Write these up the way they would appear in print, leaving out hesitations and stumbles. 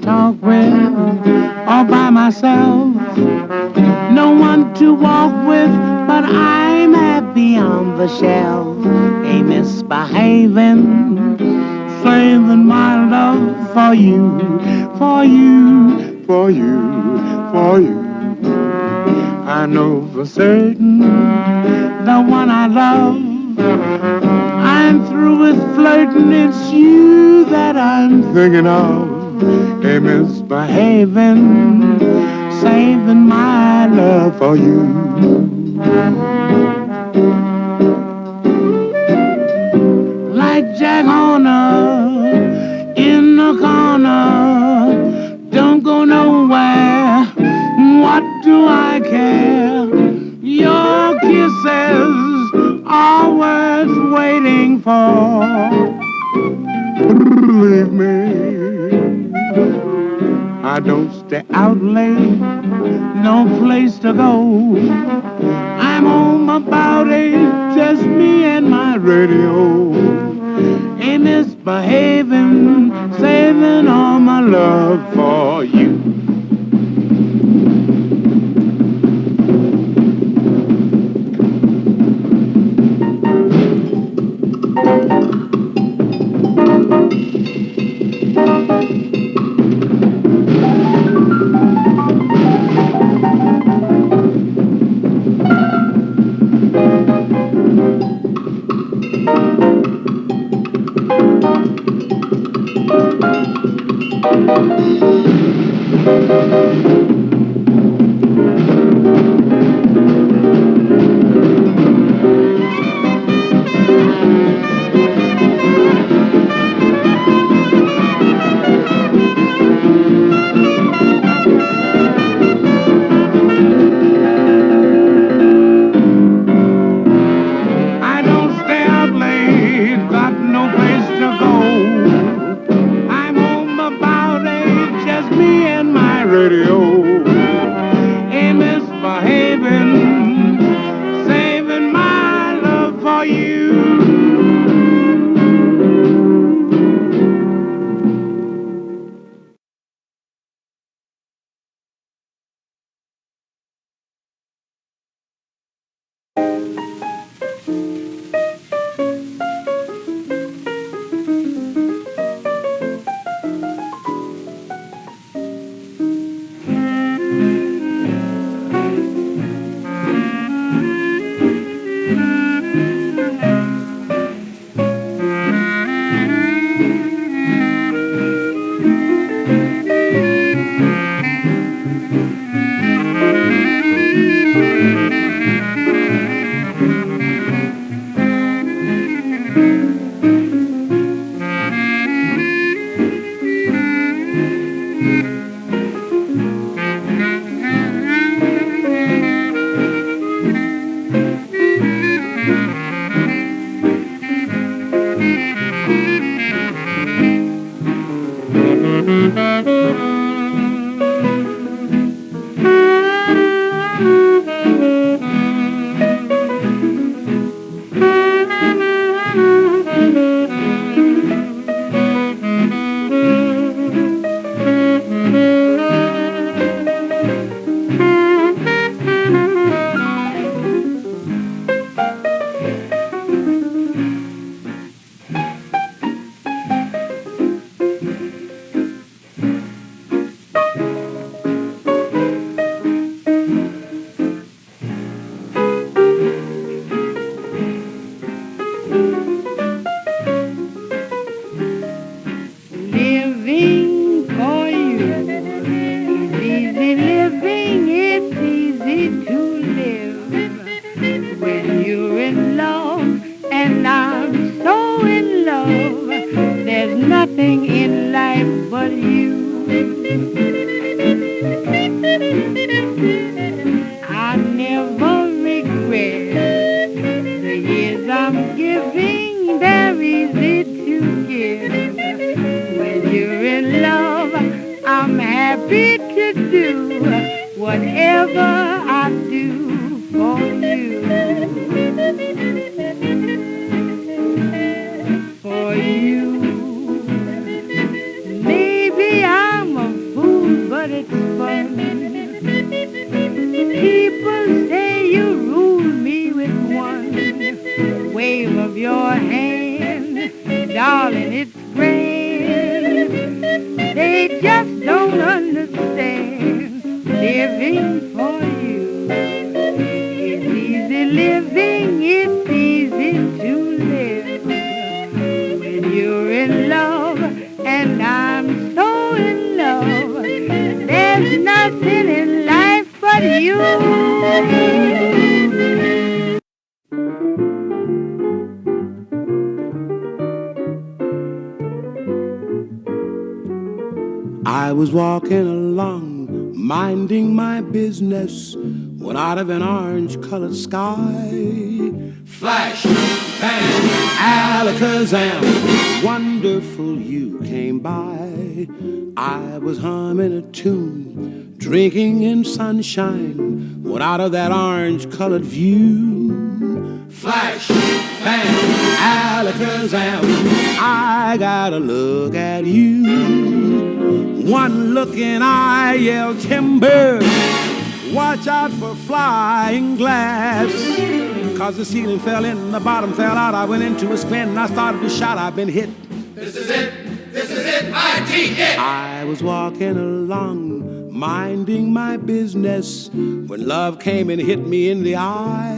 talk with all by myself. No one to walk with, but I'm happy on the shelf. Ain't misbehaving, saving my love for you, for you, for you, for you. I know for certain the one I love. I'm through with flirting, it's you that I'm thinking of. Hey, misbehaving, saving my love for you. Like Jack Horner in the corner, don't go nowhere. What do I care? Your kisses are worth waiting for. Believe me, I don't stay out late, no place to go. I'm home about 8, just me and my radio. Ain't misbehaving, saving all my love for you. I don't stay up late, got no place to go. I'm home about 8, just me and my radio. Ain't misbehaving, saving my love for you. Living for you, easy living, it's easy to live. When you're in love, and I'm so in love, there's nothing in life but you. I never regret the years I'm giving, they're easy to give. When you're in love, I'm happy to do whatever I do for you. For you. Maybe I'm a living for you. It's easy living, it's easy to live. When you're in love, and I'm so in love, there's nothing in life but you. I was walking along, minding my business, when out of an orange-colored sky, flash, bang, alakazam, wonderful you came by. I was humming a tune, drinking in sunshine, when out of that orange-colored view, flash, bang, alakazam, I gotta look at you. One look and I yelled timber, watch out for flying glass. Cause the ceiling fell in, the bottom fell out. I went into a spin and I started to shout, I've been hit. This is it, it. I was walking along, minding my business, when love came and hit me in the eye.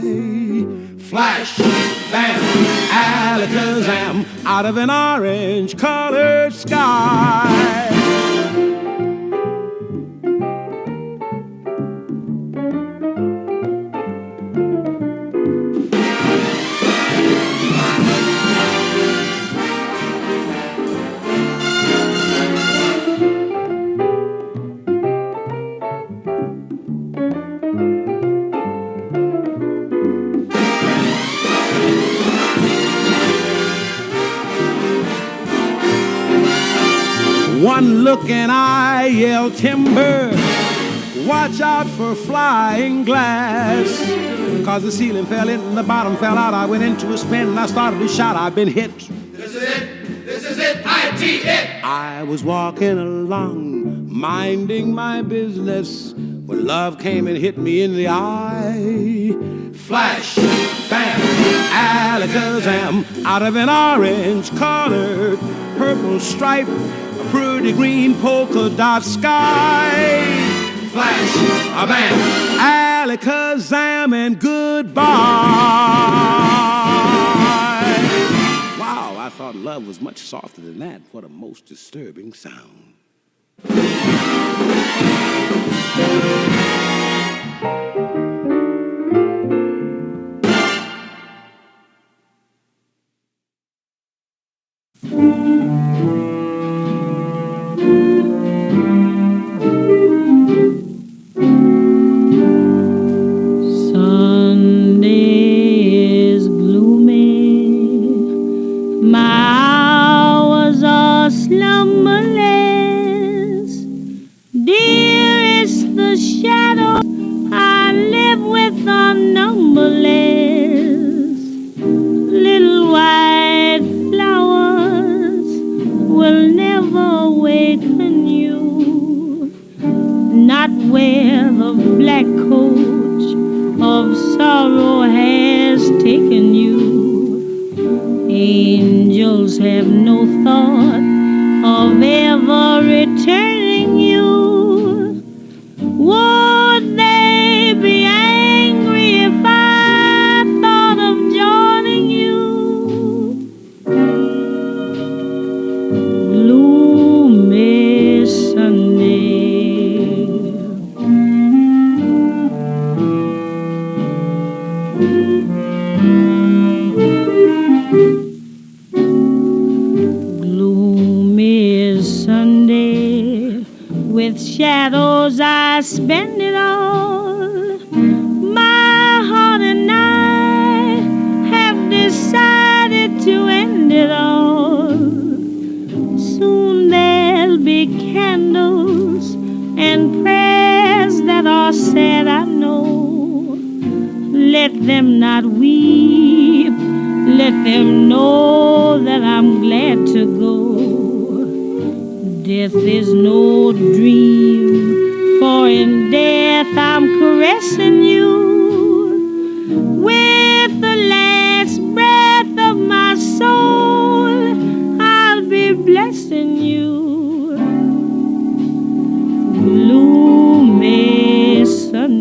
Flash, bam, alakazam, out of an orange-colored sky. One look and I yelled timber, watch out for flying glass. Cause the ceiling fell in and the bottom fell out. I went into a spin and I started to shout, I've been hit. This is it, it. I was walking along, minding my business, when love came and hit me in the eye. Flash, bam, alakazam, out of an orange-colored purple stripe, a pretty green polka dot sky. Flash, a bam, alakazam, and goodbye. Wow, I thought love was much softer than that. What a most disturbing sound.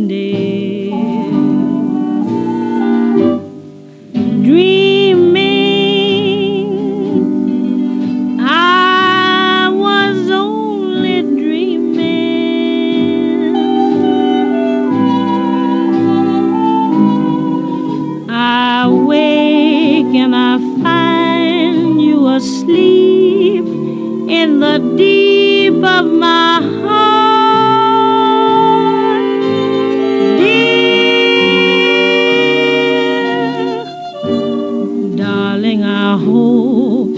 Dreaming, I was only dreaming. I wake and I find you asleep in the deep of my heart, dear darling. I hope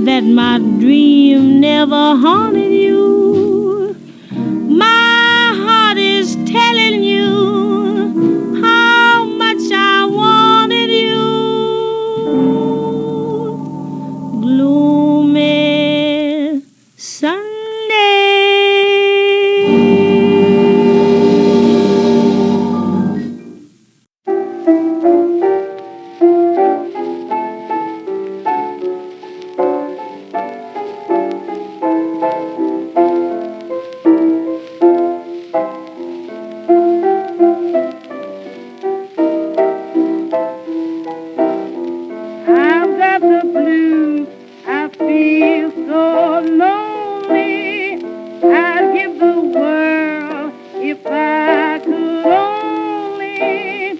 that my dream never haunted you. My heart is telling you how much I wanted you. Gloomy I've got the blues. I feel so lonely. I'd give the world if I could only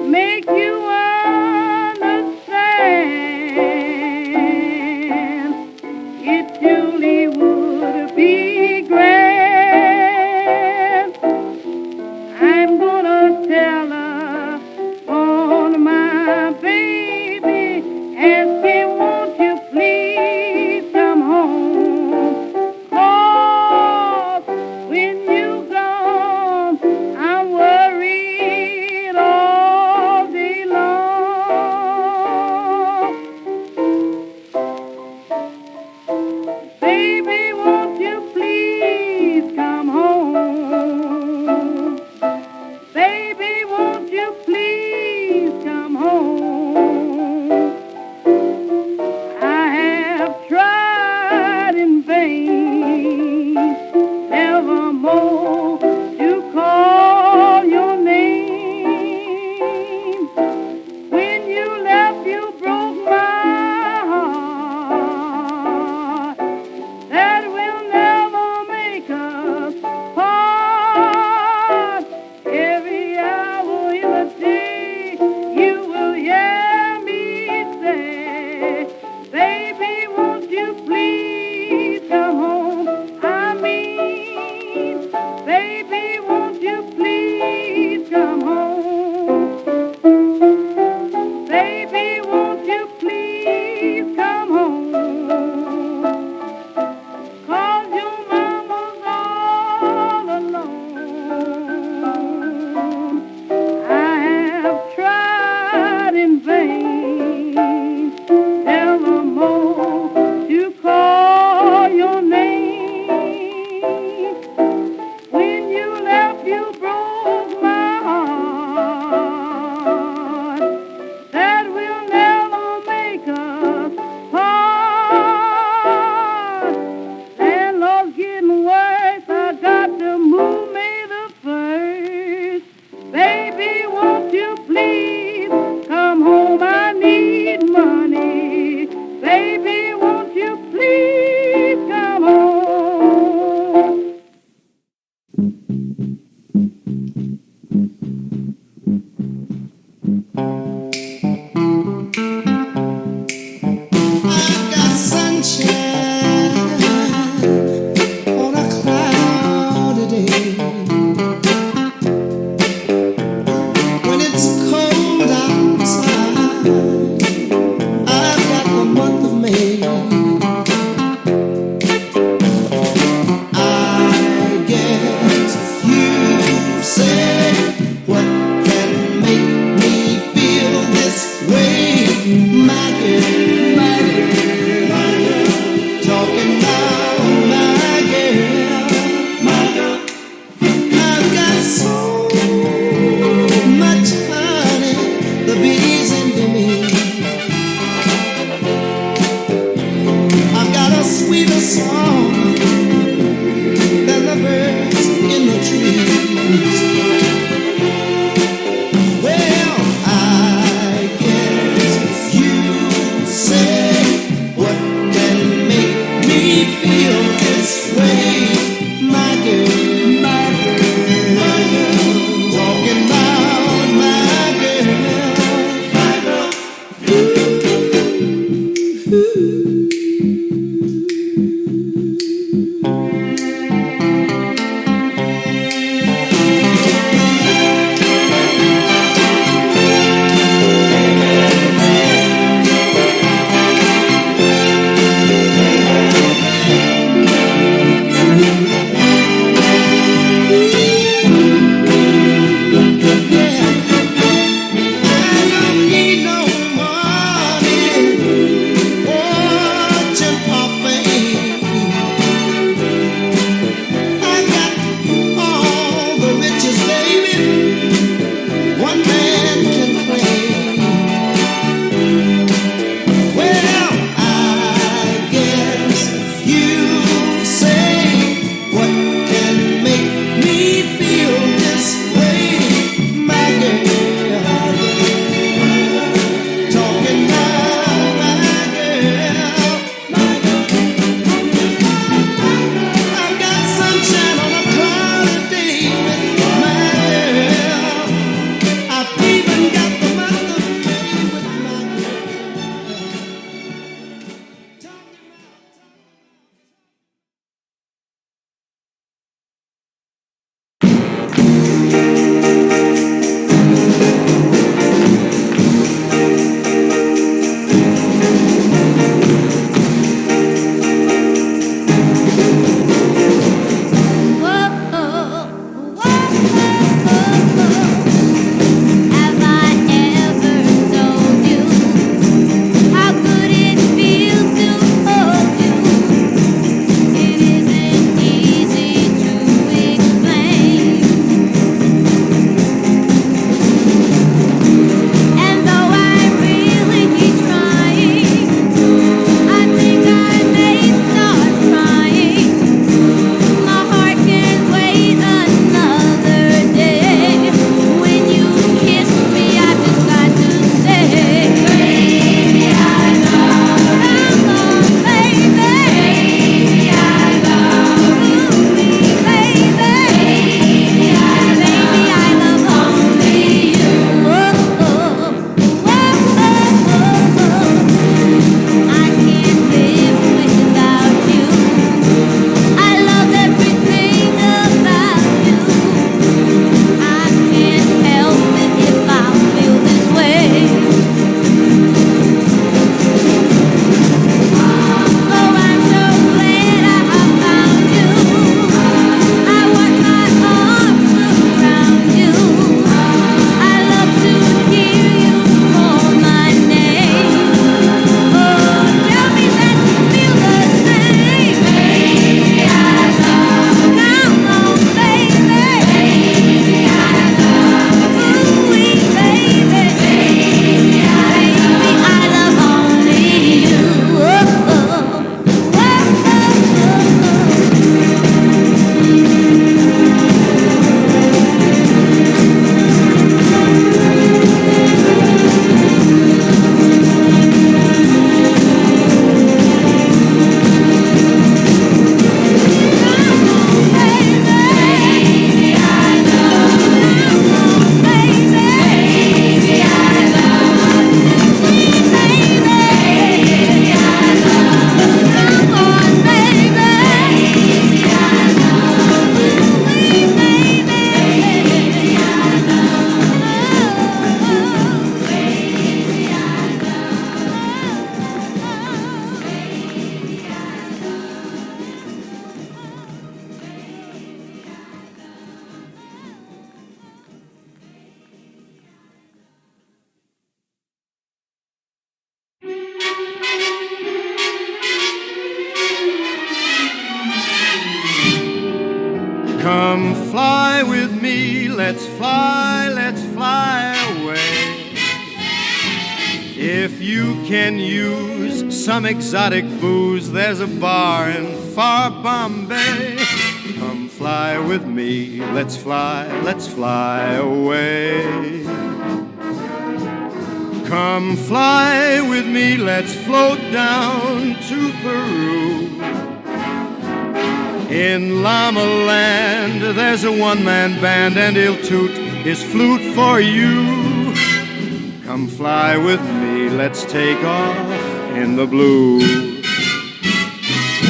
make you understand. It truly would be grand. I'm gonna tell her on my baby, asking, won't you please come home? 'Cause when you gone, I'm worried all day long. Baby, won't you please come home? Baby, won't you please come home? I have tried in vain, nevermore to call your name. When you left, you broke my heart. That will never make us part. Every hour in the day, you will hear me say, baby, won't you please come home? I mean, baby, won't you please come home? Baby, won't you please come home? 'Cause your mama's all alone. I have tried in vain, nevermore to call your name. When you left, you broke my heart. That will never make us part. Landlord's getting worse. I got to move me the first. Baby, won't you please come home? I need money. Baby, won't you please come home? I've got sunshine on a cloudy day. When it's cold outside, I've got the month of May. I guess you say, what can make me feel this way, my girl, my girl, talking about my girl, my girl. I've got so much honey, the bees into me. I've got a sweeter song than the birds in the trees. Come fly with me, let's fly away. If you can use some exotic booze, there's a bar in far Bombay. Come fly with me, let's fly away. Come fly with me, let's float down to Peru. In Llama Land, there's a one-man band, and he'll toot his flute for you. Come fly with me, let's take off in the blue.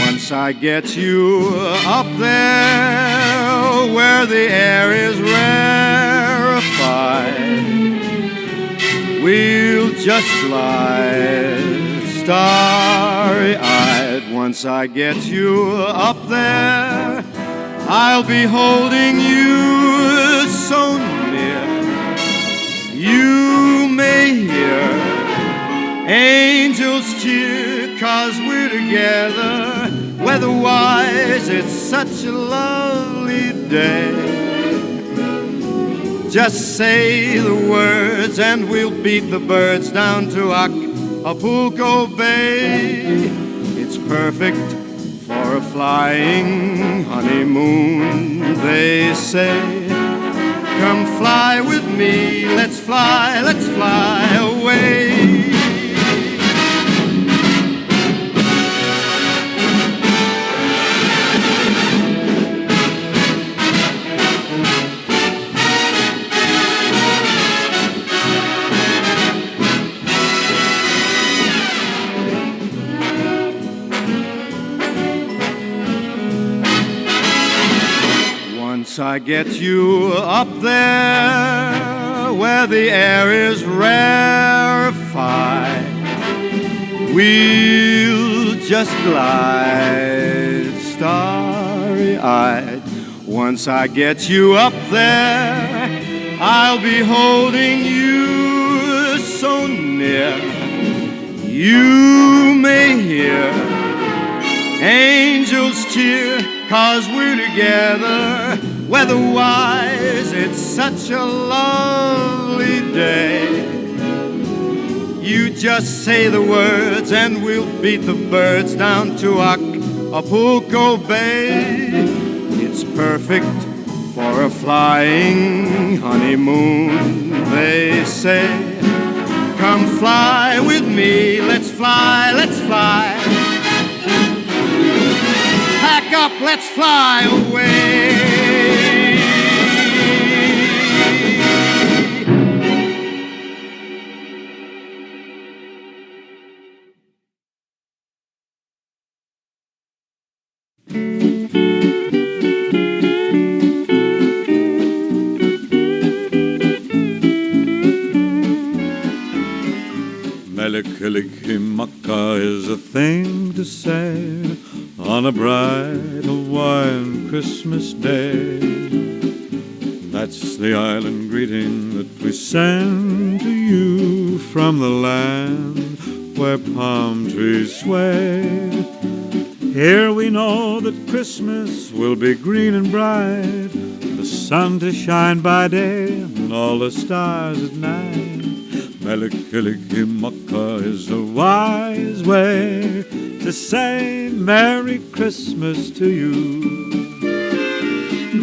Once I get you up there where the air is rarefied, we'll just glide starry-eyed. Once I get you up there, I'll be holding you so near. You may hear angels cheer, 'cause we're together. Weather-wise, it's such a lovely day. Just say the words and we'll beat the birds down to Acapulco Bay. It's perfect for a flying honeymoon, they say. Come fly with me, let's fly away. Once I get you up there where the air is rarefied, we'll just glide starry-eyed. Once I get you up there, I'll be holding you so near. You may hear angels cheer, 'cause we're together. Weather-wise, it's such a lovely day. You just say the words and we'll beat the birds down to Acapulco Bay. It's perfect for a flying honeymoon, they say. Come fly with me, let's fly. Pack up, let's fly away. Melikilikimaka is a thing to say on a bright Hawaiian Christmas day. That's the island greeting that we send to you from the land where palm trees sway. Here we know that Christmas will be green and bright, the sun to shine by day and all the stars at night. Melikilikimaka is a wise way to say Merry Christmas to you.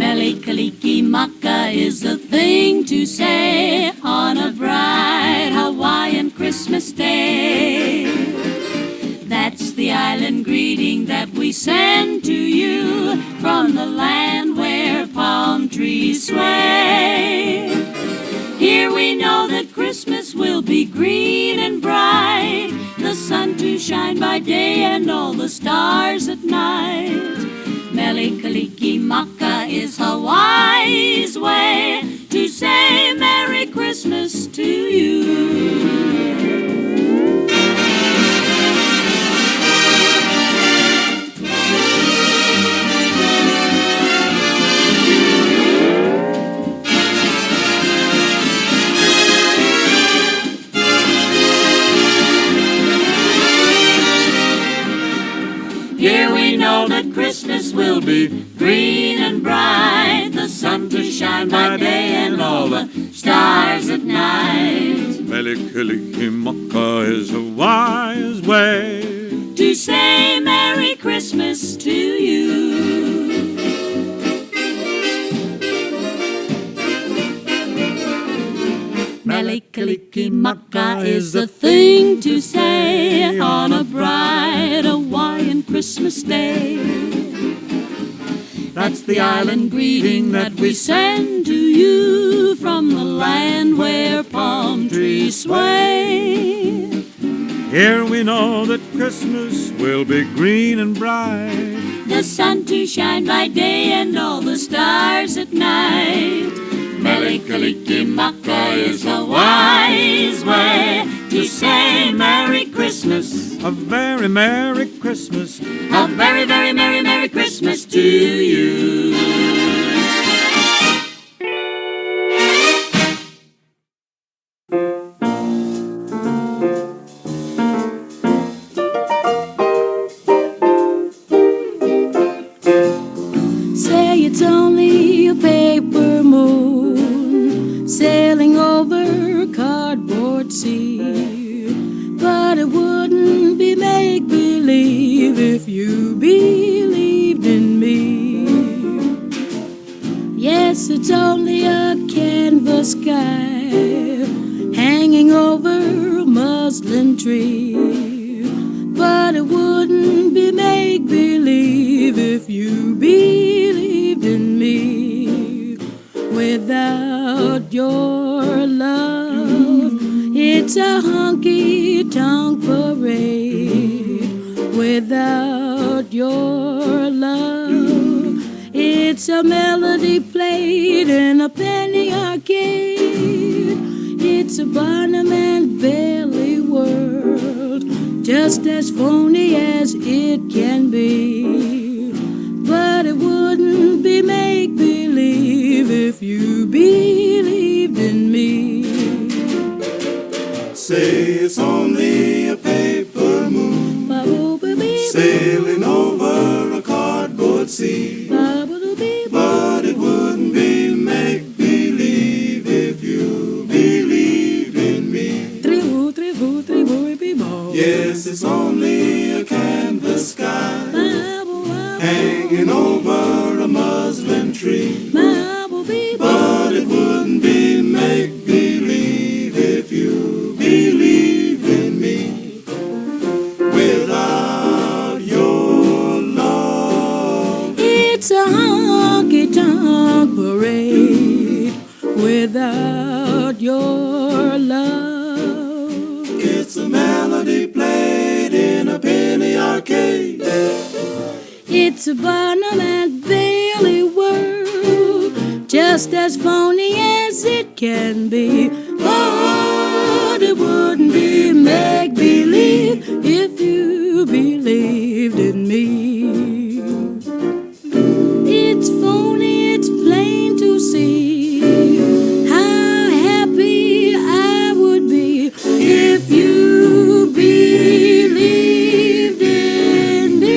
Melikilikimaka is a thing to say on a bright Hawaiian Christmas day. That's the island greeting that we send to you from the land where palm trees sway. Here we know that Christmas will be green and bright, the sun to shine by day and all the stars at night. Melikilikimaka is Hawaii's way to say Merry Christmas to you. Here we know that Christmas will be green and bright, sun to shine by day and all the stars at night. Melikilikimaka is a wise way To say Merry Christmas to you. Melikilikimaka is the thing to say on a bright Hawaiian Christmas day. That's the island greeting that we send to you from the land where palm trees sway. Here we know that Christmas will be green and bright, The sun to shine by day and all the stars at night. Melikilikimaka is a wise way to say Merry Christmas. a very Merry Christmas. A very, very Merry, Merry Christmas to you. Say it's only a paper moon sailing over a cardboard sea, but it wouldn't be make-believe if you believed in me. Yes, it's only a canvas sky hanging over a muslin tree, but it wouldn't be make-believe if you believed in me. Without your love, it's a honky-tonk parade. Without your love, it's a melody played in a penny arcade. It's a Barnum and Bailey world, just as phony as it can be. But it wouldn't be make-believe if you believed in me. Say it's only a paper moon sailing over a cardboard sea, but it wouldn't be make-believe if you believed in me. Yes, it's only a canvas sky hanging over a muslin tree, but it wouldn't be make-believe if you believed in me. Without your love, It's a honky-tonk parade. Without your love, it's a melody played in a penny arcade. it's a Barnum and Bailey world, just as phony as it can be. But it wouldn't be make-believe if you believed in me. It's phony, it's plain to see how happy I would be if you believed in me.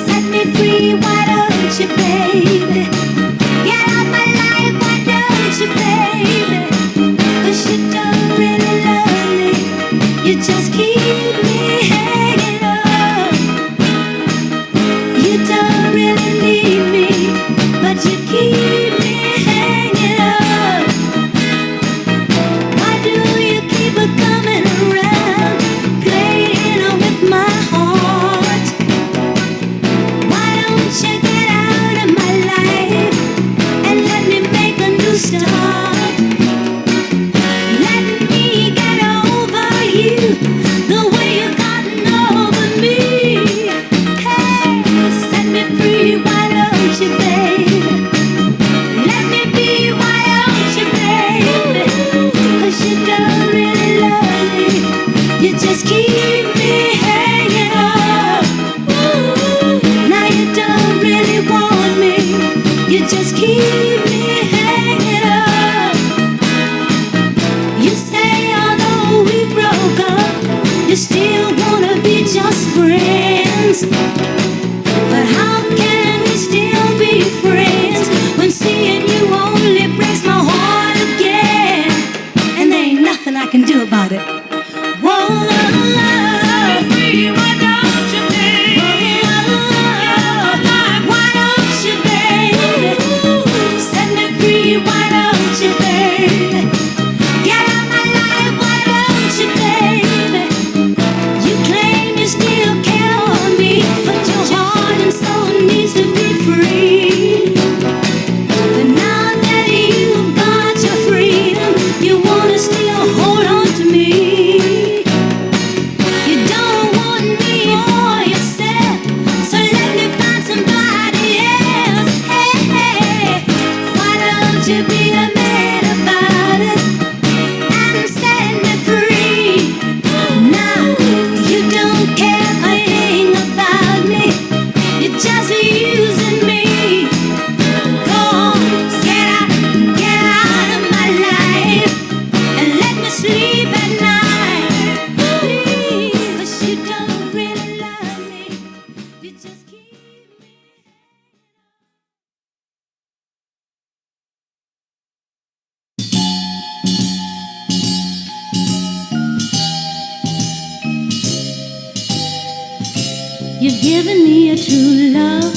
Set me free, why don't you play? You still wanna be just friends. But how can we still be friends when seeing you only breaks my heart again? And there ain't nothing I can do about it. Whoa, why don't you, baby? Why don't you, baby? Set me free, why don't you, baby? Get out my life, why don't you, baby? You claim you still care for me, but your heart and soul needs to be free. But now that you've got your freedom, you wanna still hold on to me. You don't want me for yourself, so let me find somebody else. Hey, hey, why don't you be a man about it and set me free? Now you don't care a thing about me, you're just using me. Go on, get out of my life and let me sleep at night. Please, 'cause you don't really love me, you just keep me. You've given me a true love,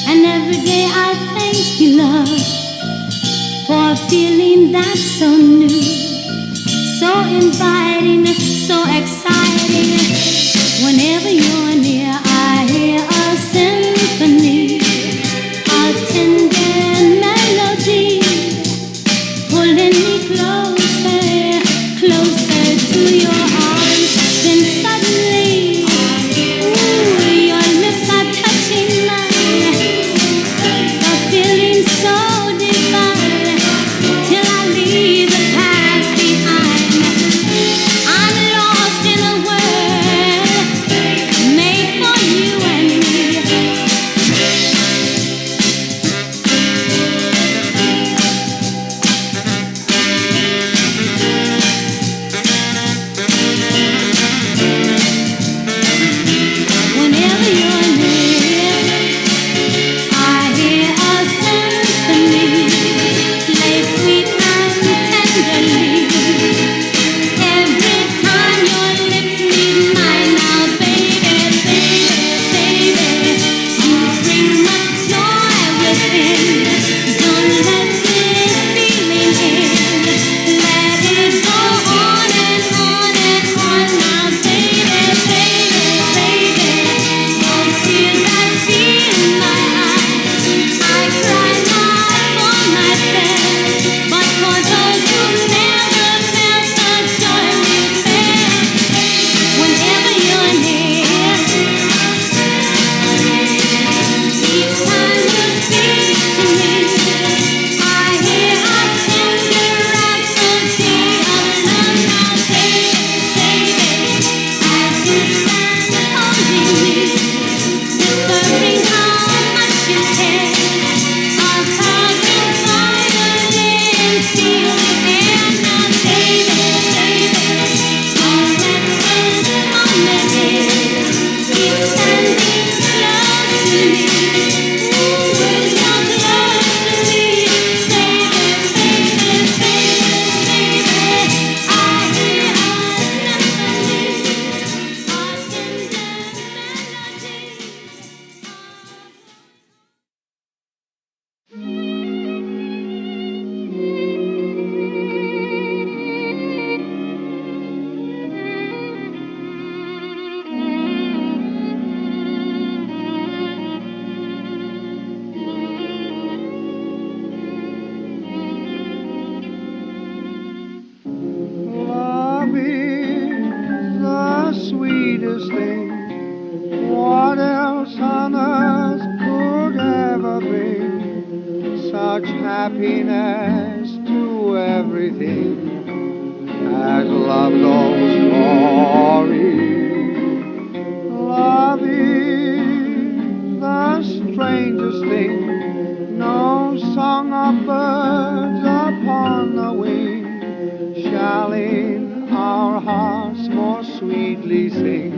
and every day I thank you, love, for a feeling that's so new, so inviting, so exciting. Whenever you're near, I hear a symphony, a tender melody, pulling me closer, closer to your arms. Then suddenly, ooh, your lips are touching mine, a feeling so divine, till I leave the past behind. I'm lost in a world made for you and me. Whenever you're near, I hear a symphony play sweet and tenderly. Every time your lips meet mine, now baby, baby, baby, you bring much joy within. Don't let this feeling end. Let it go on and on and on. Now baby, baby, baby, those tears I see in my eyes, I cry not for myself, but for those who never felt the joy we felt. Whenever you're near, each time you speak to me, I hear a tender rhapsody of love. Now baby, baby, as you stand holding me, whispering how much you care, a thousand violins feel the air. Now baby, baby, don't let this moment end. Keep standing close to me, ooh, so close to me, baby, baby, baby, baby. I hear a symphony, a tender melody. Love is the sweetest thing. What else on earth could ever bring such happiness to everything as love knows glory? Love is the strangest thing. No song of birds upon the wing shall in our hearts more sweet sweetly sing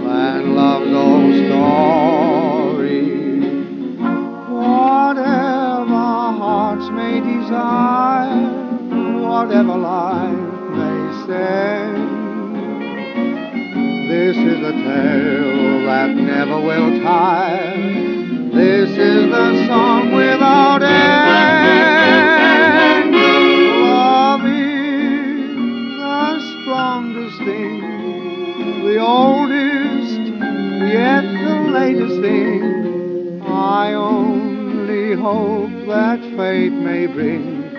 than love's old story. Whatever hearts may desire, whatever life may send, this is a tale that never will tire. This is the song without end. Love is the strongest thing, the oldest, yet the latest thing. I only hope that fate may bring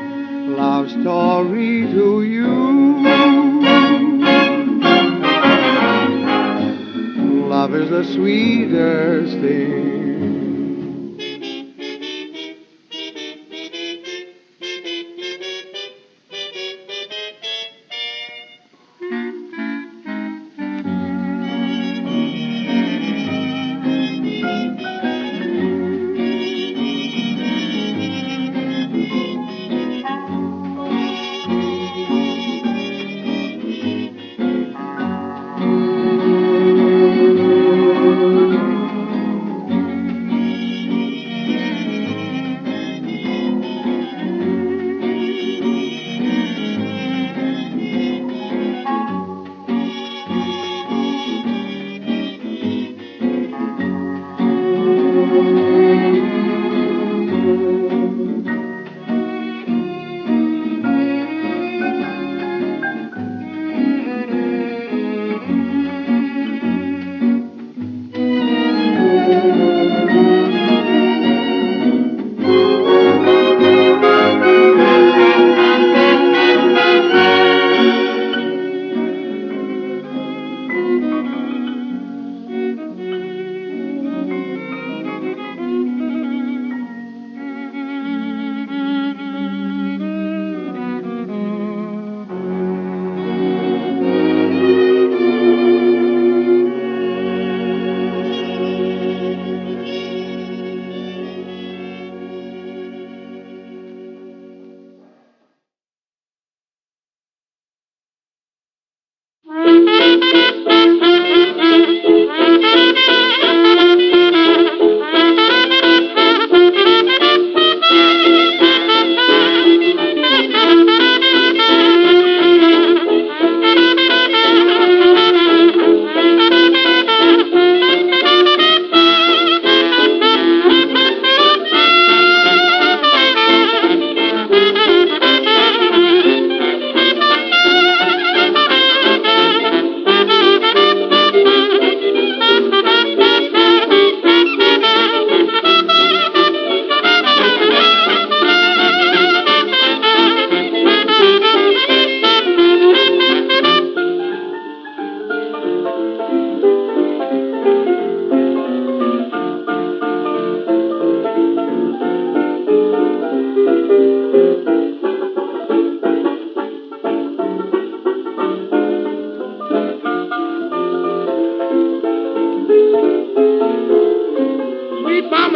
love story to you. Love is the sweetest thing.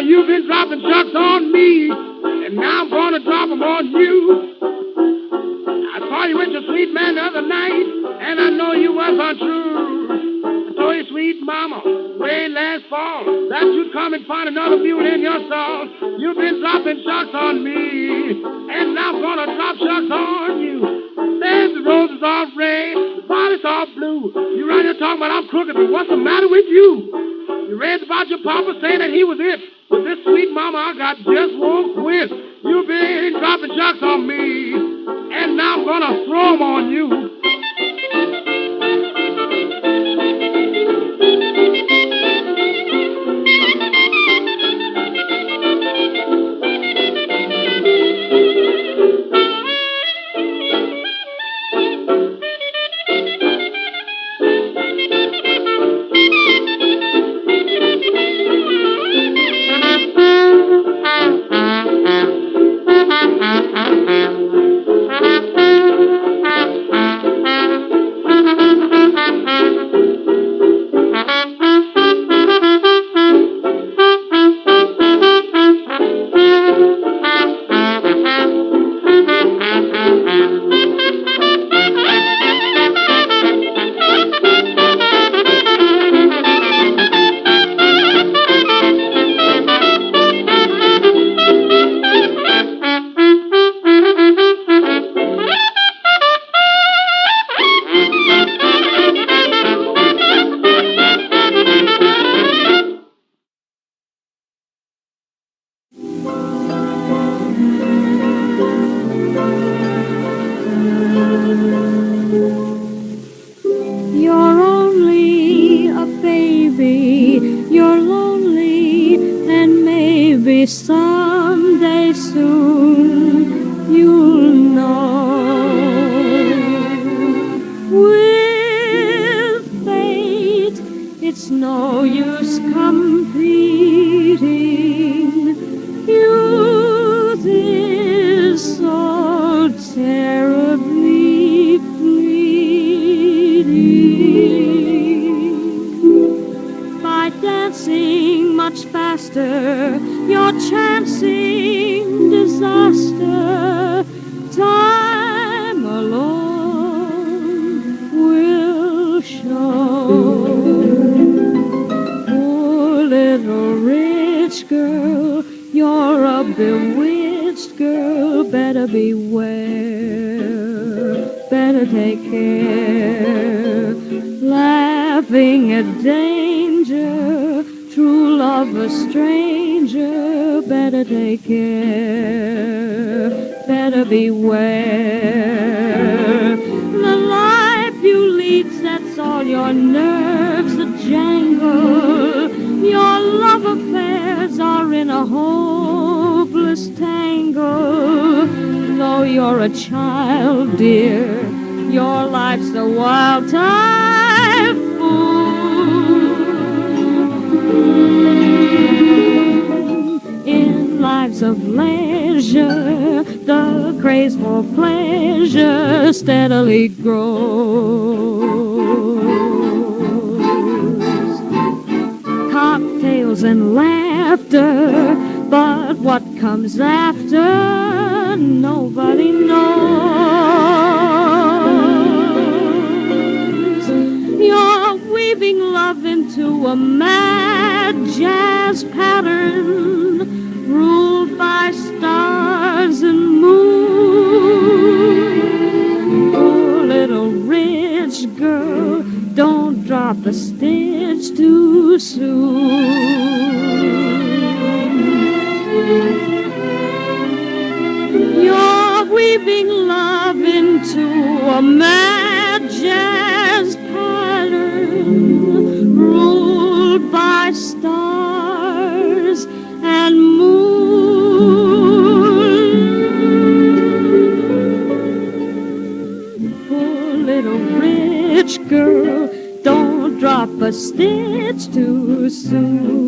You've been dropping chucks on me, and now I'm gonna drop 'em on you. I saw you with your sweet man the other night, and I know you was untrue. I told your sweet mama way last fall that you'd come and find another mule in your stall. You've been dropping chucks on me, and now I'm gonna drop chucks on you. There's the roses all red, the violets all blue. You run here talking about I'm crooked, but what's the matter with you? You read about your papa saying that he was it. But this sweet mama I got just won't quit. You've been dropping chucks on me, and now I'm gonna throw 'em on you. maybe someday soon you'll know. With fate, it's no use competing. Youth is so terribly fleeting. By dancing much faster, you're chancing disaster. Time alone will show. Poor little rich girl, you're a bewitched girl. Better beware, better take care. Laughing at danger, true love a stranger. Better take care, better beware. The life you lead sets all your nerves a jangle. Your love affairs are in a hopeless tangle. Though you're a child, dear, your life's a wild typhoon. In lives of leisure, the craze for pleasure steadily grows. Cocktails and laughter, but what comes after, nobody knows. You're weaving love into a mad jazz pattern, ruled by stars and moon. Poor little rich girl, don't drop a stitch too soon. You're weaving love into a mad jazz pattern, ruled by stars and moon. Poor little rich girl, don't drop a stitch too soon.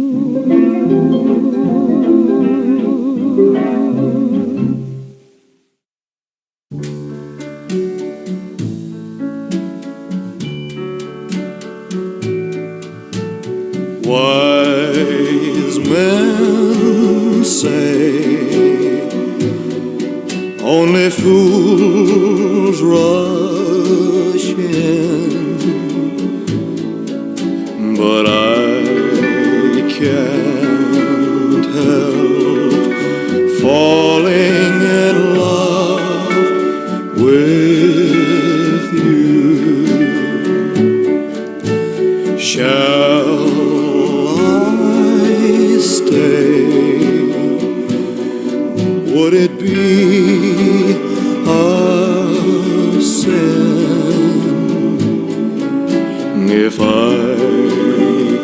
Wise men say only fools rush in, but I can't help falling in love with you. Shall stay? Would it be a sin if I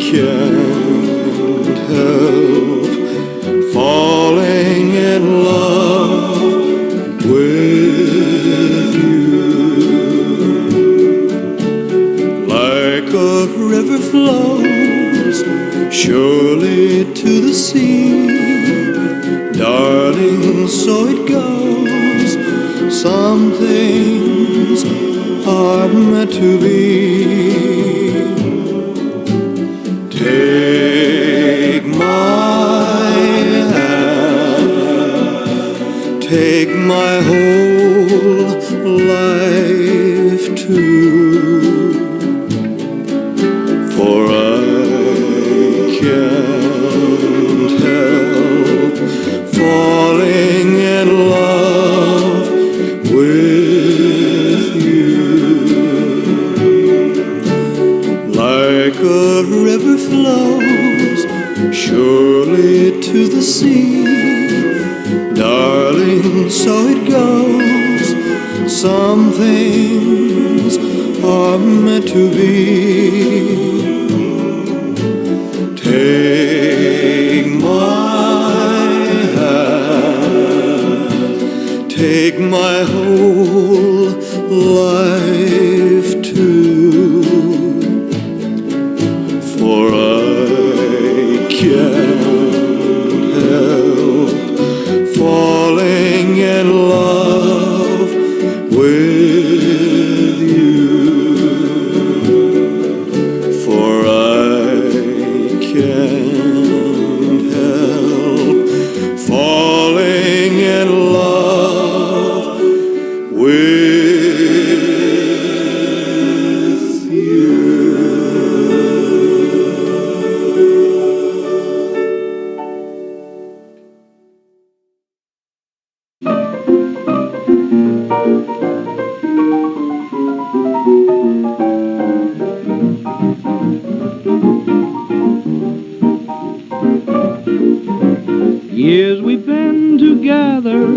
can't help falling in love with you? Like a river flows surely to the sea, darling, so it goes. Some things are meant to be. Take my hand, take my whole life too, for I can't help falling in love with you. Like a river flows surely to the sea, darling, so it goes. Some things are meant to be. Take my my whole life too, for I can't help falling in love with you, for I can't help falling in love with you. Years we've been together,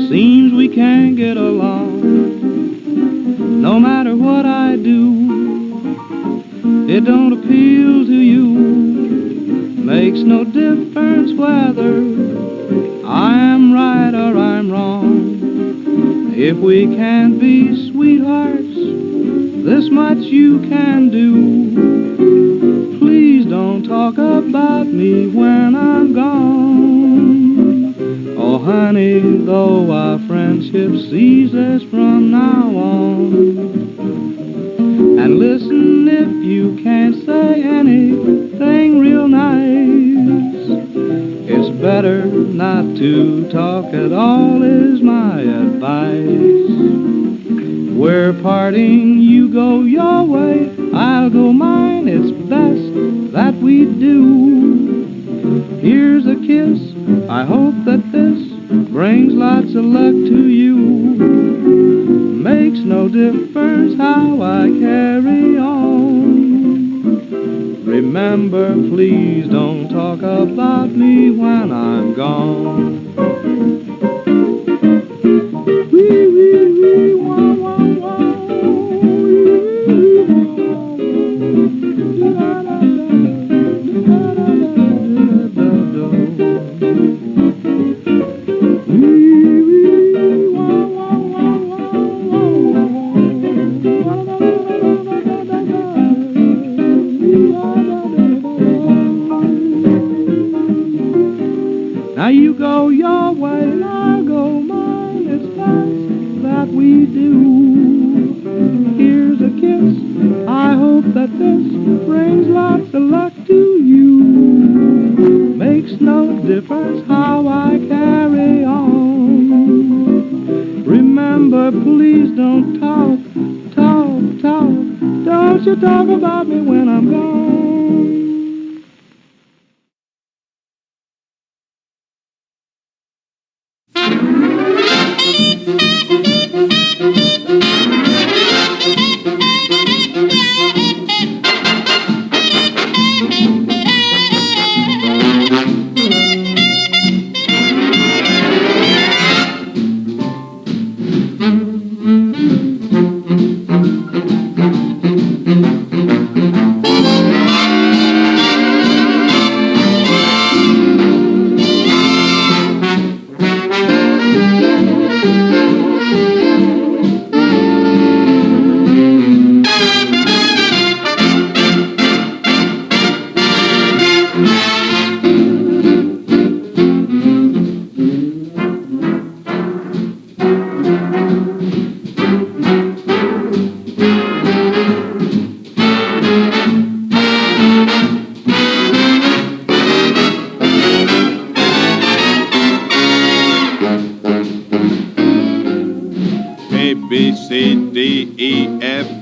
seems we can't get along. No matter what I do, it don't appeal to you. Makes no difference whether I am right or I'm wrong. If we can't be sweethearts, this much you can do. Please don't talk about me when I'm gone. Oh, honey, though our friendship ceases from now on. And listen, if you can't say anything real nice, it's better not to talk at all is my advice. We're parting, you go your way, I'll go mine, it's best that we do. Here's a kiss, I hope that this brings lots of luck to you. Makes no difference how I carry on. Remember, please don't talk about me when I'm gone. Wee, wee, wee, wah, wah, wah. Now you go your way and I'll go mine. It's best that we do. Here's a kiss. I hope that this brings lots of luck to you. Makes no difference how I carry on. Remember, please don't talk. Don't you talk about me when I'm gone.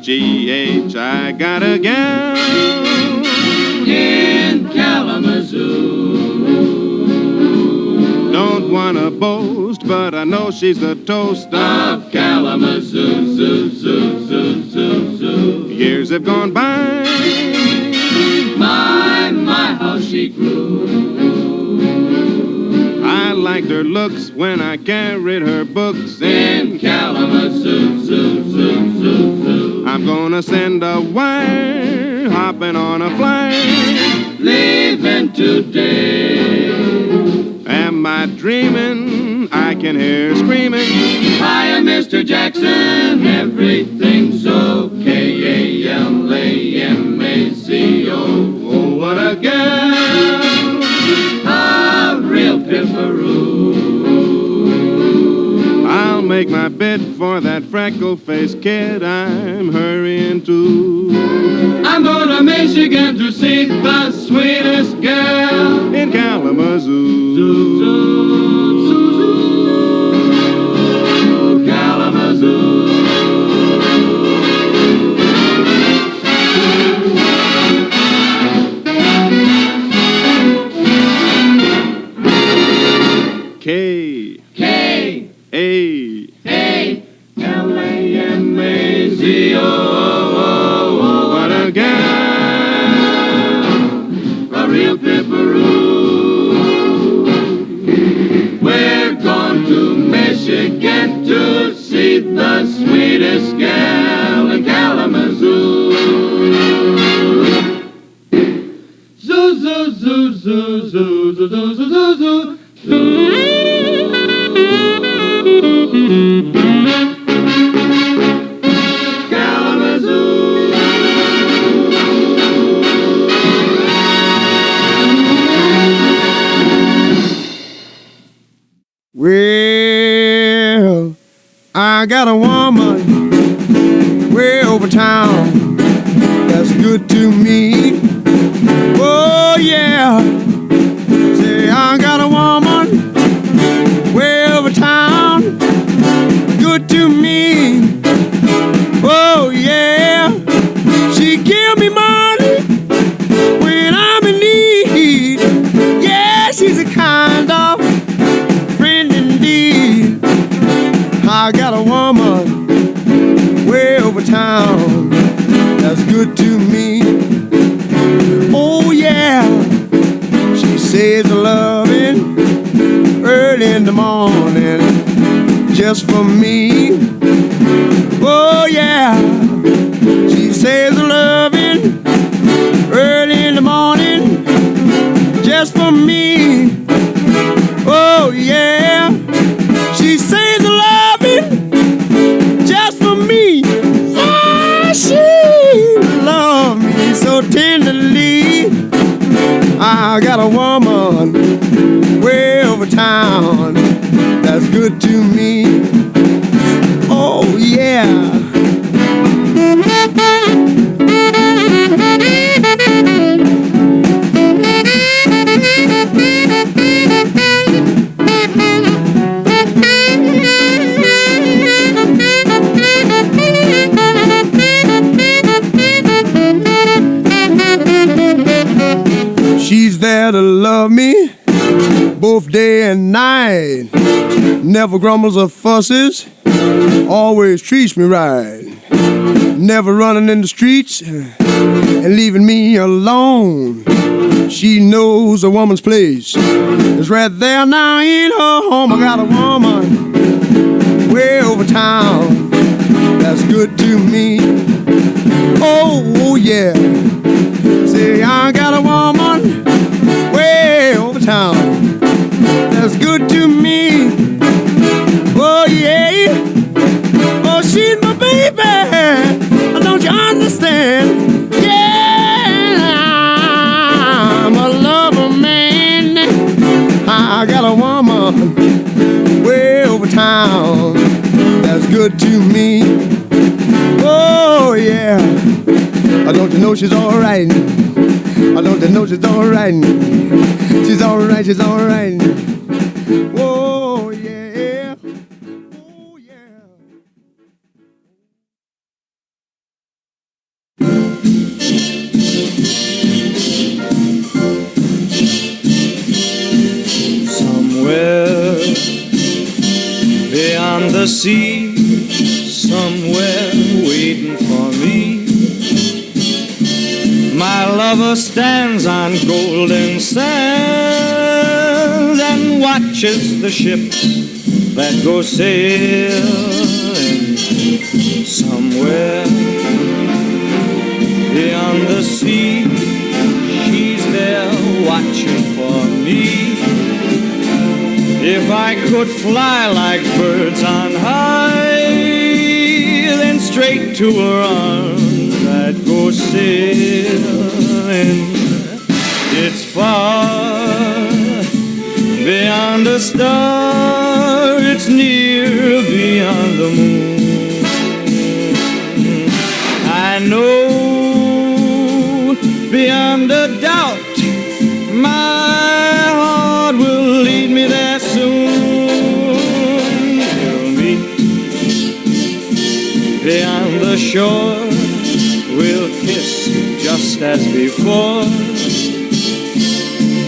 G-H, I got a gal In Kalamazoo. Don't wanna boast, but I know she's the toast Of Kalamazoo, zoo, zoo, zoo, zoo, zoo. Years have gone by. My, how she grew. I liked her looks when I carried her books In Kalamazoo, zoo, zoo, zoo, zoo. I'm gonna send a wire, hopping on a Leaving today. Am I dreaming? I I can hear screaming, Hiya, Mr. Jackson, everything's okay. A-L-A-M-A-C-O. Oh, what a girl, a real pipperoo. I'll make my bed for that freckle-faced kid I'm hurrying to. I'm going to Michigan to see the sweetest girl In Kalamazoo. Zoo, zoo, zoo, Kalamazoo. K. K. A. A-L-A-M-A-Z-O. What a gal, a real pipperoo. We're going to Michigan to see the sweetest gal in Kalamazoo. Zoo, zoo, zoo, zoo, zoo, zoo, zoo, zoo, zoo, zoo. Well, I got a woman way over town that's good to me. Oh, yeah. Say, I got a woman way over town good to me. Oh, yeah. She give me money when I'm in need. Yeah, she's a kind of I got a woman way over town that's good to me. Oh yeah, she says loving early in the morning just for me. Oh yeah, she says loving early in the morning just for me. Oh yeah, she says just for me. Oh, she loves me so tenderly. I got a woman way over town that's good to me. Oh yeah. She's there to love me both day and night. Never grumbles or fusses, always treats me right. Never running in the streets and leaving me alone. She knows a woman's place is right there now in her home. I got a woman way over town that's good to me. Oh yeah. Say, I got a woman way over town that's good to me. Oh, yeah. Oh, she's my baby. Don't you understand? Yeah, I'm a lover, man. I got a woman way over town that's good to me. Oh, yeah. Don't you know she's all right? Don't you know she's all right? She's all right, she's all right. Oh, yeah. Oh, yeah. Somewhere beyond the sea, somewhere waiting for me, my lover stands on golden sands and watches the ships that go sailing. Somewhere beyond the sea, she's there watching for me. If I could fly like birds on high, then straight to her arms I'd go sailing. It's far beyond the star, it's near beyond the moon. I know beyond a doubt my heart will lead me there soon. We'll meet beyond the shore, we'll kiss just as before.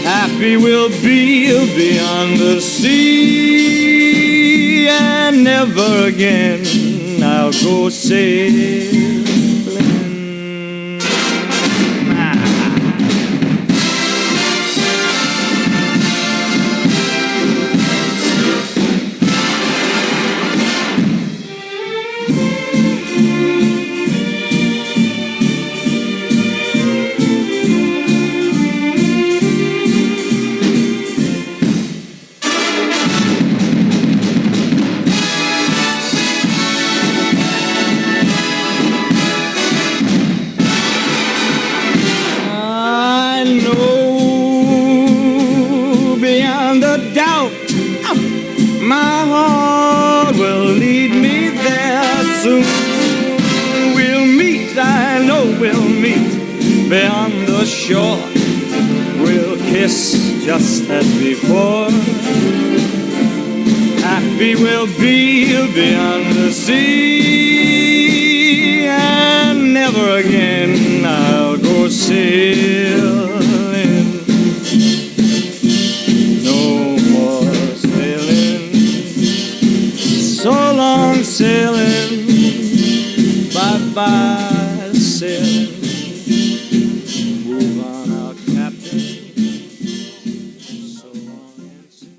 Happy we'll be beyond the sea, and never again I'll go sailing. My heart will lead me there soon. We'll meet, I know we'll meet beyond the shore. We'll kiss just as before. Happy we'll be beyond the sea, and never again I'll go sailing. So long sailing, bye-bye sailing. Move on out, Captain. So long and soon.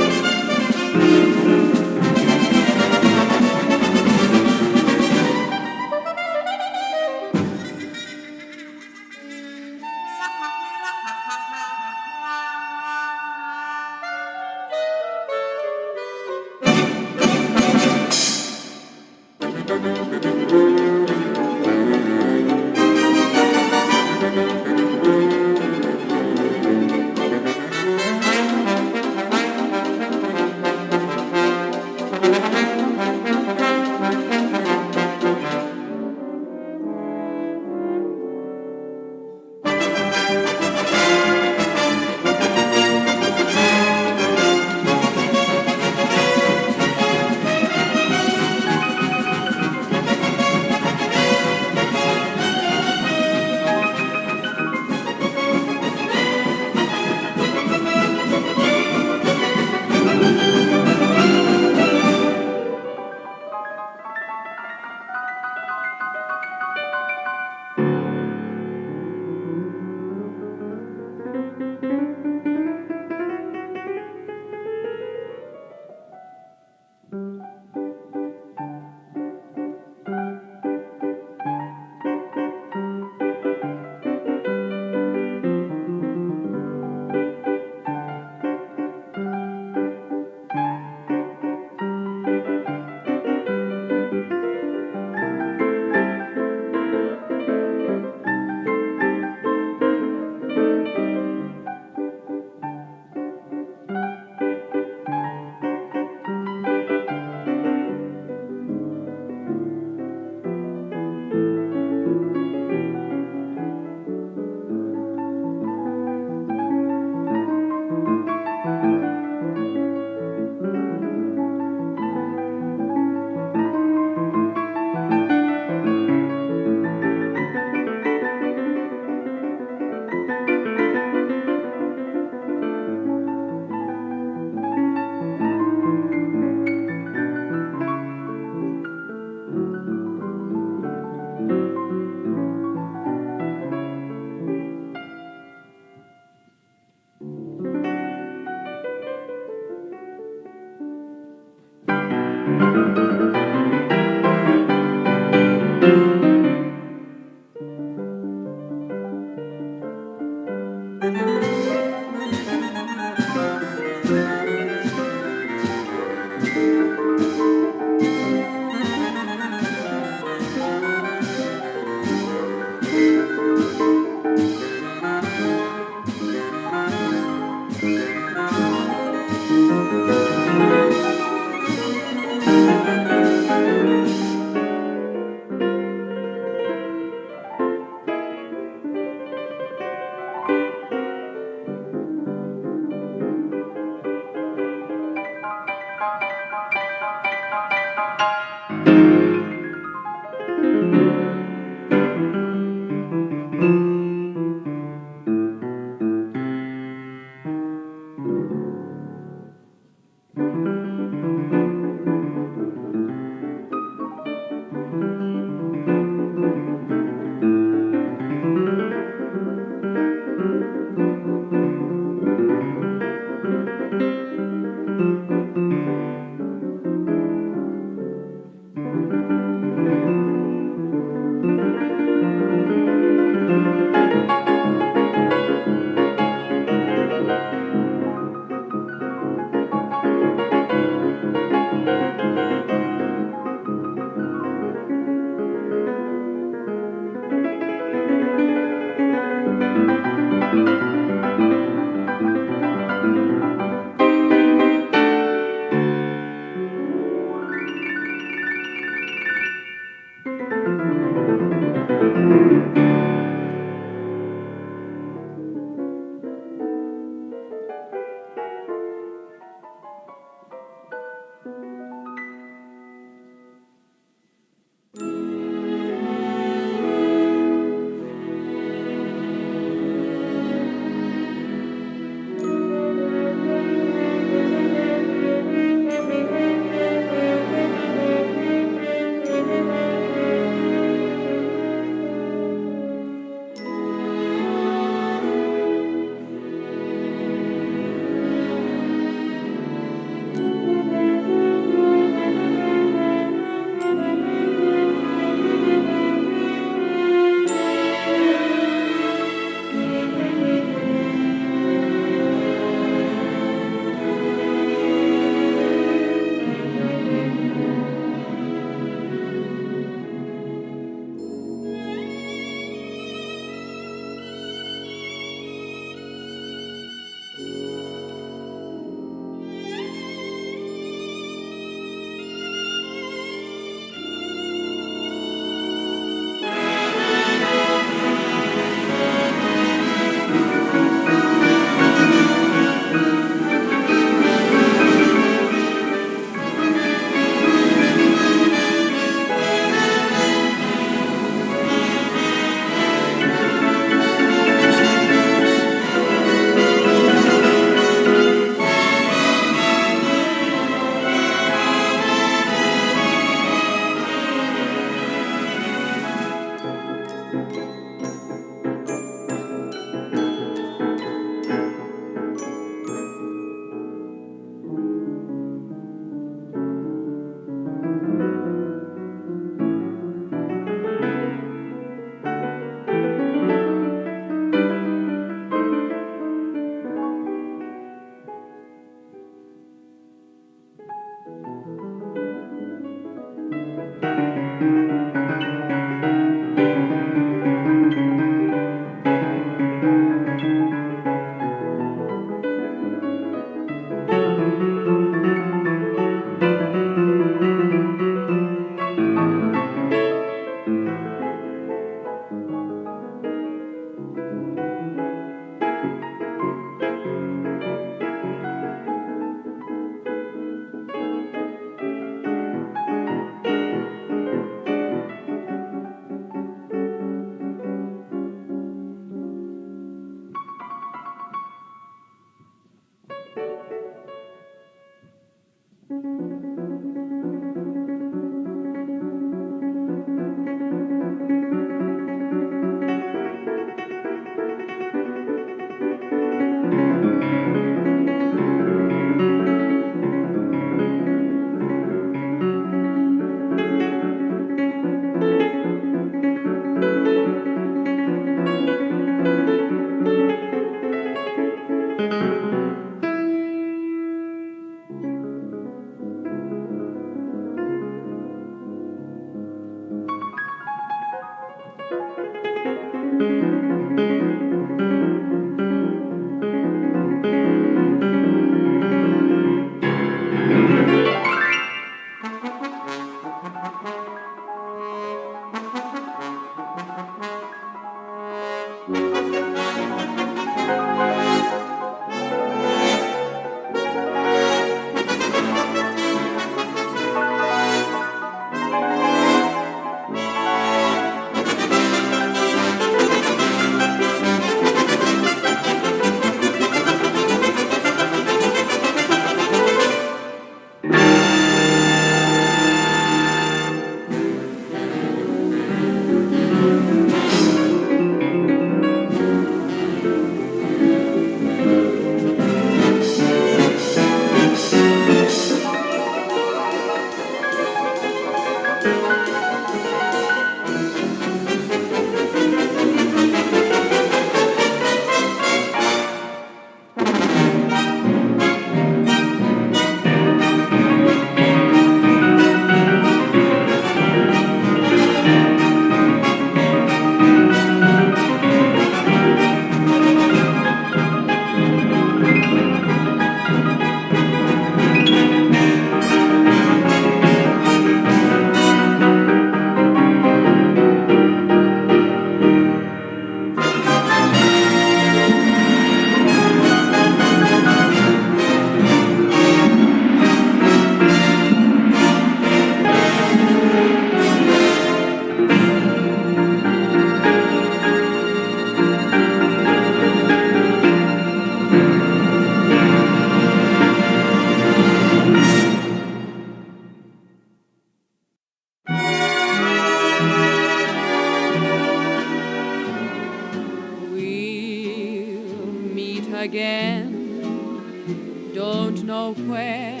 Don't know where,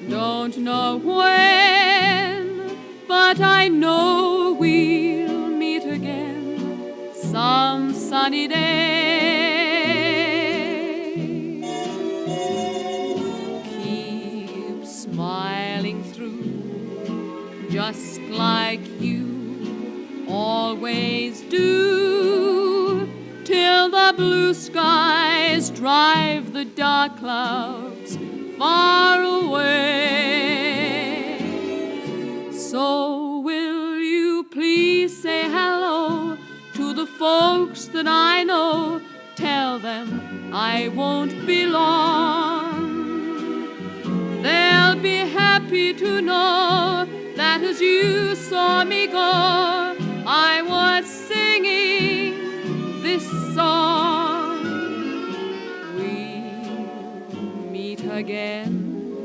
don't know when, but I know we'll meet again some sunny day. Keep smiling through, just like you always do, till the blue skies drive the dark clouds far away. So will you please say hello to the folks that I know? Tell them I won't be long. They'll be happy to know that as you saw me go, I was singing this song. We'll meet again,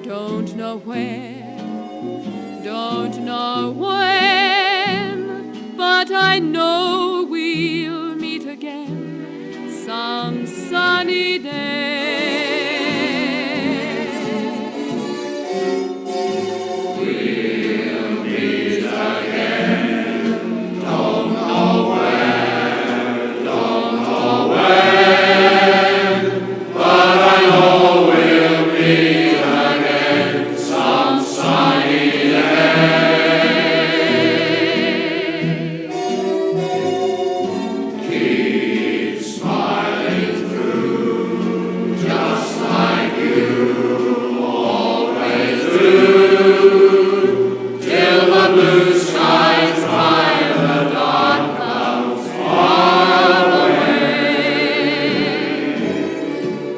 don't know where, don't know when, but I know we'll meet again some sunny day. We'll meet again, don't know where, don't know when, but I know we'll meet again some sunny day. Keep smiling through, just like you always do, till the blue skies drive the dark clouds far away.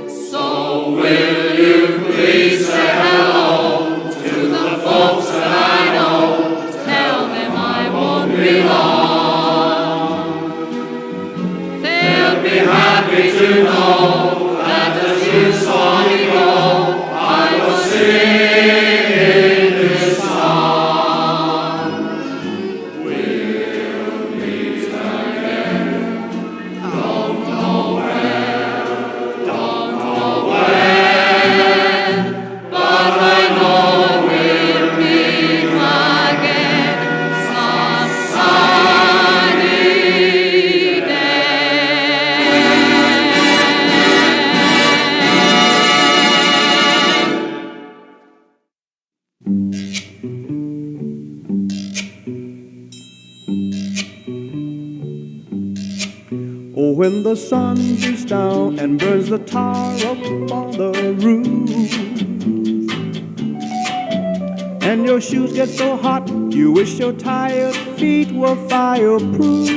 So will you please say hello to the folks that I know? Tell them I won't be long. They'll be happy to know that as you saw me go, I was singing this song. We'll meet again, don't know where, don't know when, but I know we'll meet again some sunny day. Oh, when the sun beats down and burns the tar up on the roof, and your shoes get so hot you wish your tired feet were fireproof.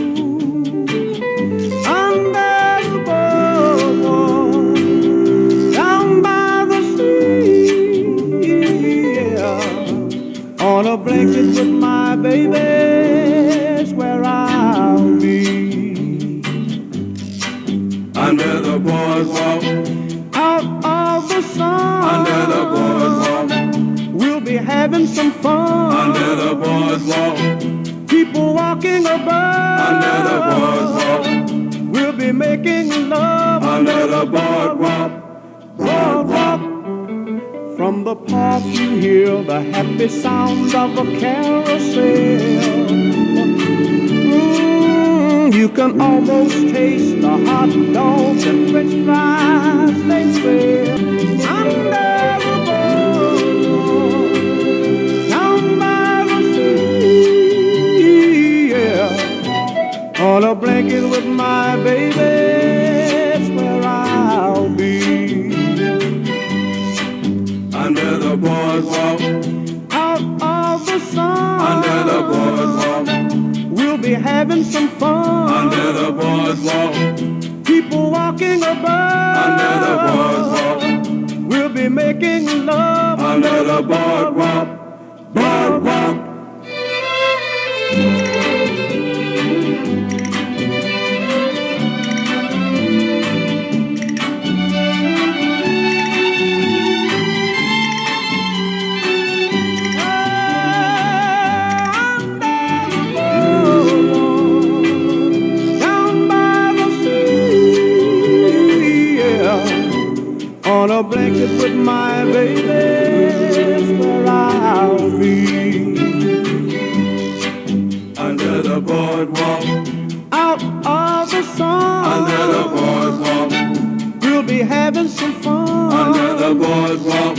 Under the boardwalk, down by the sea, yeah, on a blanket with my baby's where I'll be. Under the boardwalk, Out of the sun, under the boardwalk, we'll be having some fun. under the boardwalk, People walking above, under the boardwalk, we'll be making love under the boardwalk. boardwalk. From the park you hear the happy sounds of a carousel. You can almost taste the hot dogs and french fries they sell. Under the boardwalk, down by the sea, yeah, on a blanket with my baby's where I'll be. Under the boardwalk, Out of the sun, under the boardwalk, we'll be having some fun. under the boardwalk, People walking above, under the boardwalk, we'll be making love under the boardwalk, boardwalk. on a blanket with my baby, that's where I'll be. Under the boardwalk, Out of the sun, under the boardwalk, we'll be having some fun. under the boardwalk,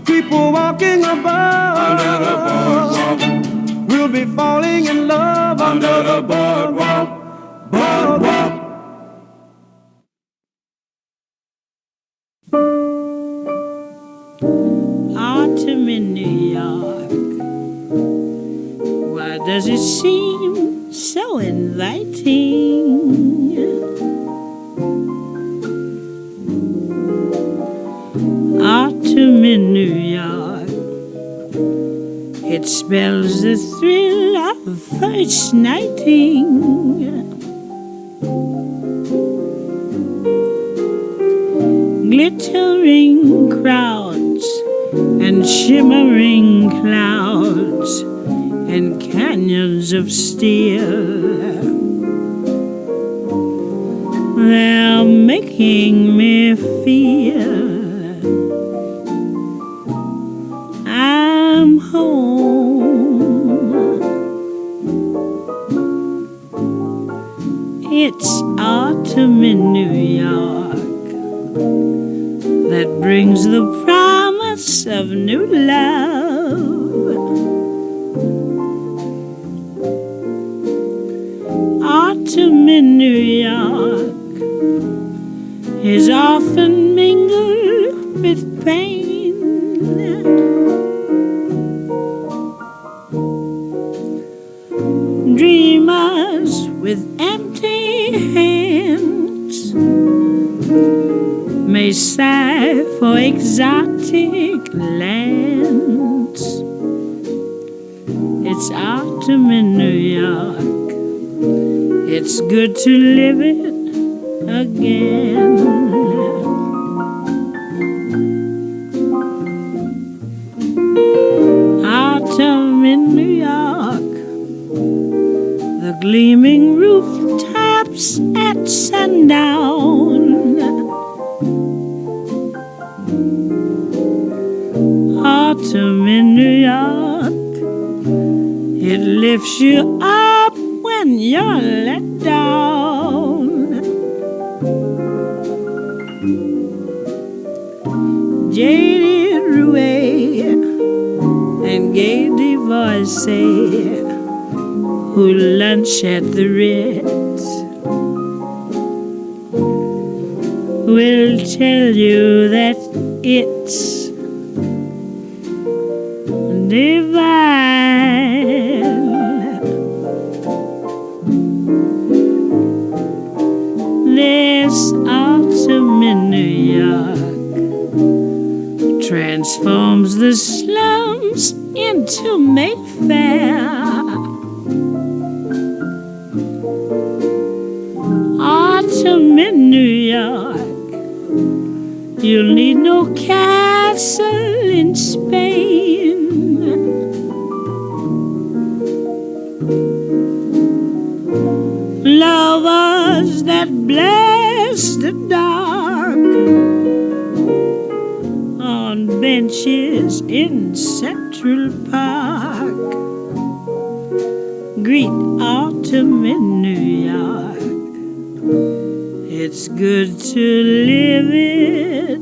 People walking above, under the boardwalk, we'll be falling in love under the boardwalk, boardwalk. Autumn in New York, why does it seem so inviting? Autumn in New York, it spells the thrill of first nighting. Glittering crowds and shimmering clouds and canyons of steel, they're making me feel I'm home. It's autumn in New York that brings the promise of new love. Autumn in New York is often mingled with pain. Dreamers with empty hands may sigh for exotic lands. It's autumn in New York, it's good to live it again. Autumn in New York, the gleaming rooftops at sundown. Autumn in New York, it lifts you up when you're let down. Jaded Rouet and gay divorcee who lunch at the Ritz will tell you that it's divine. This autumn in New York transforms the slums into Mayfair. Autumn in New York, you'll need no castle in Spain. Lovers that bless the dark on benches in Central Park greet autumn in New York. It's good to live it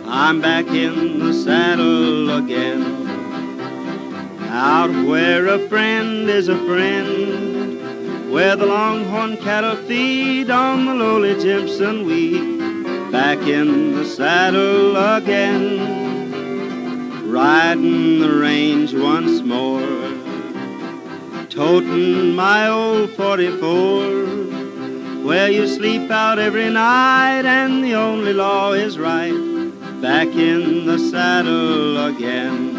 I'm back in the saddle again, out where a friend is a friend, where the longhorn cattle feed on the lowly Jimson wheat. Back in the saddle again, riding the range once more, toting my old 44, where you sleep out every night and the only law is right. Back in the saddle again.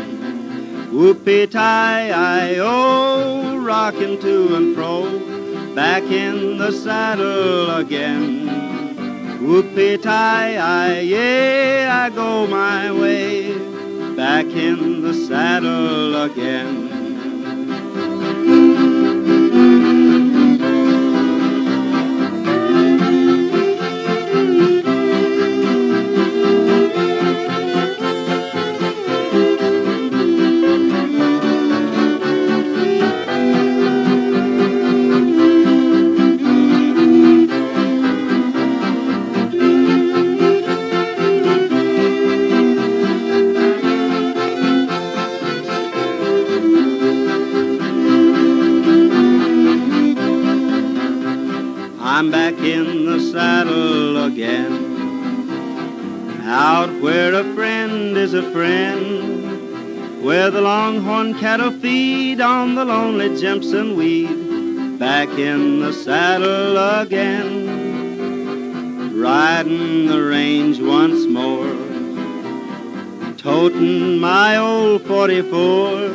Whoopee-tie-I-O, rocking to and fro. Back in the saddle again. Whoopee-tie-I, yeah, I go my way. Back in the saddle again. I'm back in the saddle again, out where a friend is a friend, where the longhorn cattle feed on the lonely Jimson weed. Back in the saddle again, riding the range once more, toting my old 44,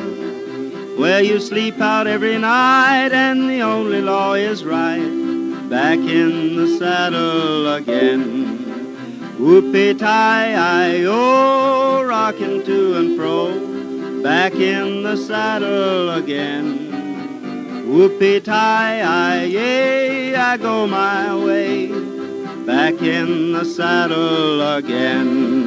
where you sleep out every night and the only law is right. Back in the saddle again. Whoopee-tie-I-O, rocking to and fro. Back in the saddle again. Whoopee-tie-I, yeah, I go my way. Back in the saddle again.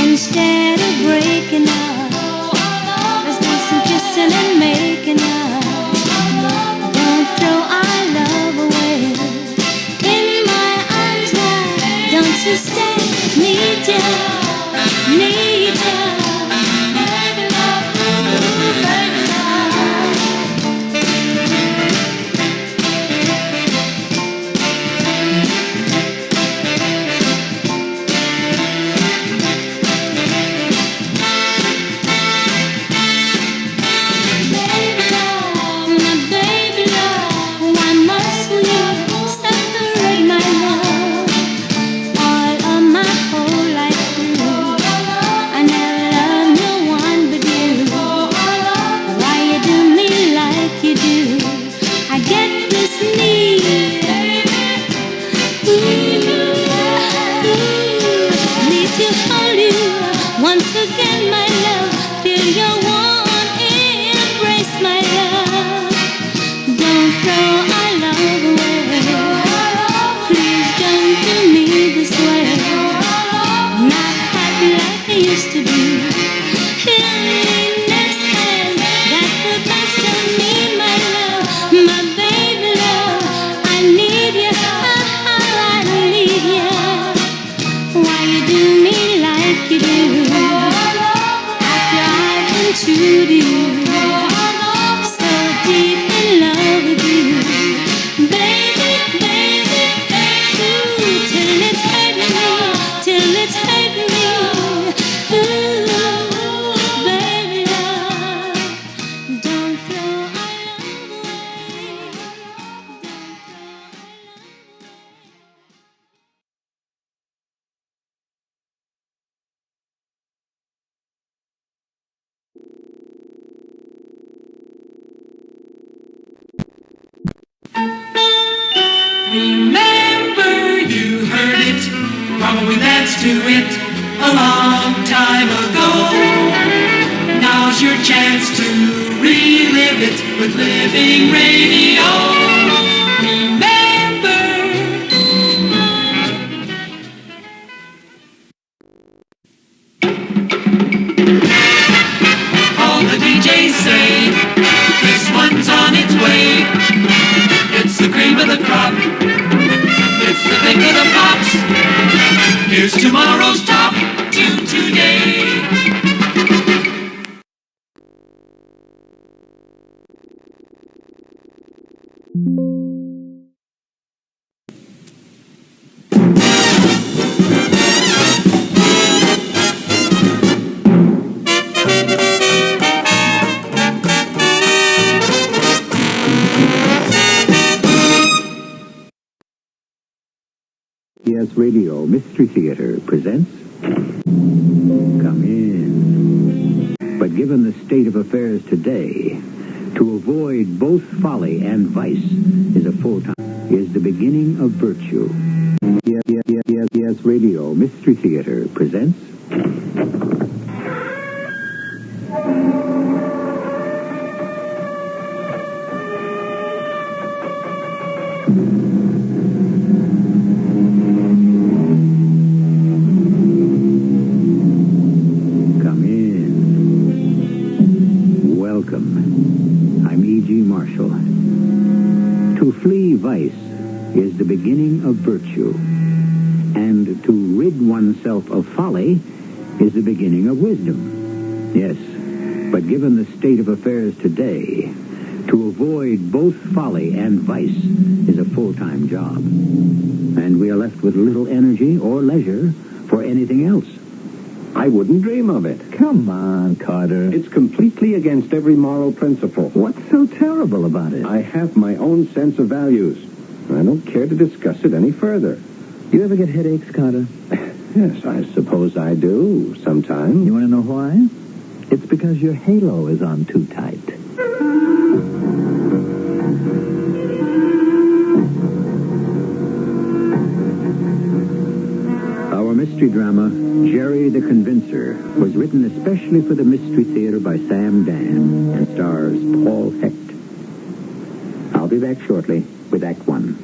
Instead of breaking up, let's do some kissing and making up. Don't throw our love away. In my arms now, don't you stay. Need ya, need ya. Baby love, ooh, baby love. Once again, my love, feel your warm embrace, my love. Don't throw our love away. Please don't do me this way. Not happy like I used to be. Loneliness has got the best of me, my love, my baby love. I need you, I need you. Why you do me like you do? True to you, so deep in love with you, baby, baby, ooh, till it's hurting me, till it's hurting me, ooh, baby love, don't throw our love away, don't throw our love Remember, you heard it, probably danced to it a long time ago. Now's your chance to relive it with Living Radio. Remember. Here's tomorrow's top tune today. CBS Radio Mystery Theater presents Come In. But given the state of affairs today, to avoid both folly and vice is the beginning of virtue. CBS Radio Mystery Theater presents vice is the beginning of virtue, and to rid oneself of folly is the beginning of wisdom. Yes, but given the state of affairs today, to avoid both folly and vice is a full-time job, and we are left with little energy or leisure for anything else. I wouldn't dream of it. Come on, Carter. It's completely against every moral principle. What's so terrible about it? I have my own sense of values. I don't care to discuss it any further. You ever get headaches, Carter? Yes, I suppose I do, sometimes. You want to know why? It's because your halo is on too tight. Our mystery drama, Jerry the Convincer, was written especially for the Mystery Theater by Sam Dan and stars Paul Hecht. I'll be back shortly with Act One.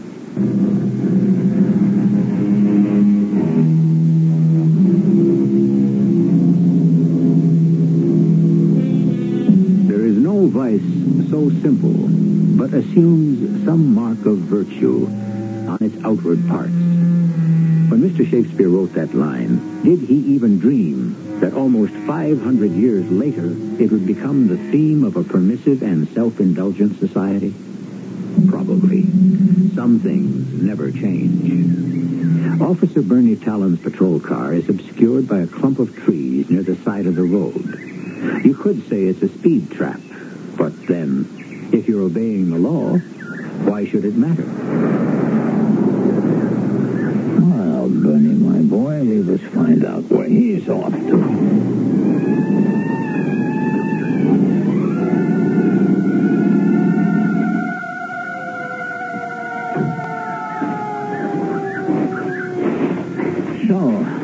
There is no vice so simple, but assumes some mark of virtue on its outward parts. When Mr. Shakespeare wrote that line, did he even dream that almost 500 years later it would become the theme of a permissive and self-indulgent society? Probably. Some things never change. Officer Bernie Talon's patrol car is obscured by a clump of trees near the side of the road. You could say it's a speed trap, but then, if you're obeying the law, why should it matter? Well, Bernie, my boy, leave us find out where he's off to.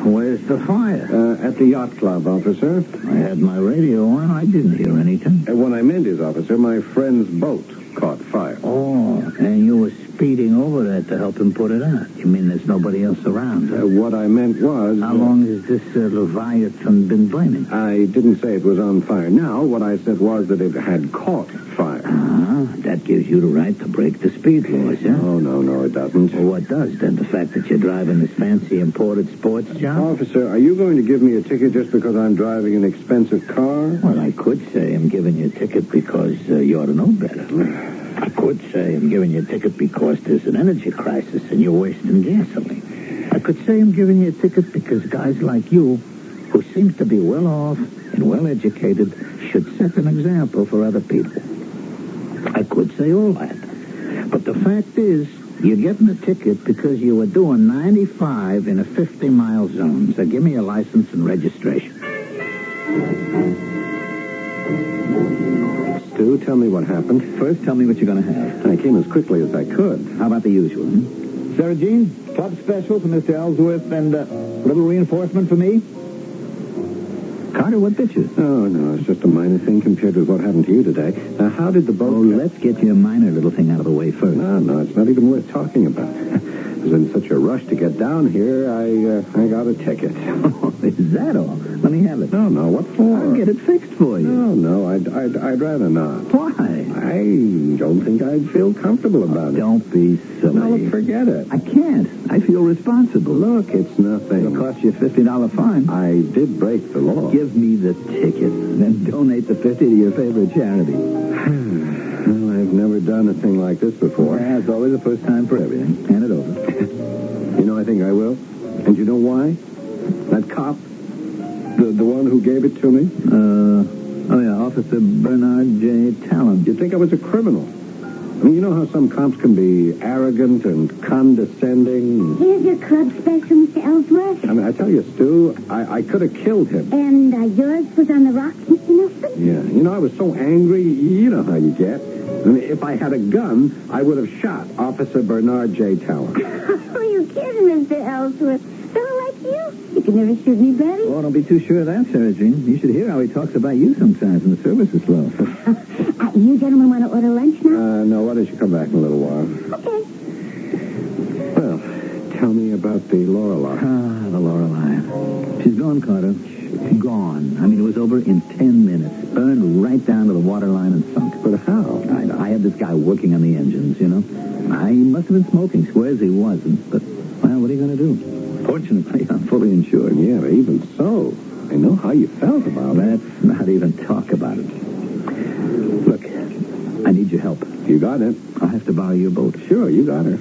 Where's the fire? At the yacht club, officer. I had my radio on. I didn't hear anything. What I meant is, officer, my friend's boat caught fire. Oh, and you were speeding over there to help him put it out. You mean there's nobody else around? Huh? What I meant was... How long has this Leviathan been burning? I didn't say it was on fire. Now, what I said was that it had caught fire. That gives you the right to break the speed laws, huh? No, it doesn't. Well, what does, then? The fact that you're driving this fancy imported sports job? Officer, are you going to give me a ticket just because I'm driving an expensive car? Well, I could say I'm giving you a ticket because you ought to know better. I could say I'm giving you a ticket because there's an energy crisis and you're wasting gasoline. I could say I'm giving you a ticket because guys like you, who seems to be well off and well educated, should set an example for other people. I could say all that. But the fact is, you're getting a ticket because you were doing 95 in a 50-mile zone. So give me a license and registration. Stu, tell me what happened. First, tell me what you're going to have. I came as quickly as I could. How about the usual, Sarah Jean, club special for Mr. Ellsworth and a little reinforcement for me? Carter, what bitches? Oh, no, it's just a minor thing compared with what happened to you today. Now, how did the boat... Oh, let's get your minor little thing out of the way first. No, it's not even worth talking about. was in such a rush to get down here, I got a ticket. Oh, is that all? Let me have it. No, what for? I'll get it fixed for you. No, I'd rather not. Why? I don't think I'd feel comfortable about it. Don't be silly. No, look, forget it. I can't. I feel responsible. Look, it's nothing. It'll cost you a $50 fine. I did break the law. Give me the ticket, then donate the 50 to your favorite charity. Well, I've never done a thing like this before. Yeah, it's always the first time for everything. Hand it over. You know, I think I will. And you know why? That cop, the one who gave it to me. Oh yeah, Officer Bernard J. Talon. You'd think I was a criminal. I mean, you know how some cops can be arrogant and condescending? Here's your club special, Mr. Ellsworth. I mean, I tell you, Stu, I could have killed him. And yours was on the rocks, Mr. Nelson? Yeah. You know, I was so angry. You know how you get. I mean, if I had a gun, I would have shot Officer Bernard J. Talon. Oh, you kidding, Mr. Ellsworth? Fellow like you? You can never shoot anybody. Oh, don't be too sure of that, Sarah Jean. You should hear how he talks about you sometimes when the service is slow. You gentlemen want to order lunch now? No, why don't you come back in a little while? Okay. Well, tell me about the Lorelei. Ah, the Lorelei. She's gone, Carter. Gone. I mean, it was over in 10 minutes. Burned right down to the water line and sunk. But how? I had this guy working on the engines, you know. He must have been smoking. Swears he wasn't. But, well, what are you going to do? Fortunately, I'm fully insured. Yeah, but even so, I know how you felt about it. Let's not even talk about it. Look, I need your help. You got it. I'll have to borrow your boat. Sure, you got her.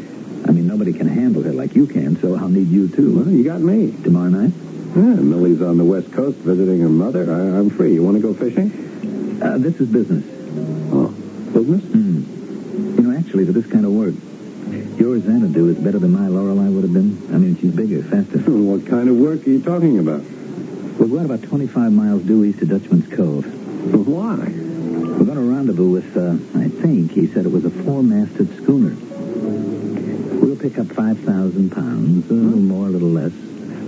I mean, nobody can handle her like you can, so I'll need you, too. Well, you got me. Tomorrow night? Yeah, Millie's on the West Coast visiting her mother. I'm free. You want to go fishing? This is business. Oh, business? You know, actually, for this kind of work, your Xanadu is better than my Lorelei would have been. I mean, she's bigger, faster. What kind of work are you talking about? We're going about 25 miles due east of Dutchman's Cove. Why? We're going to rendezvous with, I think he said it was a 4-masted schooner. We'll pick up 5,000 pounds, a little more, a little less,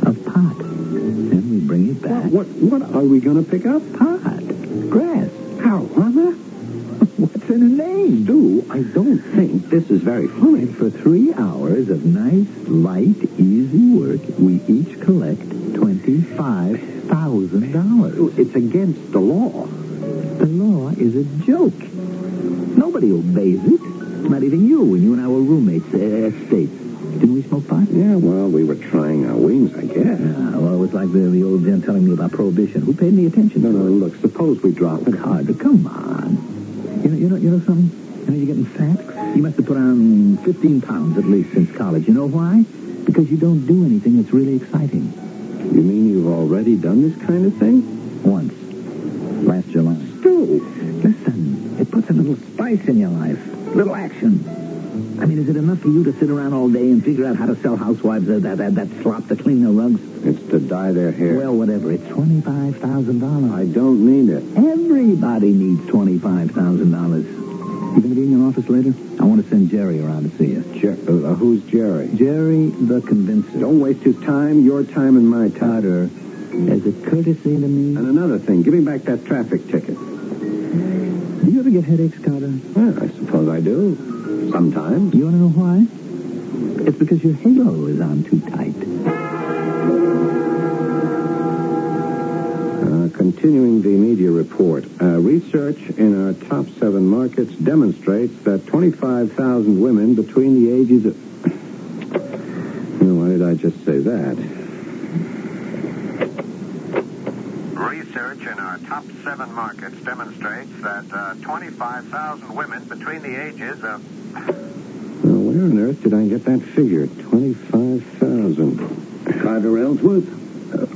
of pot. Then we bring it back. What are we going to pick up? Pot. Grass. How, Mama? What's in a name? Stu, I don't think this is very funny. For 3 hours of nice, light, easy work, we each collect $25,000. It's against the law. The law is a joke. Nobody obeys it. Not even you when you and I were roommates at States. Didn't we smoke pot? Yeah, well, we were trying our wings, I guess. Well, it was like the old gent telling me about Prohibition. Who paid any attention to it? No, look, suppose we drop it. Carter, come on. You know something? You know you're getting fat? You must have put on 15 pounds at least since college. You know why? Because you don't do anything that's really exciting. You mean you've already done this kind of thing? Once. Last July. Stu! Listen, it puts a little spice in your life. A little action. I mean, is it enough for you to sit around all day and figure out how to sell housewives that slop to clean their rugs? It's to dye their hair. Well, whatever. It's $25,000. I don't need it. Everybody needs $25,000. You going to be in your office later? I want to send Jerry around to see you. Who's Jerry? Jerry the Convincer. Don't waste his time, your time, and my time. Carter, as a courtesy to me... And another thing, give me back that traffic ticket. Do you ever get headaches, Carter? Well, I suppose I do. Sometimes. You want to know why? It's because your halo is on too tight. Continuing the media report, research in our top 7 markets demonstrates that 25,000 women between the ages of... Why did I just say that? Research in our top 7 markets demonstrates that 25,000 women between the ages of... Where on earth did I get that figure? 25,000. Carter Ellsworth?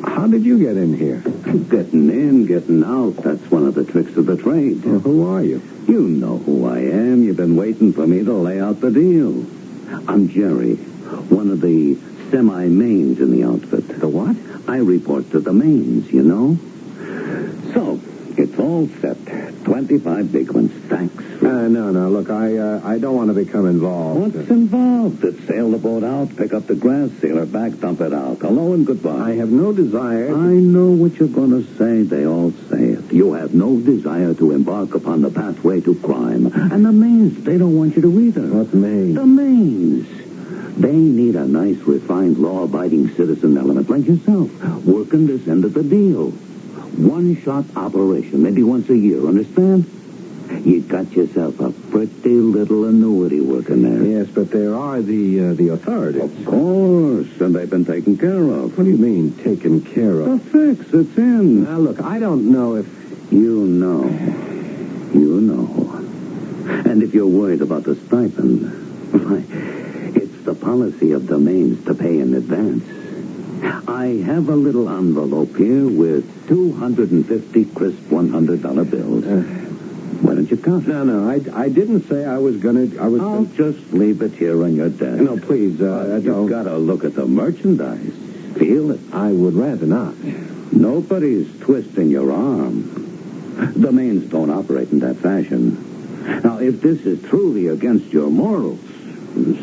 How did you get in here? Getting in, getting out. That's one of the tricks of the trade. Well, who are you? You know who I am. You've been waiting for me to lay out the deal. I'm Jerry, one of the semi-mains in the outfit. The what? I report to the mains, you know. So, it's all set. 25 big ones. Thanks. No. Look, I don't want to become involved. What's involved? It's sail the boat out, pick up the grass, sail her back, dump it out. Hello and goodbye. I have no desire... I know what you're going to say. They all say it. You have no desire to embark upon the pathway to crime. And the mains, they don't want you to either. What mains? The mains. They need a nice, refined, law-abiding citizen element like yourself, working this end of the deal. One-shot operation, maybe once a year, understand? You got yourself a pretty little annuity working there. Yes, but there are the authorities. Of course, and they've been taken care of. What do you mean, taken care The of? fix, it's in. Now, look, I don't know if... You know. You know. And if you're worried about the stipend, why, it's the policy of domains to pay in advance. I have a little envelope here with 250 crisp $100 bills. Why don't you count? No, I didn't say I was going to... I'll just leave it here on your desk. No, please, You've don't... got to look at the merchandise. Feel it. I would rather not. Nobody's twisting your arm. Domains don't operate in that fashion. Now, if this is truly against your morals,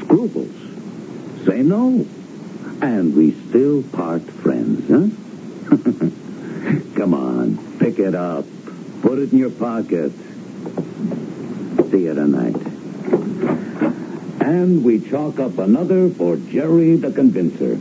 scruples, say no. And we still part friends, huh? Come on, pick it up. Put it in your pocket. See you tonight. And we chalk up another for Jerry the Convincer.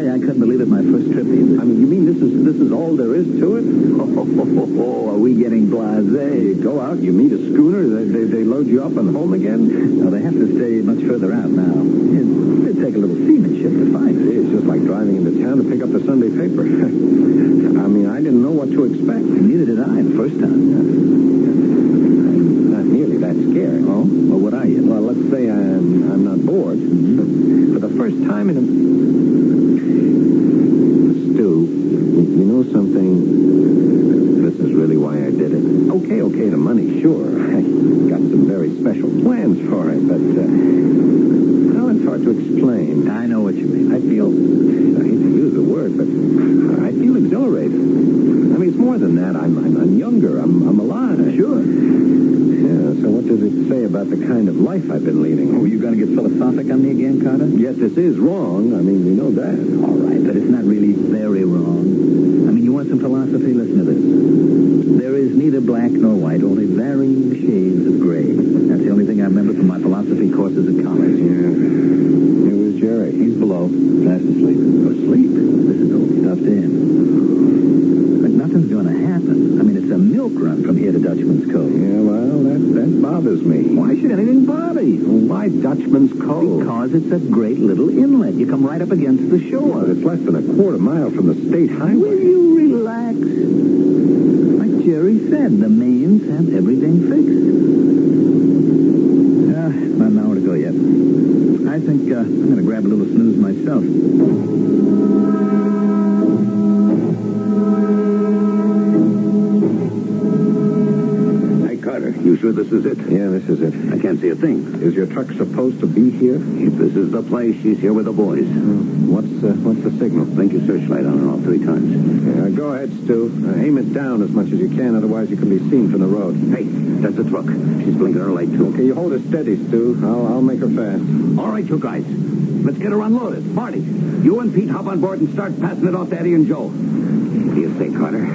I couldn't believe it my first trip either. I mean, you mean this is all there is to it? Oh, are we getting blasé? You go out, you meet a schooner, they load you up and home again? No, they have to stay much further out now. It'd take a little seamanship to find it. It's just like driving into town to pick up the Sunday paper. I mean, I didn't know what to expect. Neither did I the first time. I'm not nearly that scared. Oh? Well, what are you? Well, let's say I'm not bored. Mm-hmm. For the first time in a... Stu, you know something? This is really why I did it. Okay, the money, sure. I got some very special plans for it, but, well, it's hard to explain. I know what you mean. I feel, I hate to use the word, but I feel exhilarated. I mean, it's more than that. I'm younger. I'm alive. Sure. Yeah, so what does it say about the kind of life I've been leading? Oh, you going to get philosophic on me again, Carter? Yes, this is wrong. I mean, we know that. All right, but it's not really very wrong. I mean, you want some philosophy? Listen to this. There is neither black nor white, only varying shades of gray. That's the only thing I remember from my philosophy courses at college. Yeah. Here was Jerry. He's below, fast asleep. Asleep? This is all stuffed in. But nothing's going to happen. I mean, it's a milk run from here to Dutchman's Cove. Yeah, well, that bothers me. Why should anything bother you? Why Dutchman's Cove? Because it's a great little inlet. You come right up against the shore. But it's less than a quarter mile from the state highway. Will you relax? Like Jerry said, the mains have everything fixed. Not an hour to go yet. I think I'm going to grab a little snooze myself. You sure this is it? Yeah, this is it. I can't see a thing. Is your truck supposed to be here? If this is the place, she's here with the boys. What's the signal? Blink your searchlight on and off 3 times. Yeah, go ahead, Stu. Aim it down as much as you can, otherwise you can be seen from the road. Hey, that's a truck. She's blinking her light, too. Okay, you hold her steady, Stu. I'll make her fast. All right, you guys. Let's get her unloaded. Marty, you and Pete hop on board and start passing it off to Eddie and Joe. What do you say, Carter?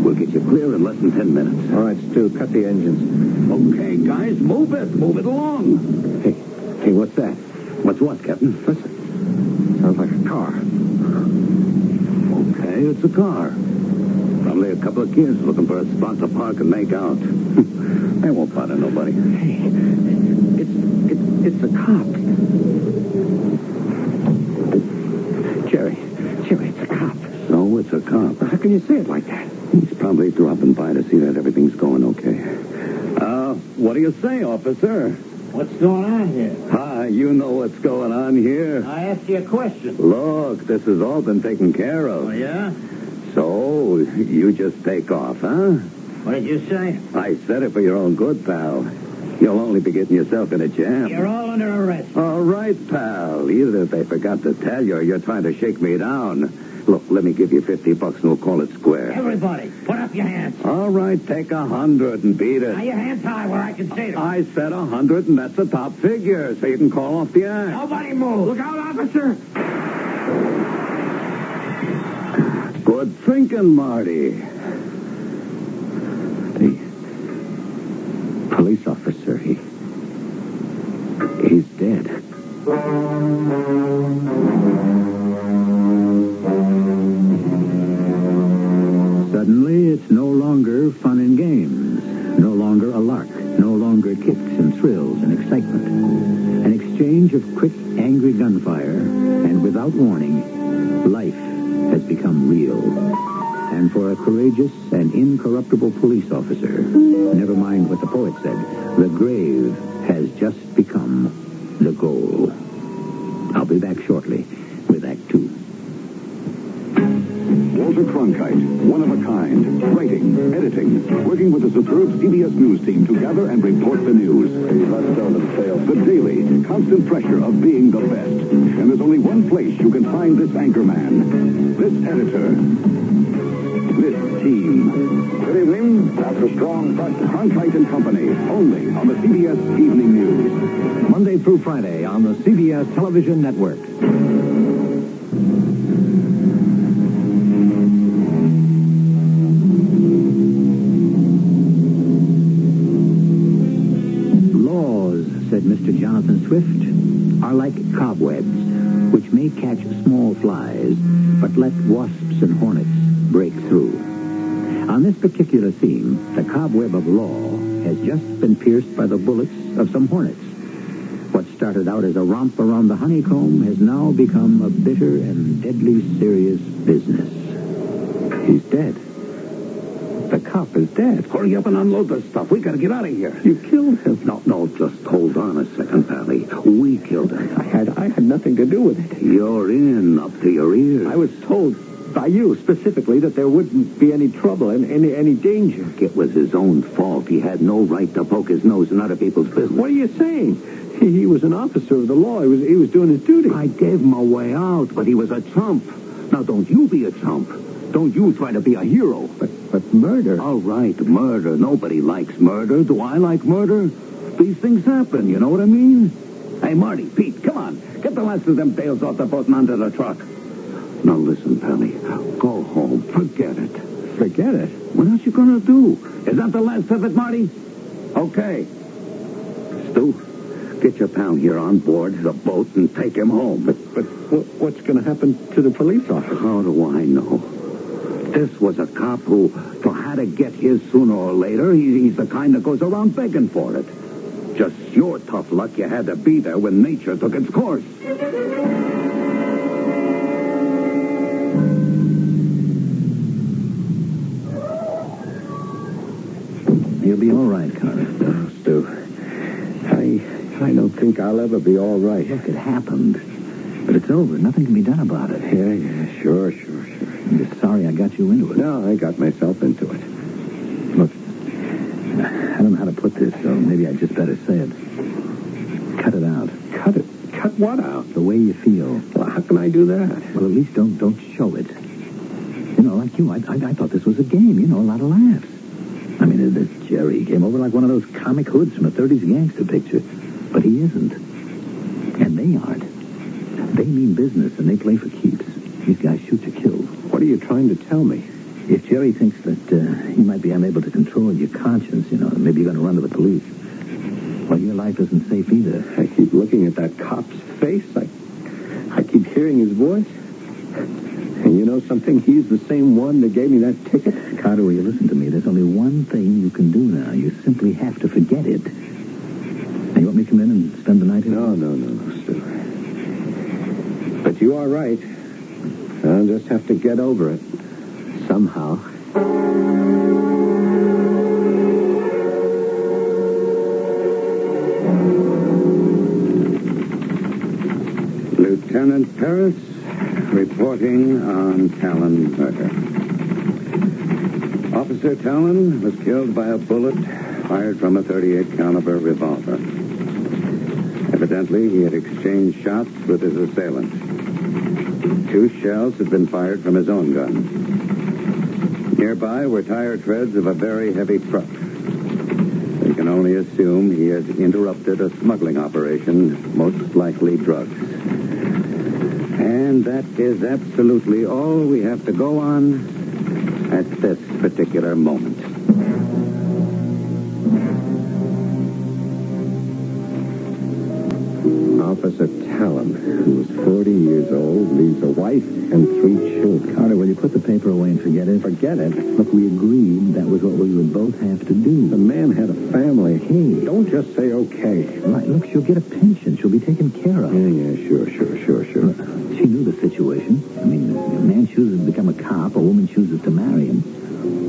We'll get you clear in less than 10 minutes. All right, Stu, cut the engines. Okay, guys, move it. Move it along. Hey, what's that? What's what, Captain? Listen. Sounds like a car. Okay, it's a car. Probably a couple of kids looking for a spot to park and make out. They won't bother nobody. Hey, it's the cops. Jerry, it's a cop. So it's a cop. How can you say it like that? He's probably dropping by to see that everything's going okay. What do you say, officer? What's going on here? You know what's going on here. I asked you a question. Look, this has all been taken care of. Oh, yeah? So, you just take off, huh? What did you say? I said it for your own good, pal. You'll only be getting yourself in a jam. You're all under arrest. All right, pal. Either they forgot to tell you or you're trying to shake me down. Look, let me give you $50 and we'll call it square. Everybody, put up your hands. All right, take 100 and beat it. Now, your hands high where I can see them. I said 100, and that's the top figure, so you can call off the act. Nobody move. Look out, officer! Good thinking, Marty. The police officer, he's dead. Suddenly, it's no longer fun and games, no longer a lark, no longer kicks and thrills and excitement. An exchange of quick, angry gunfire, and without warning, life has become real. And for a courageous and incorruptible police officer, never mind what the poet said, the grave has just become the goal. I'll be back shortly with Act Two. Walter Cronkite, one of a kind, writing, editing, working with the superb CBS News team to gather and report the news. The daily, constant pressure of being the best. And there's only one place you can find this anchor man, this editor, this team. Good evening. After strong pressure, Cronkite and Company, only on the CBS Evening News. Monday through Friday on the CBS Television Network. Laws, said Mr. Jonathan Swift, are like cobwebs, which may catch small flies, but let wasps and hornets break through. On this particular theme, the cobweb of law has just been pierced by the bullets of some hornets. What started out as a romp around the honeycomb has now become a bitter and deadly serious business. He's dead. The cop is dead. Hurry up and unload the stuff. We gotta get out of here. You killed him. No, just hold on a second, Pally. We killed him. I had nothing to do with it. You're in up to your ears. I was told by you specifically that there wouldn't be any trouble and any danger. It was his own fault. He had no right to poke his nose in other people's business. What are you saying? He was an officer of the law. He was doing his duty. I gave him a way out, but he was a chump. Now, don't you be a chump. Don't you try to be a hero. But murder. All right, murder. Nobody likes murder. Do I like murder? These things happen, you know what I mean? Hey, Marty, Pete, come on. Get the last of them bales off the boat and onto the truck. Now, listen, Pally. Go home. Forget it. Forget it? What else you gonna do? Is that the last of it, Marty? Okay. Stu, get your pal here on board the boat and take him home. But what's going to happen to the police officer? How do I know? This was a cop who had to get his sooner or later. He's the kind that goes around begging for it. Just your tough luck you had to be there when nature took its course. You'll be all right, Carter. No, Stu. I don't think I'll ever be all right. Look, it happened. But it's over. Nothing can be done about it. Yeah, sure. I'm just sorry I got you into it. No, I got myself into it. Look, I don't know how to put this, so maybe I just better say it. Cut it out. Cut it? Cut what out? The way you feel. Well, how can I do that? Well, at least don't show it. You know, like you, I thought this was a game. You know, a lot of laughs. I mean, this Jerry came over like one of those comic hoods from a 30s gangster picture. But he isn't. And they aren't. They mean business, and they play for keeps. These guys shoot to kill. What are you trying to tell me? If Jerry thinks that you might be unable to control your conscience, you know, maybe you're going to run to the police. Well, your life isn't safe either. I keep looking at that cop's face. I keep hearing his voice. And you know something? He's the same one that gave me that ticket. Carter, will you listen to me? There's only one thing you can do now. You simply have to forget it. Now, you want me to come in and spend the night here? No, Stu. But you are right. I'll just have to get over it. Somehow. Lieutenant Paris, reporting on Talon murder. Officer Talon was killed by a bullet fired from a .38 caliber revolver. Evidently, he had exchanged shots with his assailant. 2 shells had been fired from his own gun. Nearby were tire treads of a very heavy truck. We can only assume he had interrupted a smuggling operation, most likely drugs. And that is absolutely all we have to go on at this particular moment. Officer Talon, who's 40 years old, leaves a wife and 3 children. Carter, will you put the paper away and forget it? Forget it. Look, we agreed that was what we would both have to do. The man had a family. Hey. Don't just say okay. Right, look, she'll get a pension. She'll be taken care of. Yeah, sure. Look, she knew the situation. I mean, a man chooses to become a cop, a woman chooses to marry him.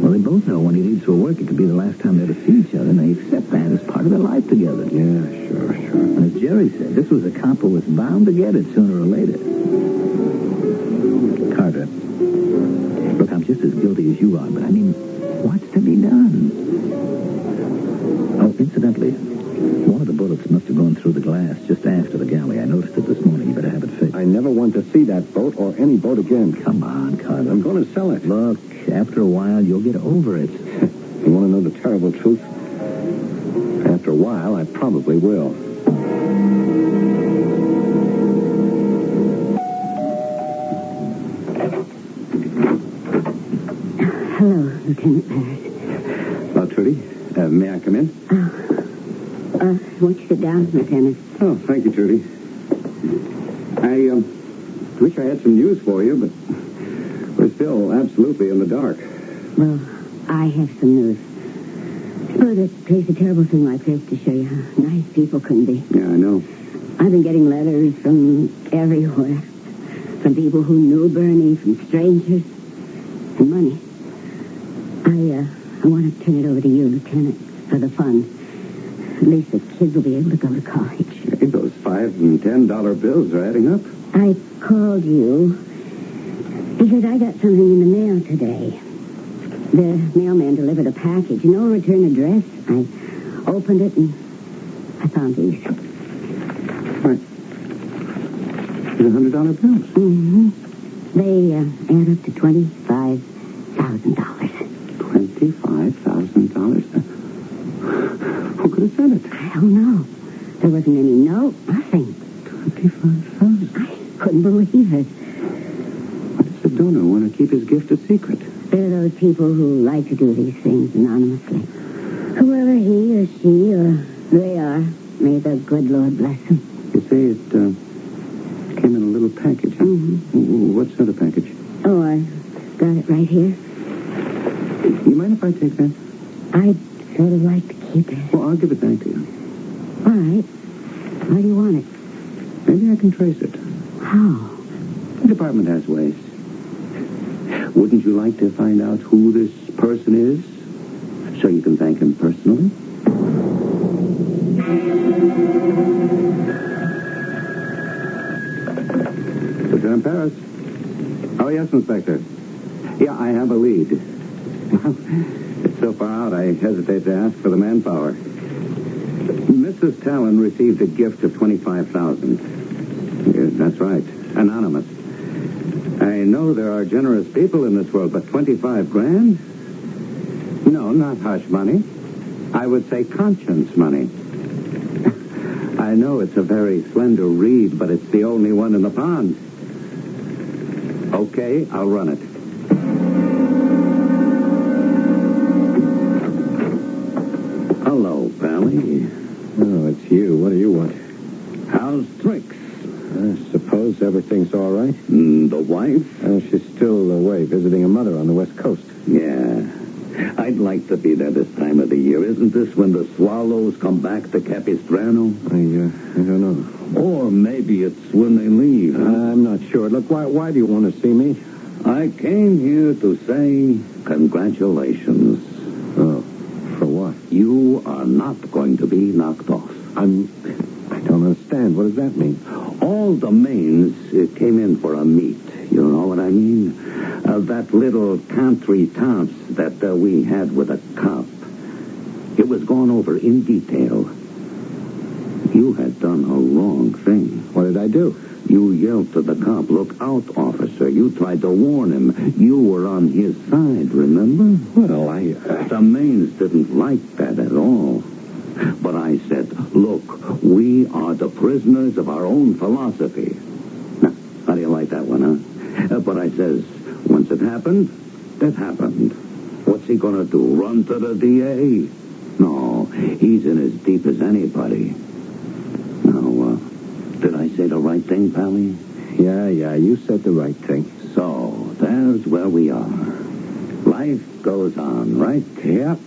Well, they both know when he leaves for work, it could be the last time they ever see each other, and they accept that as part of their life together. Yeah, sure. And as Jerry said, this was a cop who was bound to get it sooner or later. Carter, look, I'm just as guilty as you are, but I mean, what's to be done? Oh, incidentally, one of the bullets must have gone through the glass just after the galley. I noticed it this morning. You better have it fixed. I never want to see that boat or any boat again. Come on, Carter. I'm going to sell it. Look, after a while, you'll get over it. You want to know the terrible truth? After a while, I probably will. Hello, Lieutenant Paris. Hello, Trudy. May I come in? Won't you sit down, Lieutenant? Oh, thank you, Trudy. I wish I had some news for you, but we're still absolutely in the dark. Well, I have some news. Oh, that takes a terrible thing like this to show you how nice people can be. Yeah, I know. I've been getting letters from everywhere. From people who knew Bernie, from strangers, and money. I want to turn it over to you, Lieutenant, for the fund. At least the kids will be able to go to college. Hey, those $5 and $10 bills are adding up. I called you because I got something in the mail today. The mailman delivered a package. No return address. I opened it and I found these. What? These $100 bills? Mm-hmm. They add up to $25,000. $25,000? Who could have said it? I don't know. There wasn't any note, nothing. $25,000? I couldn't believe it. Why does the donor want to keep his gift a secret? There are those people who like to do these things anonymously. Whoever he or she or they are, may the good Lord bless them. You say it came in a little package, huh? Mm-hmm. What sort of package? Oh, I got it right here. You mind if I take that? I'd sort of like to keep it. Well, I'll give it back to you. All right. Why do you want it? Maybe I can trace it. How? The department has ways. Wouldn't you like to find out who this person is? So you can thank him personally? Lieutenant Paris. Oh, yes, Inspector. Yeah, I have a lead. Well, it's so far out, I hesitate to ask for the manpower. Mrs. Talon received a gift of $25,000. Yes, that's right. Anonymous. I know there are generous people in this world, but $25,000? No, not hush money. I would say conscience money. I know it's a very slender reed, but it's the only one in the pond. Okay, I'll run it. Hello, Pally. Oh, it's you. What do you want? How's Trix? I suppose everything's all right. The wife? She's still away visiting her mother on the West Coast. Yeah. I'd like to be there this time of the year. Isn't this when the swallows come back to Capistrano? I don't know. Or maybe it's when they leave. I'm not sure. Look, why do you want to see me? I came here to say congratulations. Oh, for what? You are not going to be knocked off. I don't understand. What does that mean? All the mains came in for a meet. You know what I mean? That little country tops that we had with a cop. It was gone over in detail. You had done a wrong thing. What did I do? You yelled to the cop, "Look out, officer." You tried to warn him. You were on his side, remember? Well, The mains didn't like that at all. But I said, look, we are the prisoners of our own philosophy. Now, how do you like that one, huh? But I says, once it happened, it happened. What's he gonna do, run to the DA? No, he's in as deep as anybody. Now, did I say the right thing, Pally? Yeah, you said the right thing. So, there's where we are. Life goes on, right? Yep.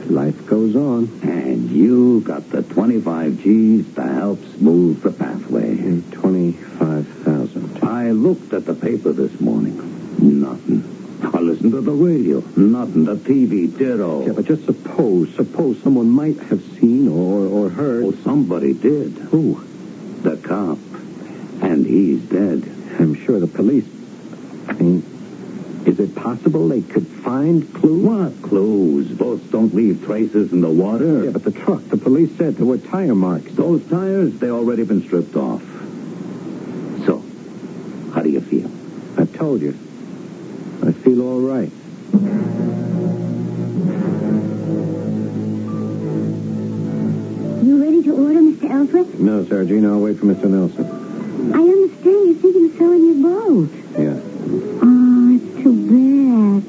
Life goes on. And you got the 25 G's to help smooth the pathway. 25,000. I looked at the paper this morning. Nothing. I listened to the radio. Nothing. The TV, ditto. Yeah, but just suppose someone might have seen or heard. Well, somebody did. Who? The cop. And he's dead. I'm sure the police... I mean, is it possible they could find clues? What clues? Boats don't leave traces in the water. Yeah, but the truck, the police said there were tire marks. Those tires, they already been stripped off. So, how do you feel? I told you. I feel all right. You ready to order, Mr. Ellsworth? No, Sergina, I'll wait for Mr. Nelson. I understand you're thinking of selling your boat. Yeah. Oh, it's too bad.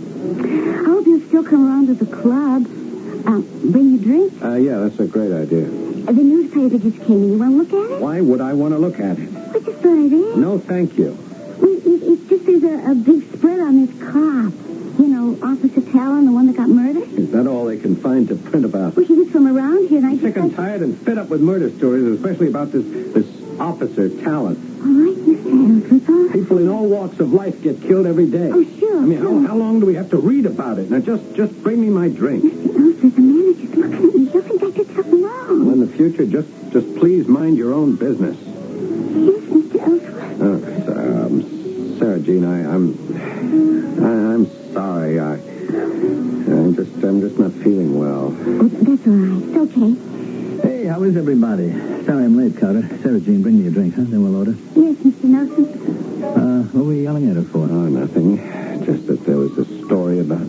I hope you'll still come around to the club. Bring you drinks? Yeah, that's a great idea. The newspaper just came in. You want to look at it? Why would I want to look at it? I just thought I'd ask. No, thank you. It's just there's a big spread on this cop. You know, Officer Talon, the one that got murdered. Is that all they can find to print about? Well, he was from around here, and I Sick and tired and fed up with murder stories, especially about this Officer Talon. All right, Mr. Ellsworth, all right. People in all walks of life get killed every day. Oh, sure. I mean, how long do we have to read about it? Now, just bring me my drink. Mr. Ellsworth, the manager's looking at me. He'll think I did something wrong. Well, in the future, just please mind your own business. Yes, Mr. Ellsworth. Sarah Jean, I'm sorry. I'm just not feeling well. Oh, that's all right. It's okay. Hey, how is everybody? Sorry I'm late, Carter. Sarah Jean, bring me a drink, huh? Then we'll order. Yes, Mr. Nelson. What were you yelling at her for? Oh, nothing. Just that there was a story about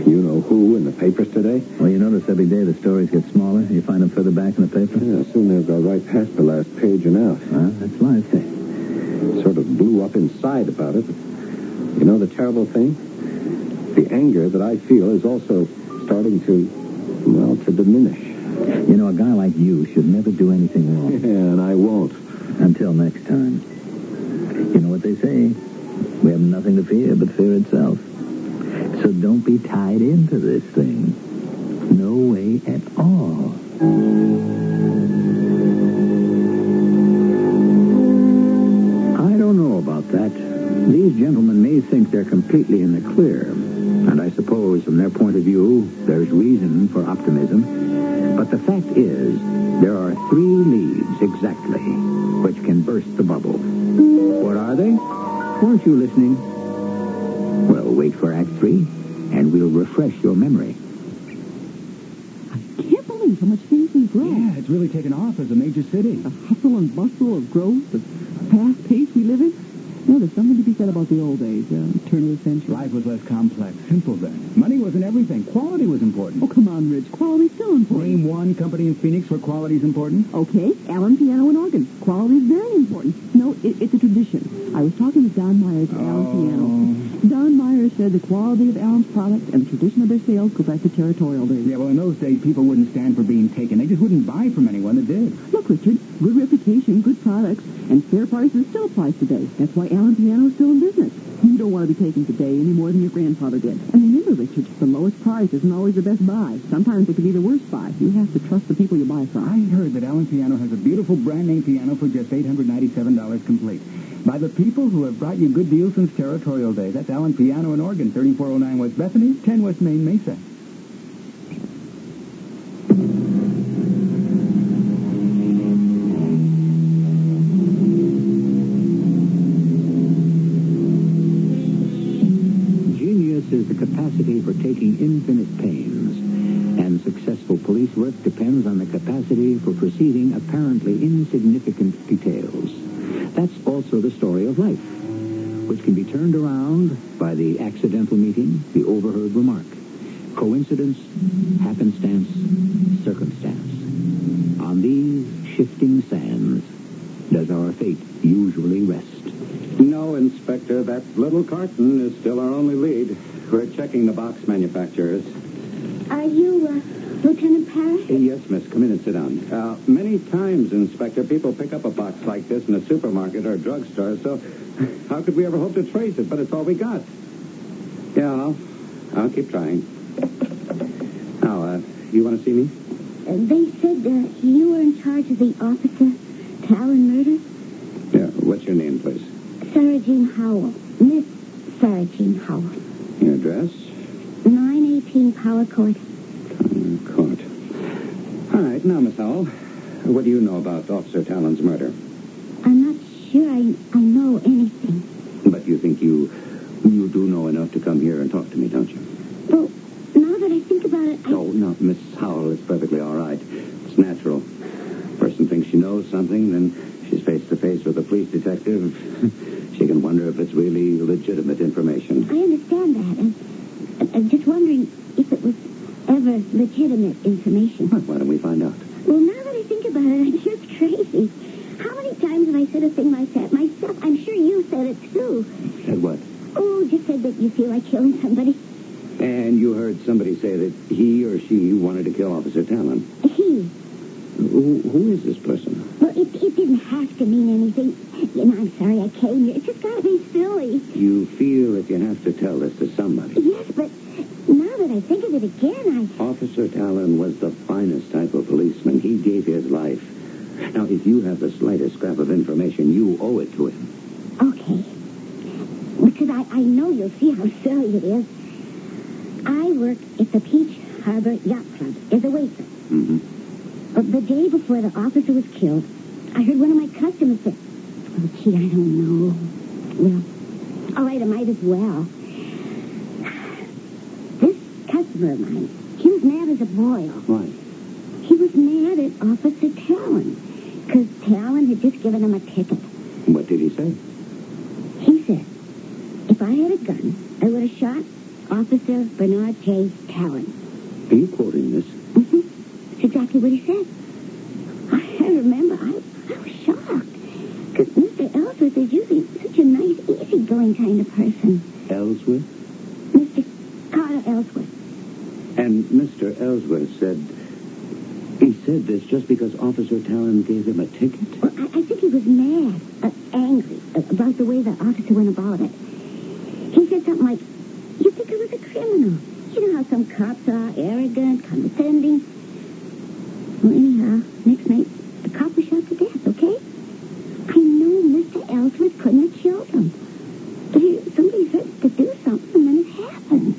you-know-who in the papers today. Well, you notice every day the stories get smaller. You find them further back in the paper? Yeah, soon they'll go right past the last page and out. Well, that's life. Sort of blew up inside about it. You know the terrible thing? The anger that I feel is also starting to diminish. You know, a guy like you should never do anything wrong. Yeah, and I won't. Until next time. You know what they say? We have nothing to fear but fear itself. So don't be tied into this thing. No way at all. I don't know about that. These gentlemen may think they're completely in the clear. And I suppose from their point of view, there's reason for optimism. But the fact is, there are 3 leads exactly which can burst the bubble. What are they? Weren't you listening? Well, wait for Act 3, and we'll refresh your memory. I can't believe how much things we've grown. Yeah, it's really taken off as a major city. The hustle and bustle of growth, the fast pace we live in. No, there's something to be said about the old days, turn of the century. Life was less complex, simple then. Money wasn't everything. Quality was important. Oh, come on, Rich. Quality's still important. Name one company in Phoenix where quality's important. Okay, Allen Piano and Organ. Quality is very important. No, it's a tradition. I was talking to Don Myers at Allen Piano. Don Myers said the quality of Allen's product and the tradition of their sales go back to territorial days. Yeah, well, in those days, people wouldn't stand for being taken. They just wouldn't buy from anyone that did. Look, Richard, good reputation, good products, and fair prices still apply today. That's why Allen Piano is still in business. You don't want to be taken today any more than your grandfather did. And remember, Richard, the lowest price isn't always the best buy. Sometimes it can be the worst buy. You have to trust the people you buy from. I heard that Allen Piano has a beautiful brand-name piano for just $897 complete. By the people who have brought you good deals since territorial days. That's Allen Piano and Organ, 3409 West Bethany, 10 West Main Mesa. Genius is the capacity for taking infinite pains, and successful police work depends on the capacity for perceiving apparently insignificant details. That's also the story of life, which can be turned around by the accidental meeting, the overheard remark, coincidence, happenstance, circumstance. On these shifting sands does our fate usually rest. No, Inspector. That little carton is still our only lead. We're checking the box manufacturers. Are you, Lieutenant Parrish? Yes, miss. Come in and sit down. Many times, Inspector, people pick up a box like this in a supermarket or drugstore, so how could we ever hope to trace it? But it's all we got. Yeah, I'll keep trying. Now, you want to see me? They said you were in charge of the Officer Talon murder? Yeah, what's your name, please? Sarah Jean Howell. Miss Sarah Jean Howell. Your address? 918 Power Court. Court. All right, now, Miss Howell, what do you know about Officer Talon's murder? I'm not sure I know anything. But you think you do know enough to come here and talk to me, don't you? Well, now that I think about it, No, Miss Howell, it's perfectly all right. It's natural. Person thinks she knows something, then she's face to face with a police detective. She can wonder if it's really legitimate information. I understand that, and I'm just wondering if it was ever legitimate information. Well, why don't we find out? Well, now that I think about it, I'm just crazy. How many times have I said a thing like that myself? I'm sure you said it, too. Said what? Oh, just said that you feel like killing somebody. And you heard somebody say that he or she wanted to kill Officer Talon. He. Who is this person? Well, it didn't have to mean anything. You know, I'm sorry I came here. It's just got to be silly. You feel that you have to tell this to somebody. Yes, but now that I think of it again, Officer Talon was the finest type of policeman. He gave his life. Now, if you have the slightest scrap of information, you owe it to him. Okay. Because I know you'll see how silly it is. I work at the Peach Harbor Yacht Club as a waitress. Mm-hmm. But the day before the officer was killed, I heard one of my customers say, oh, gee, I don't know. Well, all right, I might as well. This customer of mine, he was mad as a boil. Why? He was mad at Officer Talon, because Talon had just given him a ticket. What did he say? He said, if I had a gun, I would have shot Officer Bernard J. Talon. Are you quoting this? Mm-hmm. That's exactly what he said. I remember, I was shocked. Because Mr. Ellsworth is usually such a nice, easygoing kind of person. Ellsworth? Mr. Carter Ellsworth. And Mr. Ellsworth said... He said this just because Officer Talon gave him a ticket? Well, I think he was mad, angry about the way the officer went about it. He said something like, you think I was a criminal. You know how some cops are, arrogant, condescending. Well, anyhow, next night, the cop was shot to death, okay? I know Mr. Ellsworth couldn't have killed him. But somebody had to do something, and then it happened.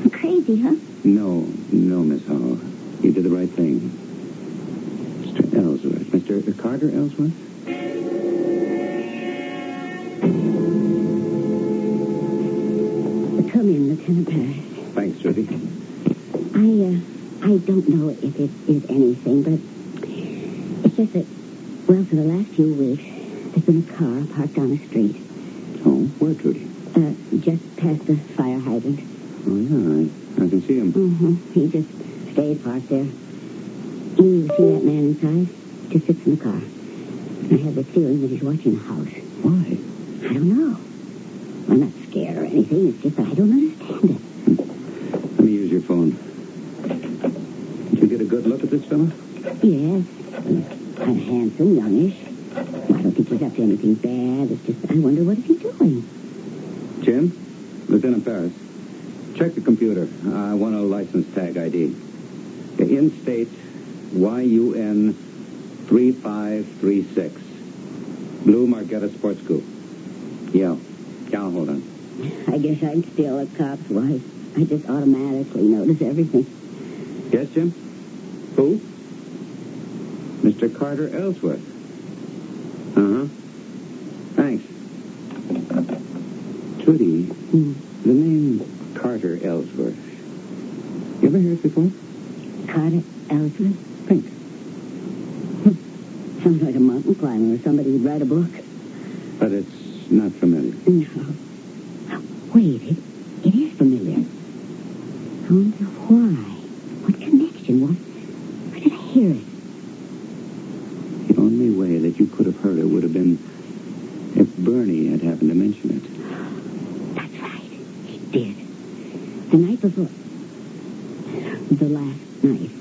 I'm crazy, huh? No, Miss Howell. You did the right thing. Mr. Ellsworth. Mr. Carter Ellsworth? Come in, Lieutenant Parrish. Thanks, Judy. I don't know if it is anything, but it's just that, well, for the last few weeks, there's been a car parked on the street. Oh, where, Judy? Just past the fire hydrant. Oh, yeah, I can see him. Mm-hmm. He just stayed parked there. You see that man inside? Just sits in the car. I have the feeling that he's watching the house. Why? I don't know. I'm not scared or anything. It's just that I don't understand it. Let me use your phone. Did you get a good look at this fella? Yes. Kind of handsome, youngish. I don't think he's up to anything bad. It's just, I wonder what is he doing? Jim? Lieutenant Paris. Check the computer. I want a license tag ID. In-state YUN 3536. Blue Margetta Sports Coupe. Yeah, hold on. I guess I'm still a cop's wife. I just automatically notice everything. Yes, Jim? Who? Mr. Carter Ellsworth. Uh-huh. Thanks. Trudy, the name Carter Ellsworth. You ever heard it before? Carter Ellsworth? Think. Sounds like a mountain climber or somebody who'd write a book. But it's not familiar. No. Wait, it is familiar. I wonder why. What connection? Where did I hear it? The only way that you could have heard it would have been if Bernie Bernie had happened to mention it. That's right. He did. The night before... The last night.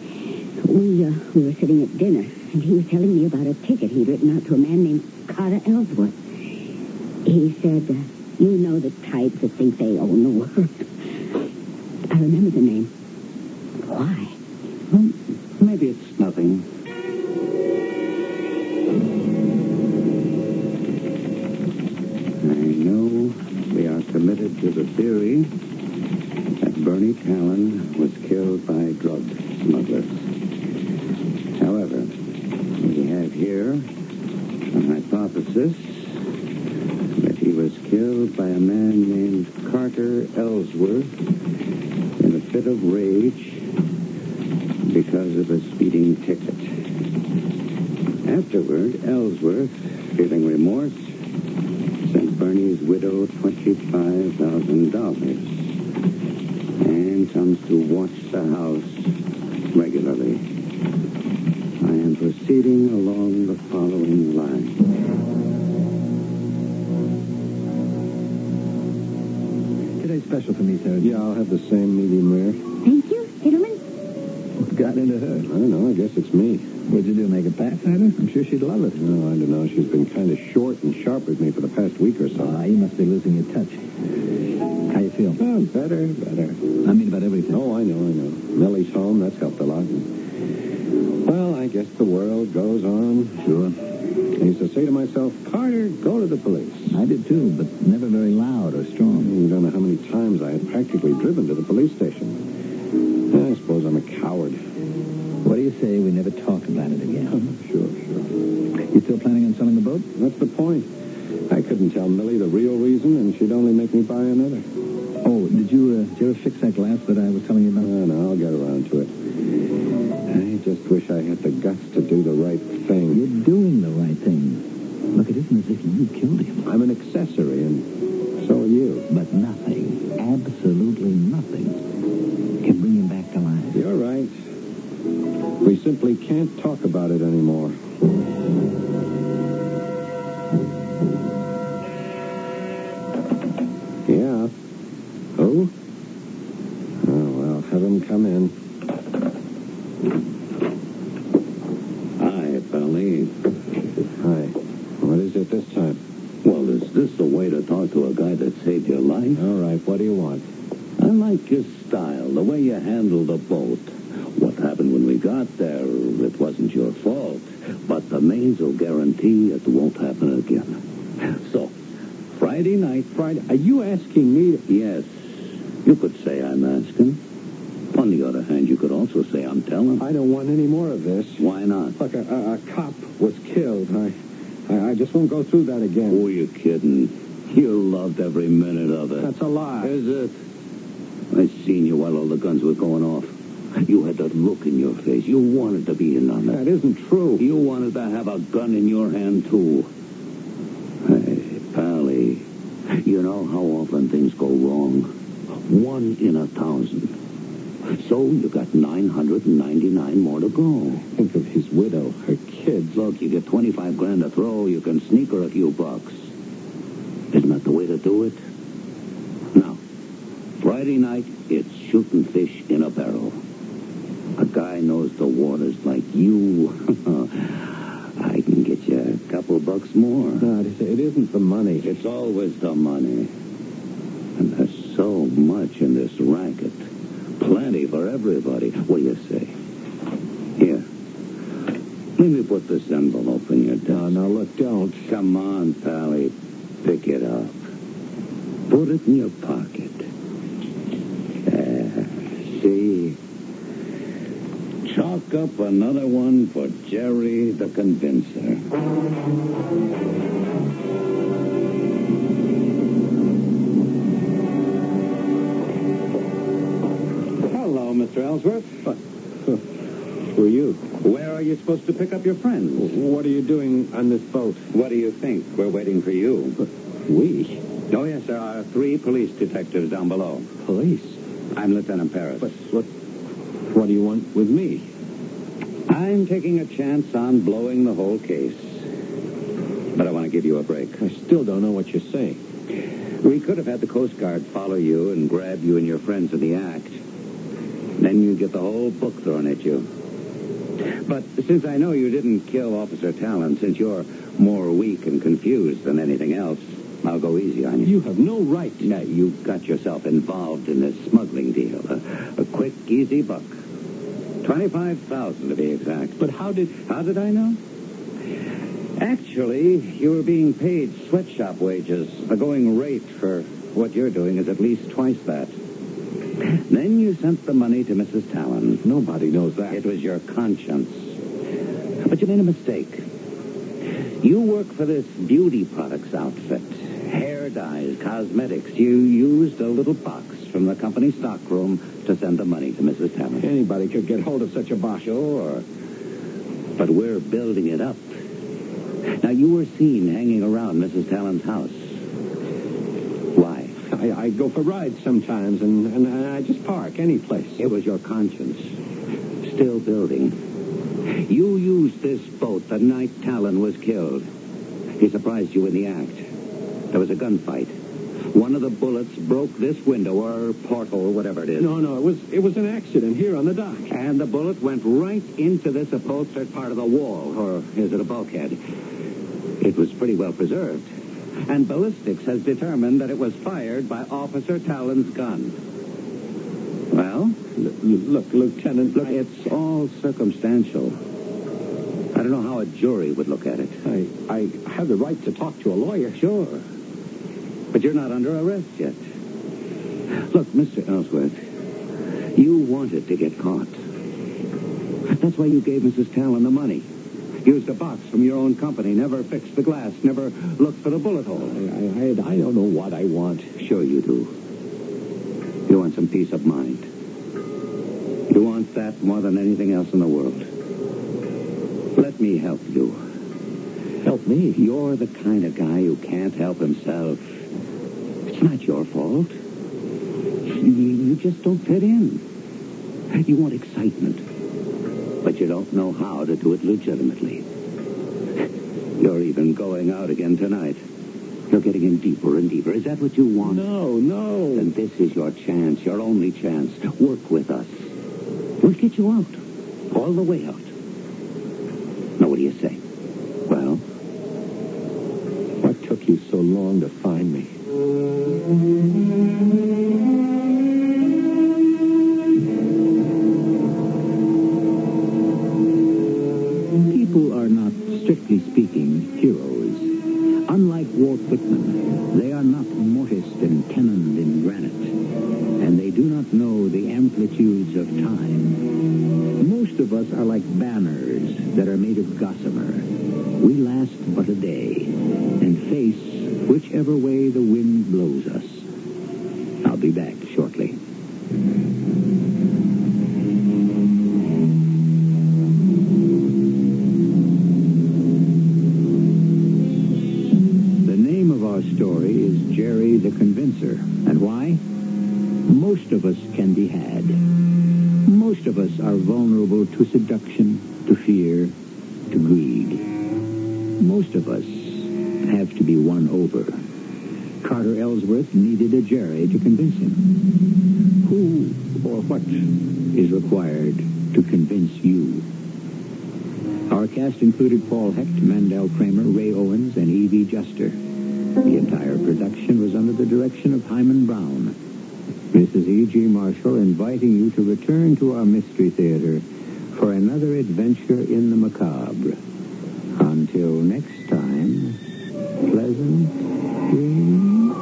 We were sitting at dinner, and he was telling me about a ticket he'd written out to a man named Carter Ellsworth. He said, you know the types that think they own the world. I remember the name. Why? Well, maybe it's nothing. I know we are committed to the theory that Bernie Callan was killed by drug smugglers. However, we have here a hypothesis that he was killed by a man named Carter Ellsworth in a fit of rage because of a speeding ticket. Afterward, Ellsworth, feeling remorse, sent Bernie's widow $25,000 and comes to watch the house regularly. I am proceeding along the following line. Today's special for me, Sarah. Yeah, I'll have the same medium rare. Thank you, gentlemen. What got into her? I don't know. I guess it's me. What'd you do, make a pass at her? I'm sure she'd love it. No, I don't know. She's been kind of short and sharp with me for the past week or so. You must be losing your touch. How you feel? Oh, better. I mean about everything. Oh, I know. Millie's home. That's helped a lot. Well, I guess the world goes on. Sure. I used to say to myself, Carter, go to the police. I did too, but never very loud or strong. You don't know how many times I had practically driven to the police station. I suppose I'm a coward. What do you say we never talk about it again? Sure. You still planning on selling the boat? That's the point. I couldn't tell Millie the real reason, and she'd only make me buy another. Oh, did you ever fix that glass that I was telling you about? No, I'll get around to it. I just wish I had the guts to do the right thing. You're doing the right thing. Look, it isn't as if you killed him. I'm an accessory, and so are you. But nothing, absolutely nothing, can bring him back to life. You're right. We simply can't talk about it anymore. Yeah. Who? Oh, well, have him come in. Hi, Pally. Hi. What is it this time? Well, is this the way to talk to a guy that saved your life? All right, what do you want? I like your style, the way you handled the boat. What happened when we got there, it wasn't your fault. But the maids will guarantee it won't happen again. So, Friday night... Friday? Are you asking me to... Yes. You could say I'm asking. On the other hand, you could also say I'm telling. I don't want any more of this. Why not? Look, a cop was killed. I just won't go through that again. Who are you kidding? You loved every minute of it. That's a lie. Is it? I seen you while all the guns were going off. You had that look in your face. You wanted to be in on it. That isn't true. You wanted to have a gun in your hand, too. Hey, Pally, you know how often things go wrong? 1 in 1,000. So you got 999 more to go. Think of his widow, her kids. Look, you get 25 grand to throw, you can sneak her a few bucks. Isn't that the way to do it? Now, Friday night, it's shooting fish in a barrel. A guy knows the waters like you. I can get you a couple bucks more. No, it isn't the money. It's always the money. And there's so much in this racket. Plenty for everybody. What do you say? Here. Let me put this envelope in your desk. No, look, don't. Come on, Pally. Pick it up. Put it in your pocket. See? Chalk up another one for Jerry the Convincer. Hello, Mr. Ellsworth. Who are you? Where are you supposed to pick up your friends? What are you doing on this boat? What do you think? We're waiting for you. We? Oh, yes, there are 3 police detectives down below. Police? I'm Lieutenant Paris. But what do you want with me? I'm taking a chance on blowing the whole case. But I want to give you a break. I still don't know what you're saying. We could have had the Coast Guard follow you and grab you and your friends in the act. Then you'd get the whole book thrown at you. But since I know you didn't kill Officer Talon, since you're more weak and confused than anything else, I'll go easy on you. You have no right. Now, you got yourself involved in this smuggling deal. A quick, easy buck. $25,000 to be exact. But how did I know? Actually, you were being paid sweatshop wages. The going rate for what you're doing is at least twice that. Then you sent the money to Mrs. Talon. Nobody knows that. It was your conscience. But you made a mistake. You work for this beauty products outfit. Hair dyes, cosmetics. You used a little box from the company stockroom to send the money to Mrs. Talon. Anybody could get hold of such a box. Sure. But we're building it up. Now, you were seen hanging around Mrs. Talon's house. Why? I go for rides sometimes, and I just park any place. It was your conscience. Still building. You used this boat the night Talon was killed. He surprised you in the act. There was a gunfight. One of the bullets broke this window or porthole, whatever it is. No, it was an accident here on the dock. And the bullet went right into this upholstered part of the wall, or is it a bulkhead? It was pretty well preserved. And ballistics has determined that it was fired by Officer Talon's gun. Well? Look, Lieutenant... Look, it's all circumstantial. I don't know how a jury would look at it. I have the right to talk to a lawyer. Sure. But you're not under arrest yet. Look, Mr. Ellsworth, you wanted to get caught. That's why you gave Mrs. Talon the money. Used a box from your own company, never fixed the glass, never looked for the bullet hole. I don't know what I want. Sure you do. You want some peace of mind. You want that more than anything else in the world. Let me help you. Help me? You're the kind of guy who can't help himself. It's not your fault. You just don't fit in. You want excitement, but you don't know how to do it legitimately. You're even going out again tonight. You're getting in deeper and deeper. Is that what you want? No. Then this is your chance, your only chance. Work with us. We'll get you out. All the way out. Now, what do you say? Well? What took you so long to find me? People are not, strictly speaking, heroes. Unlike Walt Whitman, they are not mortised and tenoned in granite, and they do not know the amplitudes of time. Most of us are like banners that are made of gossamer. We last but a day, and face whichever way the wind blows us. I'll be back shortly. Story is Jerry the Convincer. And why? Most of us can be had. Most of us are vulnerable to seduction, to fear, to greed. Most of us have to be won over. Carter Ellsworth needed a Jerry to convince him. Who or what is required to convince you? Our cast included Paul Hecht, Mandel Kramer, Ray Owens, and Evie Juster. The entire production was under the direction of Hyman Brown. Mrs. E.G. Marshall inviting you to return to our Mystery Theater for another adventure in the macabre. Until next time, pleasant dreams.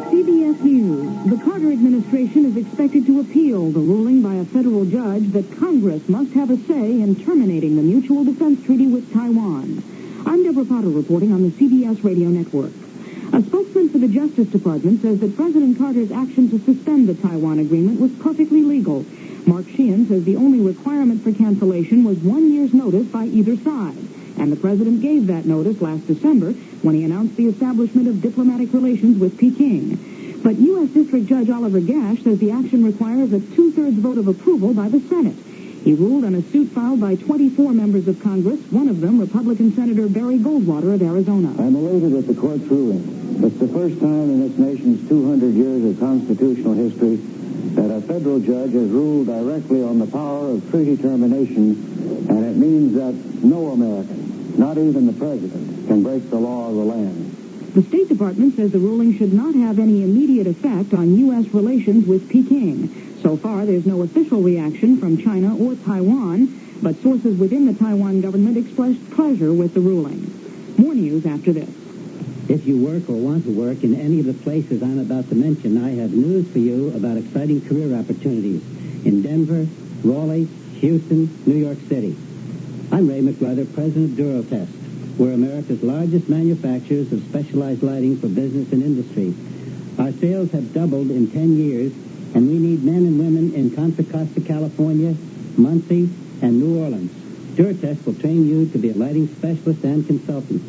CBS News. The Carter administration is expected to appeal the ruling by a federal judge that Congress must have a say in terminating the Mutual Defense Treaty with Taiwan. I'm Deborah Potter reporting on the CBS Radio Network. A spokesman for the Justice Department says that President Carter's action to suspend the Taiwan agreement was perfectly legal. Mark Sheehan says the only requirement for cancellation was 1 year's notice by either side. And the president gave that notice last December when he announced the establishment of diplomatic relations with Peking. But U.S. District Judge Oliver Gash says the action requires a two-thirds vote of approval by the Senate. He ruled on a suit filed by 24 members of Congress, one of them Republican Senator Barry Goldwater of Arizona. I'm elated at the court's ruling. It's the first time in this nation's 200 years of constitutional history that a federal judge has ruled directly on the power of treaty termination, and it means that no American, not even the president, can break the law of the land. The State Department says the ruling should not have any immediate effect on U.S. relations with Peking. So far, there's no official reaction from China or Taiwan, but sources within the Taiwan government expressed pleasure with the ruling. More news after this. If you work or want to work in any of the places I'm about to mention, I have news for you about exciting career opportunities in Denver, Raleigh, Houston, New York City. I'm Ray McBrother, president of Durotest. We're America's largest manufacturers of specialized lighting for business and industry. Our sales have doubled in 10 years, and we need men and women in Contra Costa, California, Muncie, and New Orleans. Durotest will train you to be a lighting specialist and consultant.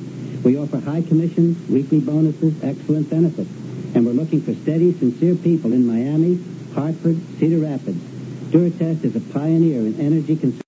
We offer high commissions, weekly bonuses, excellent benefits, and we're looking for steady, sincere people in Miami, Hartford, Cedar Rapids. Durotest is a pioneer in energy consumption.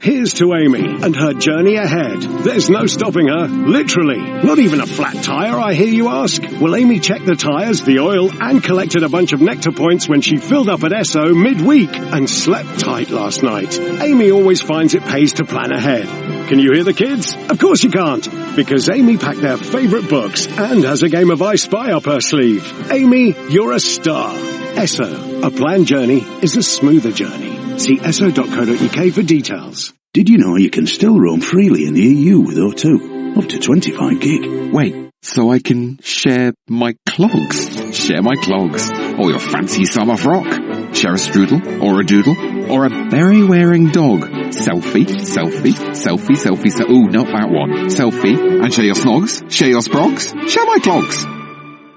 Here's to Amy and her journey ahead. There's no stopping her, literally. Not even a flat tire, I hear you ask? Well, Amy checked the tires, the oil, and collected a bunch of nectar points when she filled up at Esso midweek and slept tight last night. Amy always finds it pays to plan ahead. Can you hear the kids? Of course you can't, because Amy packed their favorite books and has a game of I Spy up her sleeve. Amy, you're a star. Esso, a planned journey is a smoother journey. See esso.co.uk for details. Did you know you can still roam freely in the EU with O2? Up to 25 gig. Wait, so I can share my clogs? Share my clogs. Or your fancy summer frock. Share a strudel, or a doodle, or a berry-wearing dog. Selfie, selfie, selfie, selfie, ooh, not that one. Selfie, and share your snogs, share your sprogs, share my clogs.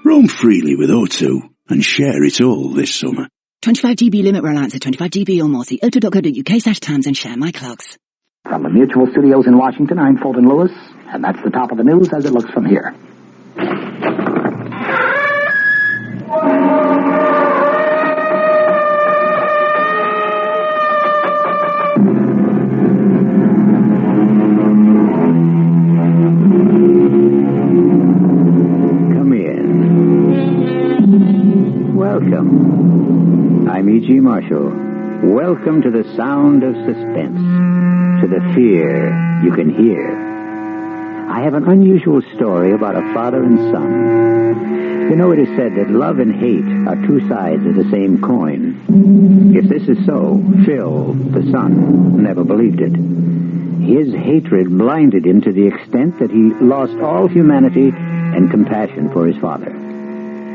Roam freely with O2 and share it all this summer. 25 GB limit reliance at 25 GB or more. See o2.co.uk/terms and share my clogs. From the Mutual Studios in Washington, I'm Fulton Lewis, and that's the top of the news as it looks from here. Come in. Welcome. I'm E.G. Marshall. Welcome to the sound of suspense, to the fear you can hear. I have an unusual story about a father and son. You know, it is said that love and hate are two sides of the same coin. If this is so, Phil, the son, never believed it. His hatred blinded him to the extent that he lost all humanity and compassion for his father.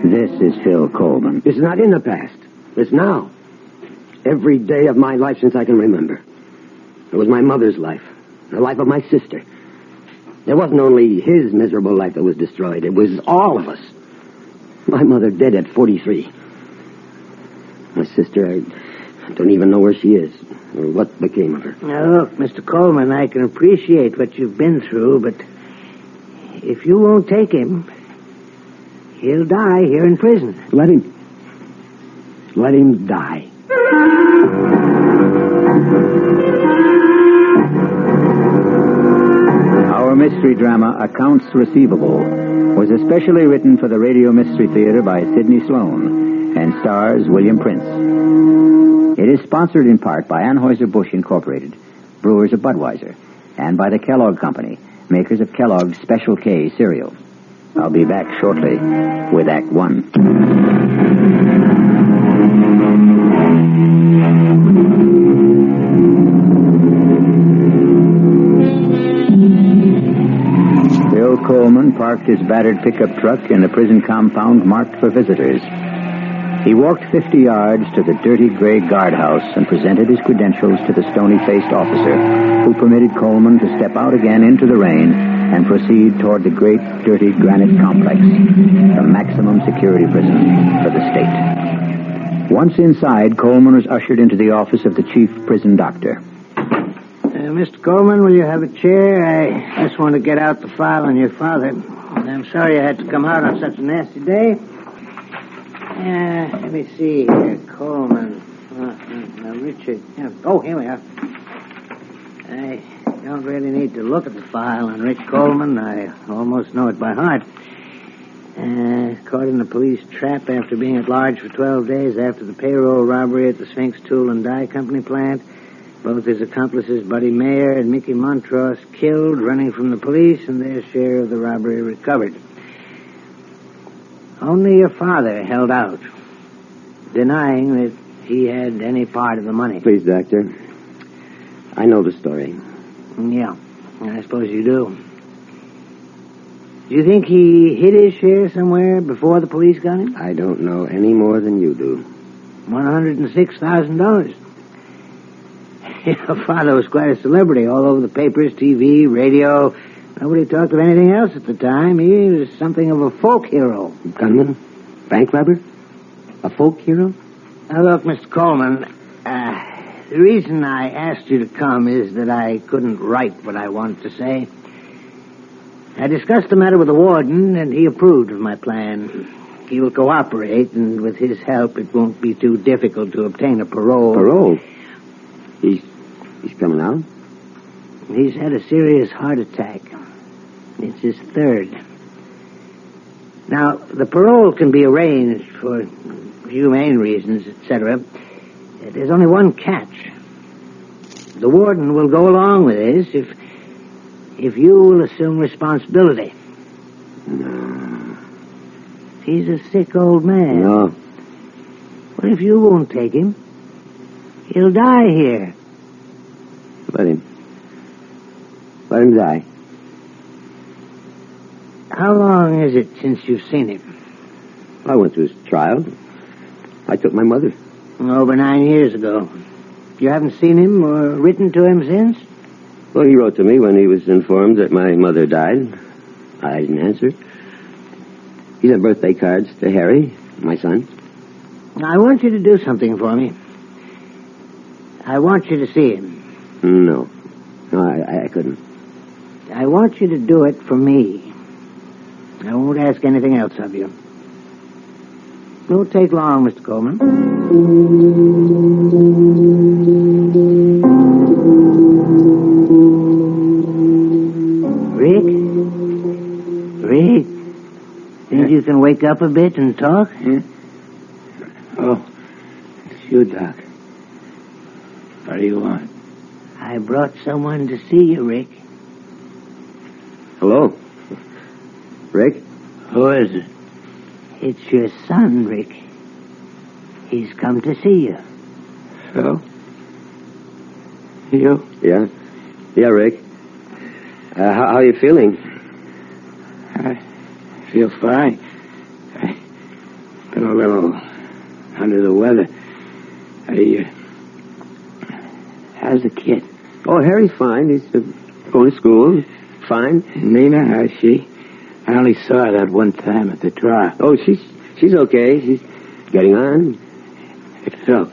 This is Phil Coleman. It's not in the past. It's now. Every day of my life since I can remember. It was my mother's life, the life of my sister. It wasn't only his miserable life that was destroyed. It was all of us. My mother dead at 43. My sister, I don't even know where she is or what became of her. Now, look, Mr. Coleman, I can appreciate what you've been through, but if you won't take him, he'll die here in prison. Let him die. Our mystery drama, Accounts Receivable, was especially written for the Radio Mystery Theater by Sidney Sloan and stars William Prince. It is sponsored in part by Anheuser-Busch Incorporated, brewers of Budweiser, and by the Kellogg Company, makers of Kellogg's Special K cereal. I'll be back shortly with Act One. Bill Coleman parked his battered pickup truck in the prison compound marked for visitors. He walked 50 yards to the dirty gray guardhouse and presented his credentials to the stony-faced officer, who permitted Coleman to step out again into the rain and proceed toward the great, dirty granite complex, the maximum security prison for the state. Once inside, Coleman was ushered into the office of the chief prison doctor. Mr. Coleman, will you have a chair? I just want to get out the file on your father. I'm sorry I had to come out on such a nasty day. Let me see here. Coleman. Richard. Oh, here we are. I don't really need to look at the file on Rich Coleman. I almost know it by heart. Caught in a police trap after being at large for 12 days after the payroll robbery at the Sphinx Tool and Die Company plant. Both his accomplices, Buddy Mayer and Mickey Montross, killed, running from the police, and their share of the robbery recovered. Only your father held out, denying that he had any part of the money. Please, Doctor. I know the story. Yeah, I suppose you do. Do you think he hid his share somewhere before the police got him? I don't know any more than you do. $106,000. Your father was quite a celebrity all over the papers, TV, radio. Nobody talked of anything else at the time. He was something of a folk hero. Gunman? Bank robber? A folk hero? Now, look, Mr. Coleman, the reason I asked you to come is that I couldn't write what I wanted to say. I discussed the matter with the warden, and he approved of my plan. He will cooperate, and with his help, it won't be too difficult to obtain a parole. Parole? He's coming out? He's had a serious heart attack. It's his third. Now, the parole can be arranged for humane reasons, etc. There's only one catch. The warden will go along with this if you will assume responsibility. No. He's a sick old man. No. What if you won't take him? He'll die here. Let him die. How long is it since you've seen him? I went to his trial. I took my mother. Over 9 years ago. You haven't seen him or written to him since? Well, he wrote to me when he was informed that my mother died. I didn't answer. He sent birthday cards to Harry, my son. I want you to do something for me. I want you to see him. No, I couldn't. I want you to do it for me. I won't ask anything else of you. It won't take long, Mr. Coleman. Rick? Think you can wake up a bit and talk? Yeah? Oh, it's you, Doc. What do you want? I brought someone to see you, Rick. Hello? Rick? Who is it? It's your son, Rick. He's come to see you. So? You? Yeah, Rick. How are you feeling? I feel fine. I've been a little under the weather. How's the kid? Oh, Harry's fine. He's going to school. Fine. Nina, how's she? I only saw her that one time at the trial. Oh, she's okay. She's getting on. If so,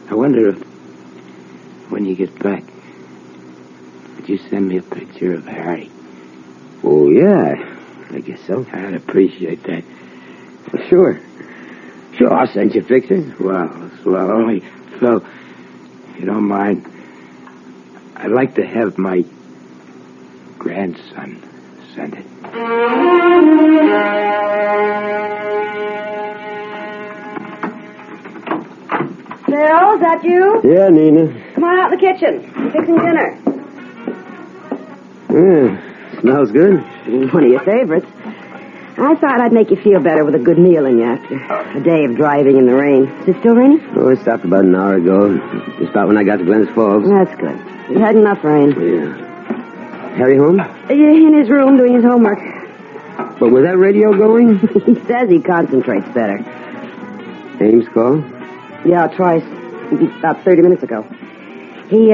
I wonder if, when you get back, would you send me a picture of Harry? Oh, yeah. I guess so. I'd appreciate that. Well, sure. Sure, I'll send you pictures. Well, only, Phil, if you don't mind, I'd like to have my grandson send it. Bill, is that you? Yeah, Nina. Come on out in the kitchen. I'm fixing dinner. Smells good. One of your favorites. I thought I'd make you feel better with a good meal in you after a day of driving in the rain. Is it still raining? Oh, it stopped about an hour ago. Just about when I got to Glens Falls. That's good. We had enough rain. Yeah. Harry home? In his room doing his homework. But was that radio going? He says he concentrates better. Ames call? Yeah, twice. About 30 minutes ago. He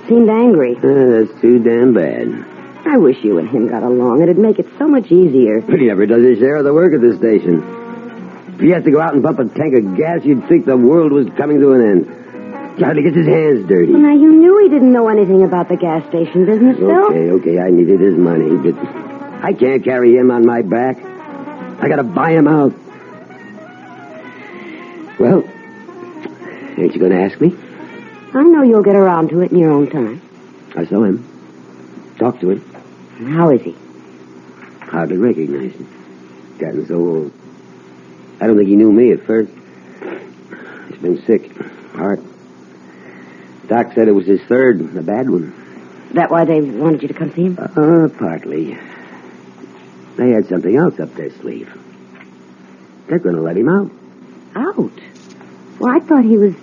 seemed angry. That's too damn bad. I wish you and him got along. It'd make it so much easier. But he never does his share of the work at the station. If he has to go out and pump a tank of gas, you'd think the world was coming to an end. He hardly gets his hands dirty. Well, now, you knew he didn't know anything about the gas station business, Phil. Okay, I needed his money, but I can't carry him on my back. I gotta buy him out. Well, ain't you gonna ask me? I know you'll get around to it in your own time. I saw him. Talked to him. And how is he? Hardly recognize him. Gotten so old. I don't think he knew me at first. He's been sick. Heart. Doc said it was his third, a bad one. That why they wanted you to come see him? Partly. They had something else up their sleeve. They're going to let him out. Out? Well, I thought he was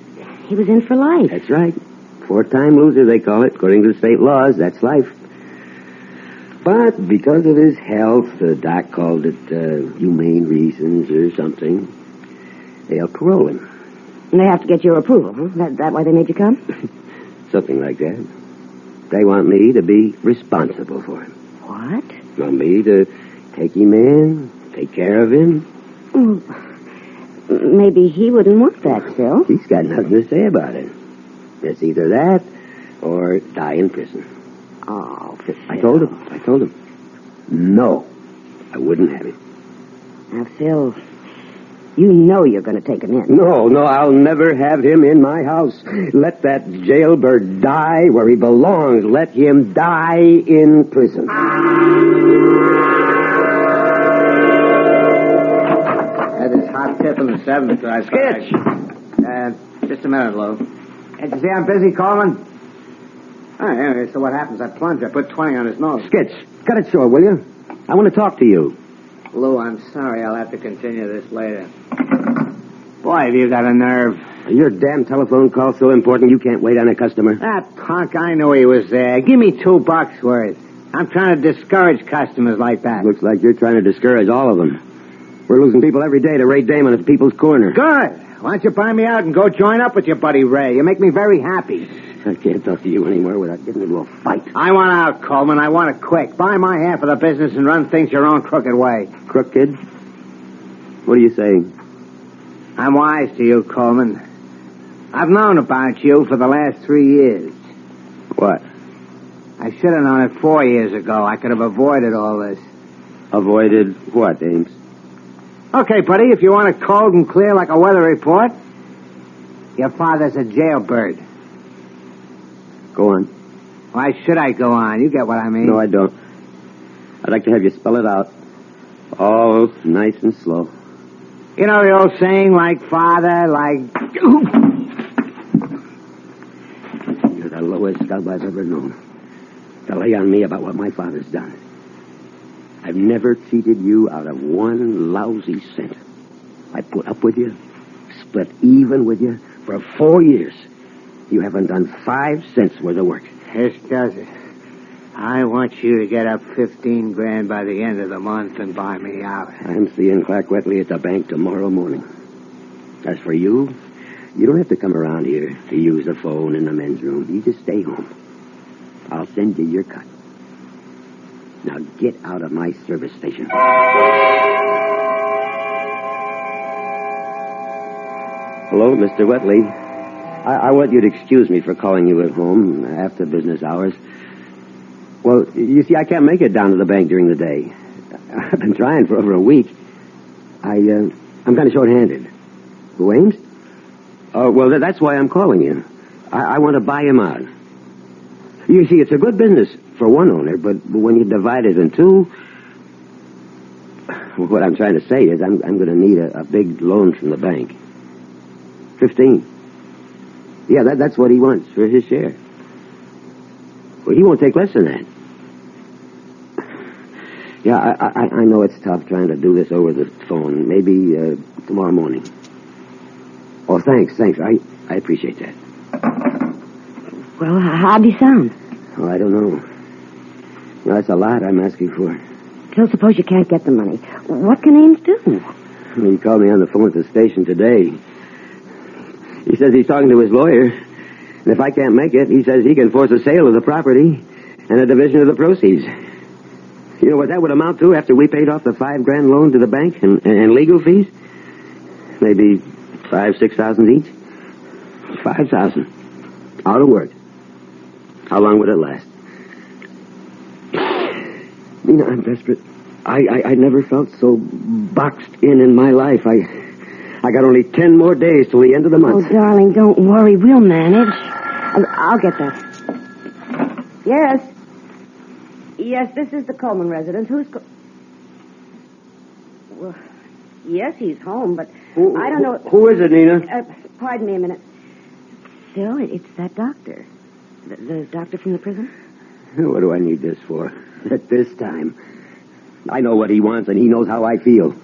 in for life. That's right. 4-time loser, they call it. According to the state laws, that's life. But because of his health, the doc called it humane reasons or something. They'll parole him. And they have to get your approval, huh? That why they made you come? Something like that. They want me to be responsible for him. What? Want me to take him in, take care of him. Well, maybe he wouldn't want that, Phil. He's got nothing to say about it. It's either that or die in prison. Oh, Phil. I told him. No, I wouldn't have him. Now, Phil, you know you're going to take him in. No, I'll never have him in my house. Let that jailbird die where he belongs. Let him die in prison. That is hot tip in the 7th. Sketch! Just a minute, Lou. Can't you see I'm busy, Coleman? Oh, anyway, so what happens? I plunge. I put 20 on his nose. Sketch, cut it short, will you? I want to talk to you. Lou, I'm sorry. I'll have to continue this later. Boy, have you got a nerve. Your damn telephone call's so important you can't wait on a customer. That punk, I knew he was there. Give me $2 worth. I'm trying to discourage customers like that. Looks like you're trying to discourage all of them. We're losing people every day to Ray Damon at People's Corner. Good. Why don't you buy me out and go join up with your buddy Ray? You make me very happy. I can't talk to you anymore without getting into a fight. I want out, Coleman. I want it quick. Buy my half of the business and run things your own crooked way. Crooked? What are you saying? I'm wise to you, Coleman. I've known about you for the last 3 years. What? I should have known it 4 years ago. I could have avoided all this. Avoided what, Ames? Okay, buddy, if you want it cold and clear like a weather report, your father's a jailbird. Go on. Why should I go on? You get what I mean. No, I don't. I'd like to have you spell it out. All nice and slow. You know the old saying, like father, like... You're the lowest scub I've ever known. To lay on me about what my father's done. I've never cheated you out of one lousy cent. I put up with you, split even with you for 4 years. You haven't done 5 cents worth of work. This does it. I want you to get up 15 grand by the end of the month and buy me out. I'm seeing Clark Wetley at the bank tomorrow morning. As for you, you don't have to come around here to use the phone in the men's room. You just stay home. I'll send you your cut. Now get out of my service station. Hello, Mr. Wetley. I want you to excuse me for calling you at home after business hours. Well, you see, I can't make it down to the bank during the day. I've been trying for over a week. I'm kind of short-handed. Who, Ames? Oh, well, that's why I'm calling you. I want to buy him out. You see, it's a good business for one owner, but when you divide it in two, what I'm trying to say is I'm going to need a big loan from the bank. 15. Yeah, that's what he wants for his share. Well, he won't take less than that. Yeah, I know it's tough trying to do this over the phone. Maybe tomorrow morning. Oh, thanks. I appreciate that. Well, how'd he sound? Oh, I don't know. Well, that's a lot I'm asking for. Phil, suppose you can't get the money. What can Ames do? Well, he called me on the phone at the station today. He says he's talking to his lawyer. And if I can't make it, he says he can force a sale of the property and a division of the proceeds. You know what that would amount to after we paid off the $5,000 loan to the bank and legal fees? Maybe 5,000-6,000 each? 5,000. Out of work. How long would it last? Nina, I'm desperate. I never felt so boxed in my life. I got only 10 more days till the end of the month. Oh, darling, don't worry. We'll manage. I'll get that. Yes. Yes, this is the Coleman residence. Who's... Well, yes, he's home, but I don't know... Who is it, Nina? Pardon me a minute. Phil, it's that doctor. The doctor from the prison? What do I need this for? At this time. I know what he wants, and he knows how I feel.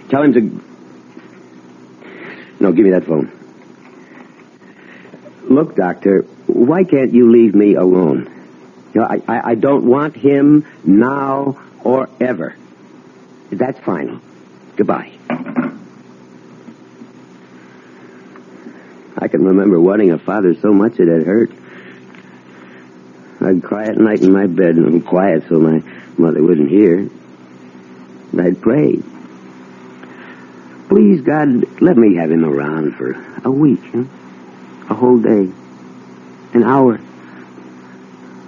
Tell him to... No, give me that phone. Look, Doctor, why can't you leave me alone? You know, I don't want him now or ever. That's final. Goodbye. I can remember wanting a father so much it had hurt. I'd cry at night in my bed and quiet so my mother wouldn't hear. And I'd pray. Please, God, let me have him around for a week, a whole day, an hour.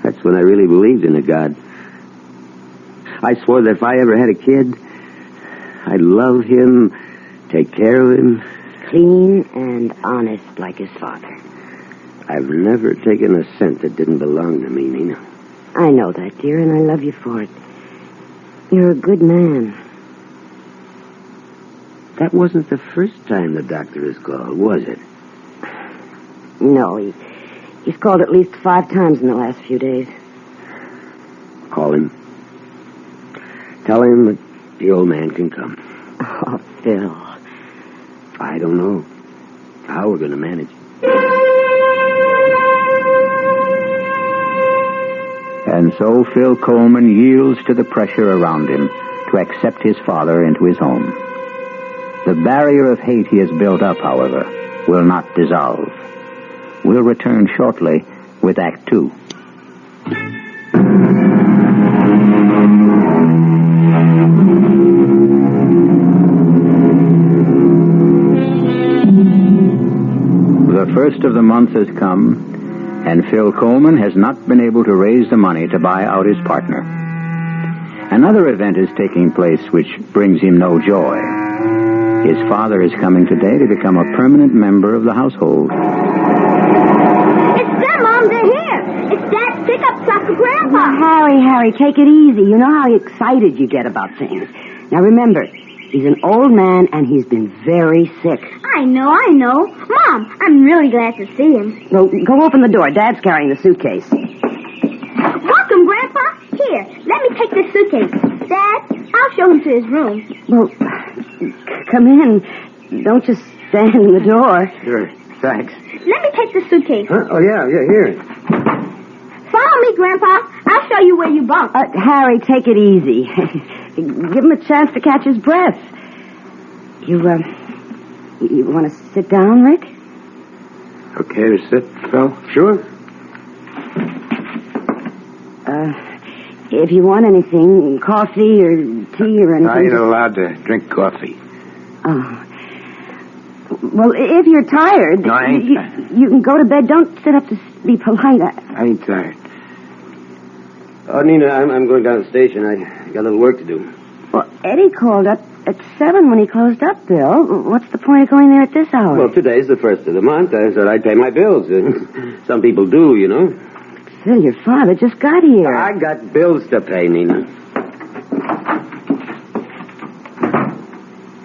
That's when I really believed in a God. I swore that if I ever had a kid, I'd love him, take care of him. Clean and honest like his father. I've never taken a cent that didn't belong to me, Nina. I know that, dear, and I love you for it. You're a good man. That wasn't the first time the doctor has called, was it? No, he's called at least 5 times in the last few days. Call him. Tell him that the old man can come. Oh, Phil. I don't know how we're going to manage. And so Phil Coleman yields to the pressure around him to accept his father into his home. The barrier of hate he has built up, however, will not dissolve. We'll return shortly with Act 2. The first of the month has come, and Phil Coleman has not been able to raise the money to buy out his partner. Another event is taking place which brings him no joy. His father is coming today to become a permanent member of the household. It's them, Mom. They're here. It's Dad's pickup truck for Grandpa. Now, Harry, take it easy. You know how excited you get about things. Now, remember, he's an old man, and he's been very sick. I know. Mom, I'm really glad to see him. Well, go open the door. Dad's carrying the suitcase. Welcome, Grandpa. Here, let me take this suitcase. Dad, I'll show him to his room. Well, come in. Don't just stand in the door. Sure. Thanks. Let me take the suitcase. Huh? Oh, yeah, here. Follow me, Grandpa. I'll show you where you bunk. Harry, take it easy. Give him a chance to catch his breath. You want to sit down, Rick? Okay to sit, Phil? Sure. If you want anything, coffee or tea or anything... I ain't allowed to drink coffee. Oh. Well, if you're tired... No, I ain't tired. You can go to bed. Don't sit up to be polite. I ain't tired. Oh, Nina, I'm going down to the station. I got a little work to do. Well, Eddie called up at 7 when he closed up, Bill. What's the point of going there at this hour? Well, today's the first of the month. I said I'd pay my bills. Some people do, you know. Phil, your father just got here. I got bills to pay, Nina.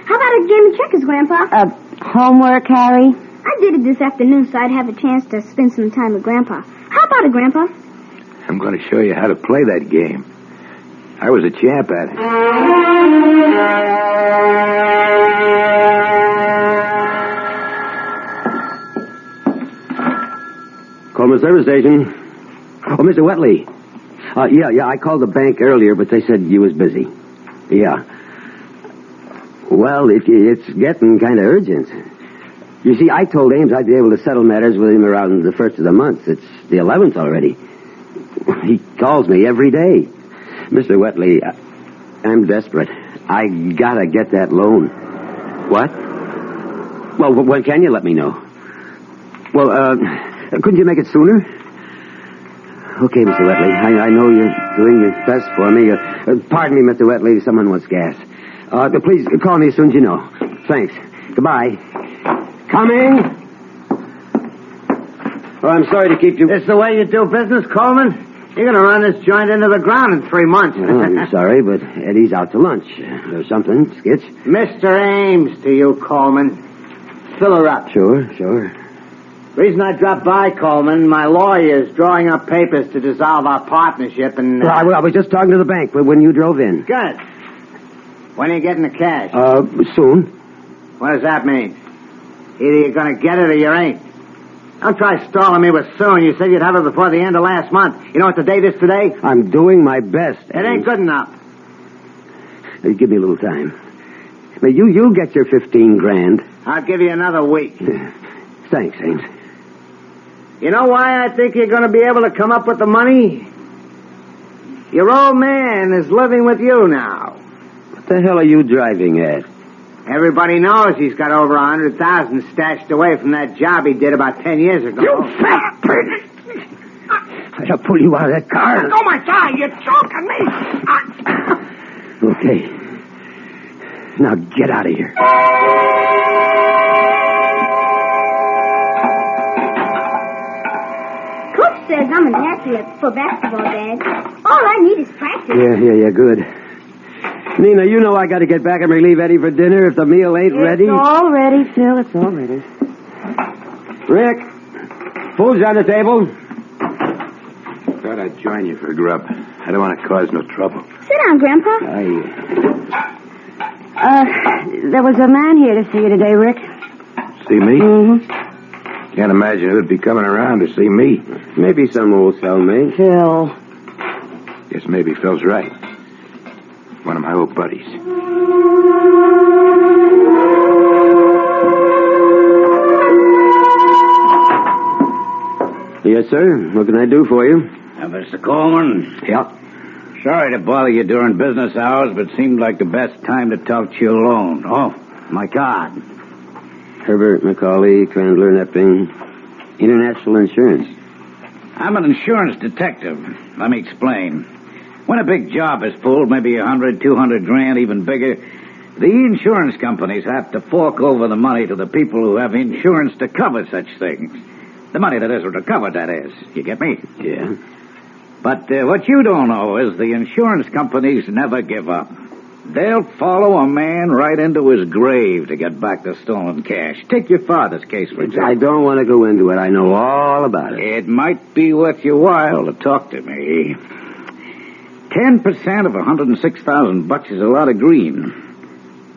How about a game of checkers, Grandpa? Homework, Harry? I did it this afternoon so I'd have a chance to spend some time with Grandpa. How about it, Grandpa? I'm going to show you how to play that game. I was a champ at it. Coleman Service Station. Oh, Mr. Wetley. Yeah, I called the bank earlier, but they said you was busy. Yeah. Well, it's getting kind of urgent. You see, I told Ames I'd be able to settle matters with him around the first of the month. It's the 11th already. He calls me every day. Mr. Wetley, I'm desperate. I gotta get that loan. What? Well, when can you let me know? Well, couldn't you make it sooner? Okay, Mr. Wetley. I know you're doing your best for me. Pardon me, Mr. Wetley. Someone wants gas. Please call me as soon as you know. Thanks. Goodbye. Coming. Oh, I'm sorry to keep you... This the way you do business, Coleman? You're going to run this joint into the ground in 3 months. Oh, I'm sorry, but Eddie's out to lunch. Or something, Skitch. Mr. Ames to you, Coleman. Fill her up. Sure. Reason I dropped by, Coleman, my lawyer's drawing up papers to dissolve our partnership and... Well, I was just talking to the bank when you drove in. Good. When are you getting the cash? Soon. What does that mean? Either you're going to get it or you ain't. Don't try stalling me with soon. You said you'd have it before the end of last month. You know what the date is today? I'm doing my best. It ain't good enough. Give me a little time. Now, you'll get your 15 grand. I'll give you another week. Thanks, Ames. You know why I think you're going to be able to come up with the money? Your old man is living with you now. What the hell are you driving at? Everybody knows he's got over 100,000 stashed away from that job he did about 10 years ago. You fat pig! I'll pull you out of that car. Oh, my God, you're choking me. Okay. Now get out of here. Coach says I'm an athlete for basketball, Dad. All I need is practice. Yeah, good. Nina, you know I got to get back and relieve Eddie for dinner if the meal ain't ready. It's all ready, Phil. It's all ready. Rick, food's on the table. Thought I'd join you for grub. I don't want to cause no trouble. Sit down, Grandpa. There was a man here to see you today, Rick. See me? Mm-hmm. Can't imagine who'd be coming around to see me. Maybe some old cellmate. Phil. Guess maybe Phil's right. One of my old buddies. Yes, sir. What can I do for you? Mr. Coleman? Yeah. Sorry to bother you during business hours, but seemed like the best time to talk to you alone. Oh, my God. Herbert, McCauley, Crandler, Nepping. International Insurance. I'm an insurance detective. Let me explain. When a big job is pulled, maybe 100, 200 grand, even bigger, the insurance companies have to fork over the money to the people who have insurance to cover such things. The money that isn't recovered, that is. You get me? Yeah. But what you don't know is the insurance companies never give up. They'll follow a man right into his grave to get back the stolen cash. Take your father's case, for example. I don't want to go into it. I know all about it. It might be worth your while to talk to me. 10% of $106,000 is a lot of green.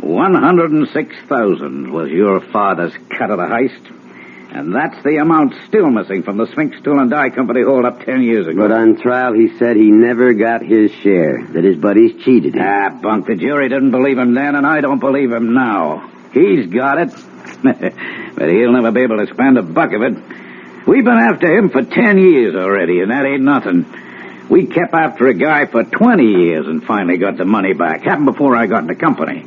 106,000 was your father's cut of the heist. And that's the amount still missing from the Sphinx Tool and Die Company hold-up 10 years ago. But on trial, he said he never got his share, that his buddies cheated him. Bunk. The jury didn't believe him then, and I don't believe him now. He's got it, but he'll never be able to spend a buck of it. We've been after him for 10 years already, and that ain't nothing. We kept after a guy for 20 years and finally got the money back. Happened before I got in the company.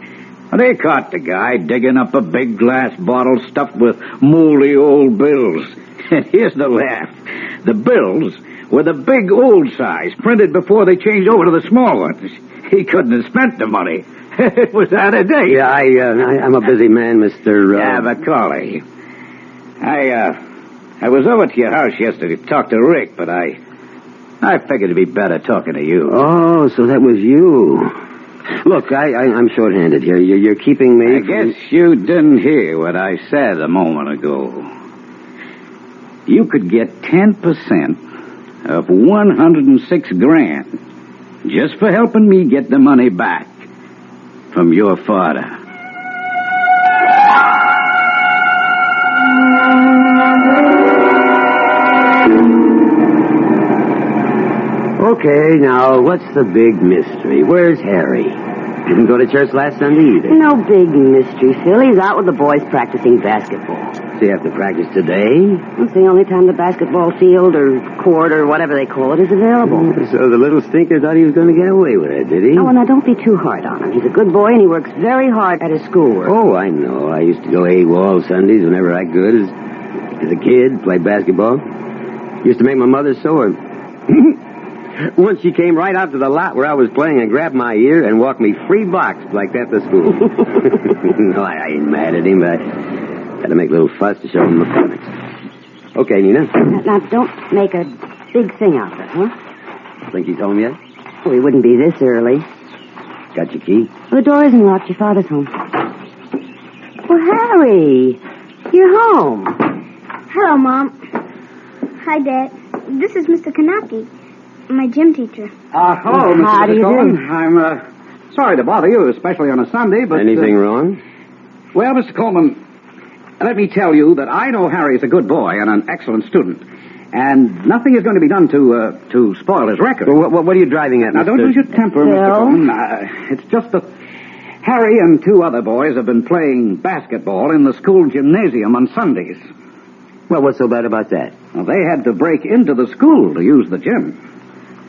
They caught the guy digging up a big glass bottle stuffed with moldy old bills. And here's the laugh. The bills were the big old size, printed before they changed over to the small ones. He couldn't have spent the money. It was out of date. Yeah, I'm a busy man, Mr. Yeah, Macaulay. I was over to your house yesterday to talk to Rick, but I figured it'd be better talking to you. Oh, so that was you. Look, I'm short-handed here. You're keeping me... I guess you didn't hear what I said a moment ago. You could get 10% of 106 grand just for helping me get the money back from your father. Okay, now, what's the big mystery? Where's Harry? Didn't go to church last Sunday either. No big mystery, Phil. He's out with the boys practicing basketball. So you have to practice today? It's the only time the basketball field or court or whatever they call it is available. So the little stinker thought he was going to get away with it, did he? Oh, well, now, don't be too hard on him. He's a good boy, and he works very hard at his schoolwork. Oh, I know. I used to go AWOL Sundays whenever I could as a kid, play basketball. Used to make my mother sore. Once she came right out to the lot where I was playing and grabbed my ear and walked me 3 blocks like that to school. No, I ain't mad at him, but I had to make a little fuss to show him the. Okay, Nina. Now, don't make a big thing out of it, huh? Think he's home yet? Well, he wouldn't be this early. Got your key? Well, the door isn't locked. Your father's home. Well, Harry, you're home. Hello, Mom. Hi, Dad. This is Mr. Kanaki, my gym teacher. Hello, How do Mr. you Coleman. do? I'm sorry to bother you, especially on a Sunday, but... Anything wrong? Well, Mr. Coleman, let me tell you that I know Harry's a good boy and an excellent student, and nothing is going to be done to spoil his record. Well, what are you driving at, Now, don't lose your temper, Mr. Coleman. It's just that Harry and 2 other boys have been playing basketball in the school gymnasium on Sundays. Well, what's so bad about that? Well, they had to break into the school to use the gym.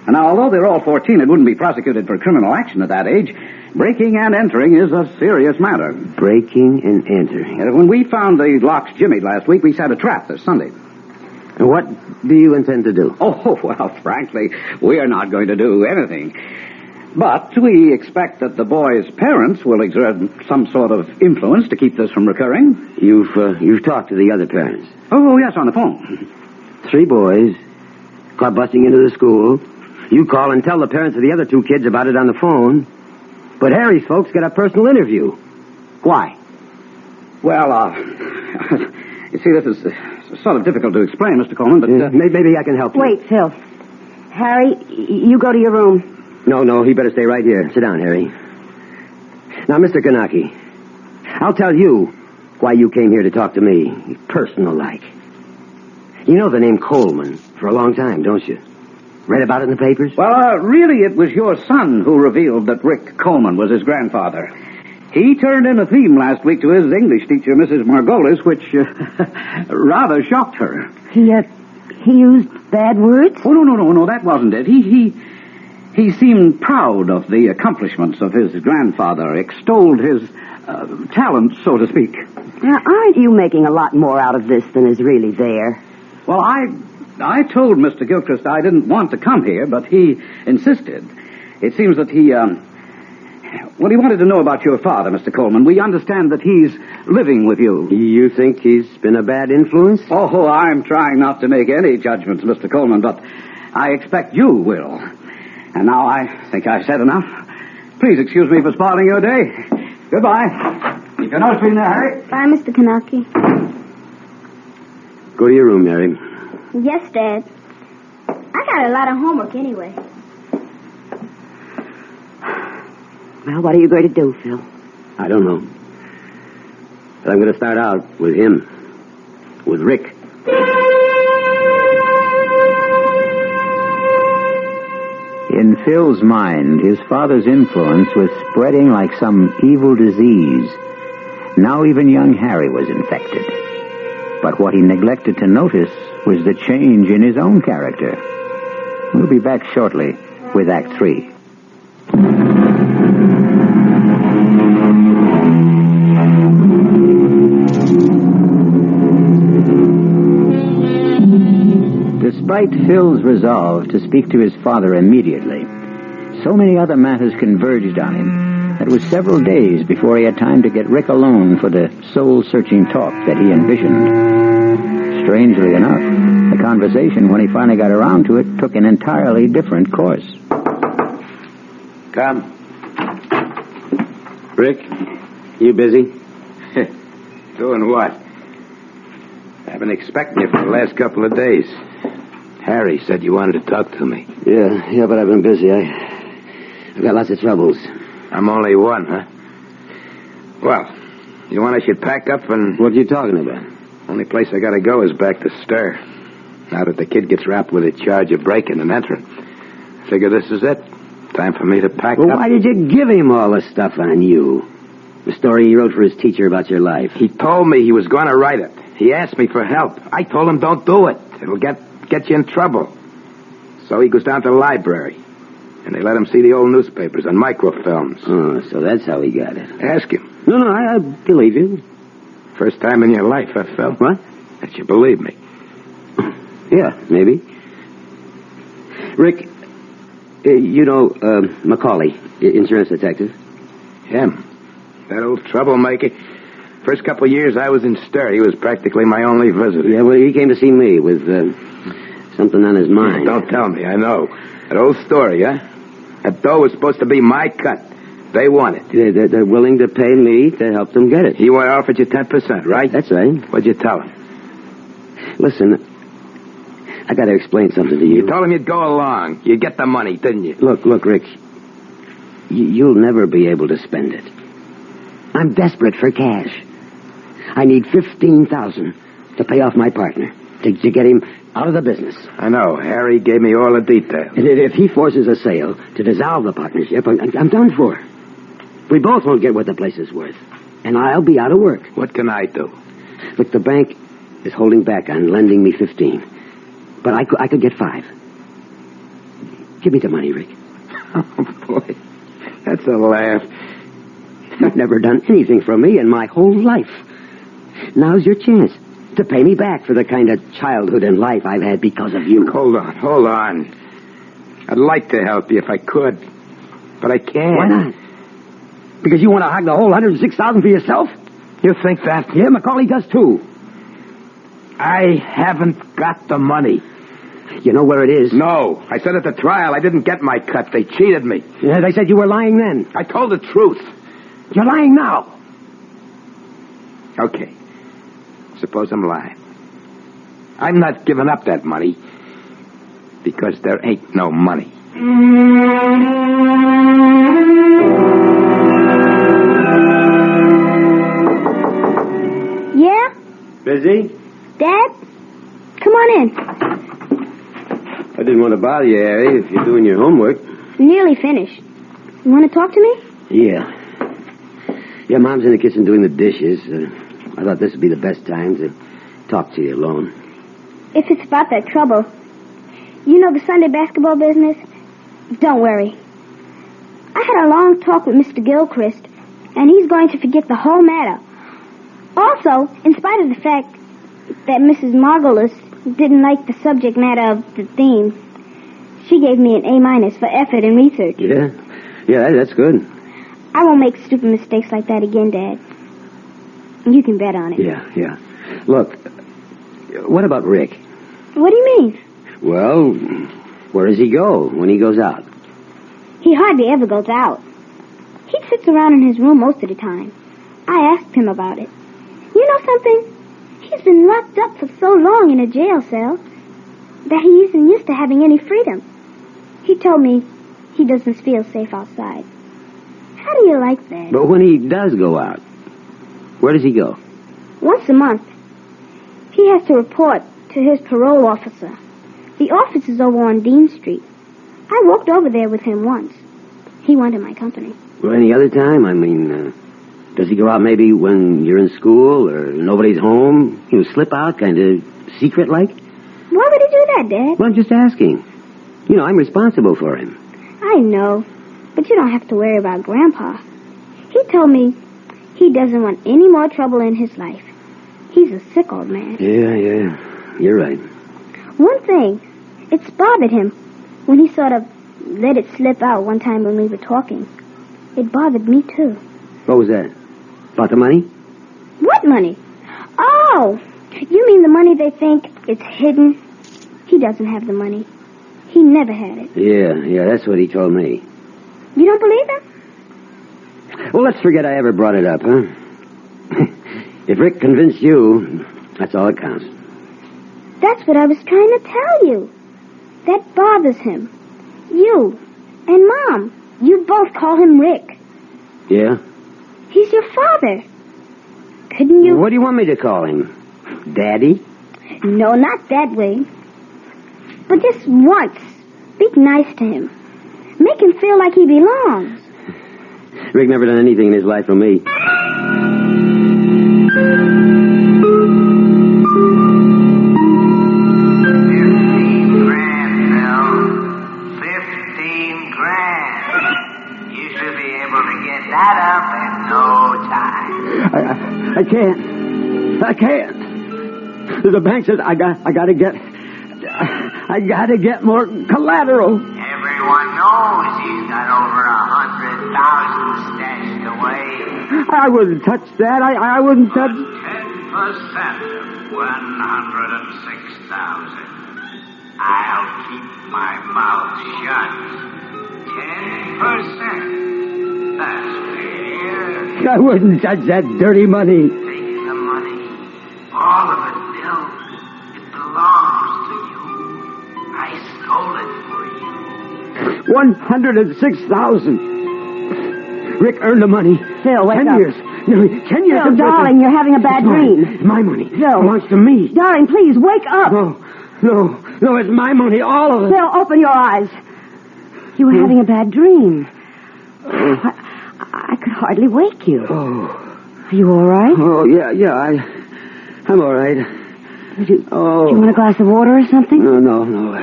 And now, although they're all 14 and wouldn't be prosecuted for criminal action at that age, breaking and entering is a serious matter. Breaking and entering. When we found the locks jimmied last week, we set a trap this Sunday. And what do you intend to do? Oh, well, frankly, we are not going to do anything. But we expect that the boys' parents will exert some sort of influence to keep this from recurring. You've talked to the other parents? Oh, yes, on the phone. 3 boys, caught busting into the school. You call and tell the parents of the other 2 kids about it on the phone. But Harry's folks get a personal interview. Why? Well, you see, this is sort of difficult to explain, Mr. Coleman, but... maybe I can help you. Wait, Phil. Harry, you go to your room. No, he better stay right here. Sit down, Harry. Now, Mr. Kanaki, I'll tell you why you came here to talk to me, personal-like. You know the name Coleman for a long time, don't you? Read about it in the papers? Well, really, it was your son who revealed that Rick Coleman was his grandfather. He turned in a theme last week to his English teacher, Mrs. Margolis, which rather shocked her. He used bad words? Oh, no, that wasn't it. He seemed proud of the accomplishments of his grandfather, extolled his talent, so to speak. Now, aren't you making a lot more out of this than is really there? Well, I told Mr. Gilchrist I didn't want to come here, but he insisted. It seems that he wanted to know about your father, Mr. Coleman. We understand that he's living with you. You think he's been a bad influence? Oh, I'm trying not to make any judgments, Mr. Coleman, but I expect you will. And now I think I've said enough. Please excuse me for spoiling your day. Goodbye. Keep your nose clean there, Harry. Bye, Mr. Kanaki. Go to your room, Harry. Yes, Dad. I got a lot of homework anyway. Well, what are you going to do, Phil? I don't know. But I'm going to start out with him. With Rick. In Phil's mind, his father's influence was spreading like some evil disease. Now even young Harry was infected. But what he neglected to notice was the change in his own character. We'll be back shortly with Act 3. Despite Phil's resolve to speak to his father immediately, so many other matters converged on him that it was several days before he had time to get Rick alone for the soul-searching talk that he envisioned. Strangely enough, the conversation, when he finally got around to it, took an entirely different course. Come. Rick, you busy? Doing what? I've been expecting you for the last couple of days. Harry said you wanted to talk to me. Yeah, but I've been busy. I've got lots of troubles. I'm only one, huh? Well, you want I should pack up and... What are you talking about? Only place I gotta go is back to Stir. Now that the kid gets wrapped with a charge of breaking and entering. Figure this is it. time for me to pack Well, up. why did you give him all the stuff on you? The story he wrote for his teacher about your life. He told me he was going to write it. He asked me for help. I told him don't do it. It'll get you in trouble. So he goes down to the library. And they let him see the old newspapers and microfilms. Oh, so that's how he got it. Ask him. No, I believe you. First time in your life, I felt. What? That you believe me. Yeah, maybe. Rick, you know Macaulay, insurance detective? Him. That old troublemaker. First couple of years I was in stir. He was practically my only visitor. Yeah, well, he came to see me with something on his mind. Don't tell me, I know. That old story, huh? That dough was supposed to be my cut. They want it. They're willing to pay me to help them get it. He offered you 10%, right? That's right. What'd you tell him? Listen, I got to explain something to you. You told him you'd go along. You'd get the money, didn't you? Look, Rick. You'll never be able to spend it. I'm desperate for cash. I need $15,000 to pay off my partner, to get him out of the business. I know. Harry gave me all the details. And if he forces a sale to dissolve the partnership, I'm done for. We both won't get what the place is worth. And I'll be out of work. What can I do? Look, the bank is holding back on lending me 15. But I could get 5. Give me the money, Rick. Oh, boy. That's a laugh. You've never done anything for me in my whole life. Now's your chance to pay me back for the kind of childhood and life I've had because of you. Hold on. I'd like to help you if I could, but I can't. Why not? Because you want to hog the whole $106,000 for yourself? You think that? Yeah, Macaulay does too. I haven't got the money. You know where it is? No. I said at the trial I didn't get my cut. They cheated me. Yeah, they said you were lying then. I told the truth. You're lying now. Okay. Suppose I'm lying. I'm not giving up that money because there ain't no money. Yeah? Busy? Dad? Come on in. I didn't want to bother you, Harry, if you're doing your homework. Nearly finished. You want to talk to me? Yeah. Yeah, Mom's in the kitchen doing the dishes. I thought this would be the best time to talk to you alone. If it's about that trouble. You know the Sunday basketball business? Don't worry. I had a long talk with Mr. Gilchrist, and he's going to forget the whole matter. Also, in spite of the fact that Mrs. Margolis didn't like the subject matter of the theme, she gave me an A- for effort and research. Yeah? Yeah, that's good. I won't make stupid mistakes like that again, Dad. You can bet on it. Yeah. Look, what about Rick? What do you mean? Well, where does he go when he goes out? He hardly ever goes out. He sits around in his room most of the time. I asked him about it. You know something? He's been locked up for so long in a jail cell that he isn't used to having any freedom. He told me he doesn't feel safe outside. How do you like that? But when he does go out, where does he go? Once a month. He has to report to his parole officer. The office is over on Dean Street. I walked over there with him once. He wanted my company. Well, any other time? I mean, does he go out maybe when you're in school or nobody's home? He would slip out, kind of secret-like? Why would he do that, Dad? Well, I'm just asking. You know, I'm responsible for him. I know, but you don't have to worry about Grandpa. He told me he doesn't want any more trouble in his life. He's a sick old man. Yeah. You're right. One thing, it's bothered him when he sort of let it slip out one time when we were talking. It bothered me, too. What was that? About the money? What money? Oh, you mean the money they think is hidden? He doesn't have the money. He never had it. Yeah, that's what he told me. You don't believe him? Well, let's forget I ever brought it up, huh? If Rick convinced you, that's all that counts. That's what I was trying to tell you. That bothers him. You and Mom, you both call him Rick. Yeah? He's your father. Couldn't you... What do you want me to call him? Daddy? No, not that way. But just once, be nice to him. Make Make him feel like he belongs. Rick never done anything in his life for me. I can't. The bank says I gotta get more collateral. Everyone knows he's got over 100,000 stashed away. I wouldn't touch that. I wouldn't touch. 10% of 106,000. I'll keep my mouth shut. 10%. That's fair. I wouldn't touch that dirty money. Take the money. All of it, Bill. It belongs to you. I stole it for you. 106,000. Rick earned the money. Phil, wake 10 up. years. No, 10 years. Phil, darling, you're having a bad dream. It's my money. Phil. It belongs to me. Darling, please, wake up. No, it's my money, all of it. Phil, open your eyes. You were having a bad dream. I could hardly wake you. Oh. Are you all right? Oh, yeah, I'm all right. Do you want a glass of water or something? No,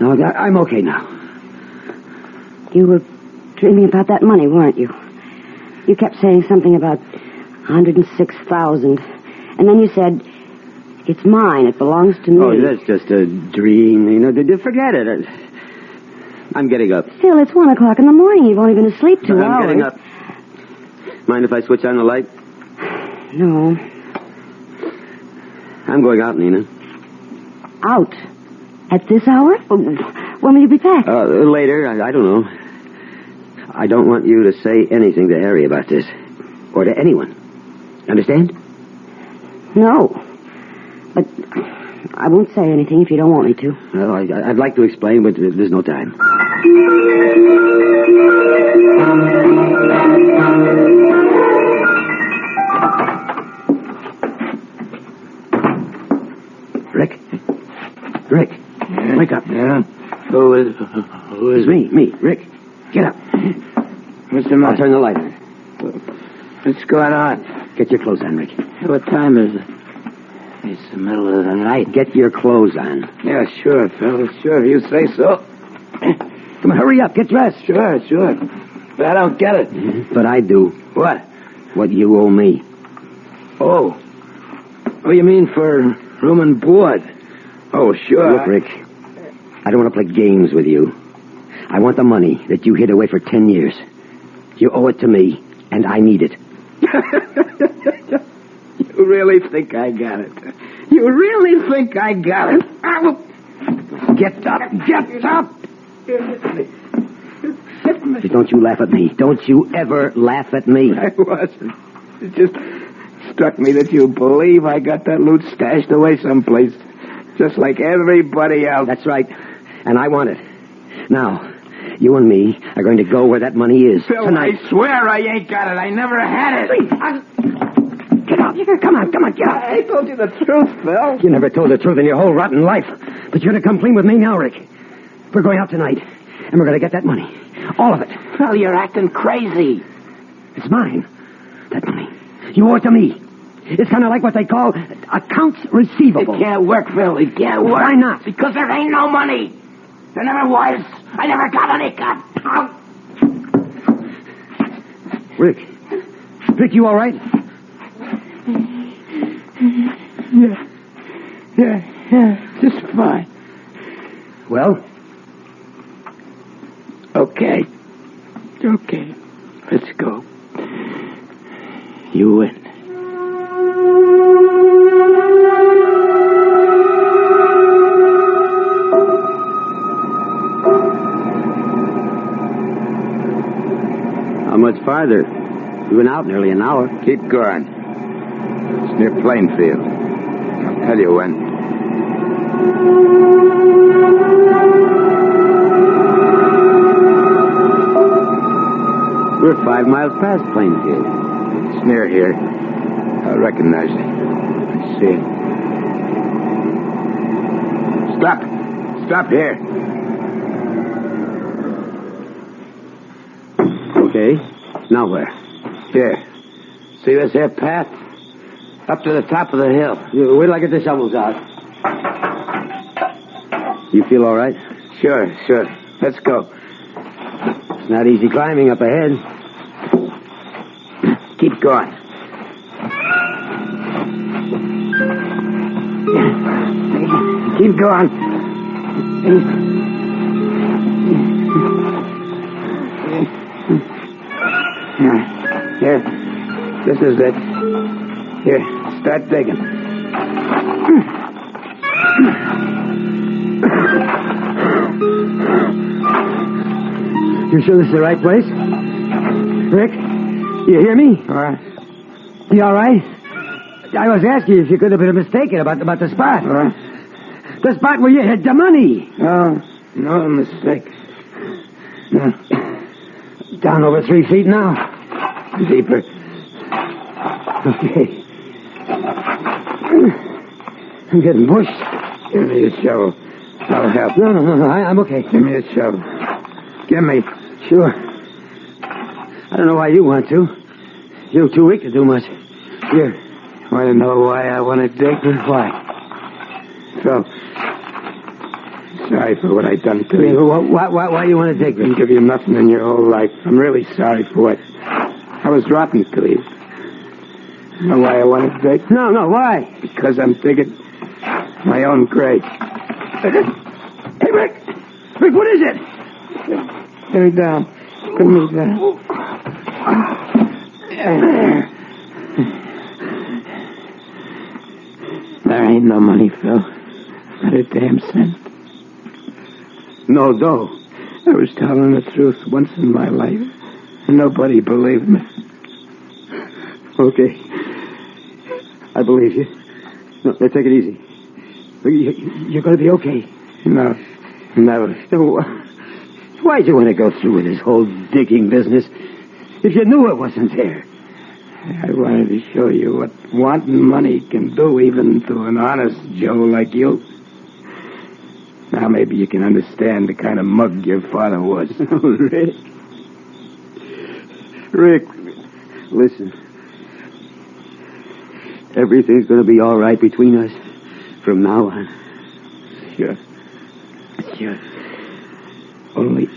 I'm okay now. You were dreaming about that money, weren't you? You kept saying something about 106,000. And then you said, it's mine, it belongs to me. Oh, that's just a dream. Forget it. I'm getting up. Phil, it's 1 o'clock in the morning. You've only been asleep 2 hours. I'm getting up. Mind if I switch on the light? No. I'm going out, Nina. Out? At this hour? When will you be back? Later. I don't know. I don't want you to say anything to Harry about this. Or to anyone. Understand? No. But I won't say anything if you don't want me to. Well, I'd like to explain, but there's no time. Rick, wake up. Yeah? Who is Me, Rick. Get up. What's the matter? I'll turn the light on. What's going on? Get your clothes on, Rick. What time is it? It's the middle of the night. Get your clothes on. Yeah, sure, Phil. Sure, if you say so. Come on, hurry up. Get dressed. Sure. But I don't get it. But I do. What? What you owe me. Oh, you mean for room and board? Oh, sure. Look, Rick, I don't want to play games with you. I want the money that you hid away for 10 years. You owe it to me, and I need it. You really think I got it? You really think I got it? Get up! Don't you laugh at me. Don't you ever laugh at me. I wasn't. It just struck me that you believe I got that loot stashed away someplace, just like everybody else. That's right. And I want it. Now, you and me are going to go where that money is. Phil, tonight. I swear I ain't got it. I never had it. Get up. Come on, get up. I told you the truth, Phil. You never told the truth in your whole rotten life. But you're going to come clean with me now, Rick. We're going out tonight, and we're going to get that money. All of it. Phil, you're acting crazy. It's mine. That money. You owe it to me. It's kind of like what they call accounts receivable. It can't work, Phil. It can't work. Why not? Because there ain't no money. There never was. I never got any. Rick, you all right? Yeah, just fine. Well? Okay, let's go. You win. How much farther? We've been out nearly an hour. Keep going. It's near Plainfield. I'll tell you when. We're 5 miles past Plainfield. It's near here. I recognize it. I see it. Stop here. Okay. Now where? Here. See this here path? Up to the top of the hill. Wait till I get the shovels out. You feel all right? Sure. Let's go. It's not easy climbing up ahead. Keep going. Keep going. Here. This is it. Here, start digging. You sure this is the right place? Rick, you hear me? You all right? I was asking you if you could have been mistaken about the spot. The spot where you hid the money. No mistake. No. Down over 3 feet now. Deeper. Okay. I'm getting pushed. Give me a shovel. I'll help. No. I'm okay. Give me a shovel. Give me. Sure. I don't know why you want to. You're too weak to do much. Here. Want to know why I want to dig? Why? So, sorry for what I done to you. Why you want to dig? Didn't give you nothing in your whole life. I'm really sorry for it. I was rotten to you. You know why I want to dig? No, why? Because I'm digging my own grave. Hey, Rick! Rick, what is it? Put me down. Put me down. There ain't no money, Phil. Not a damn cent. No dough. I was telling the truth once in my life, and nobody believed me. Okay. I believe you. No, take it easy. You're going to be okay. No, never. Why'd you want to go through with this whole digging business if you knew it wasn't there? I wanted to show you what wanting money can do even to an honest Joe like you. Now maybe you can understand the kind of mug your father was. Rick, listen. Everything's going to be all right between us from now on. Sure. Only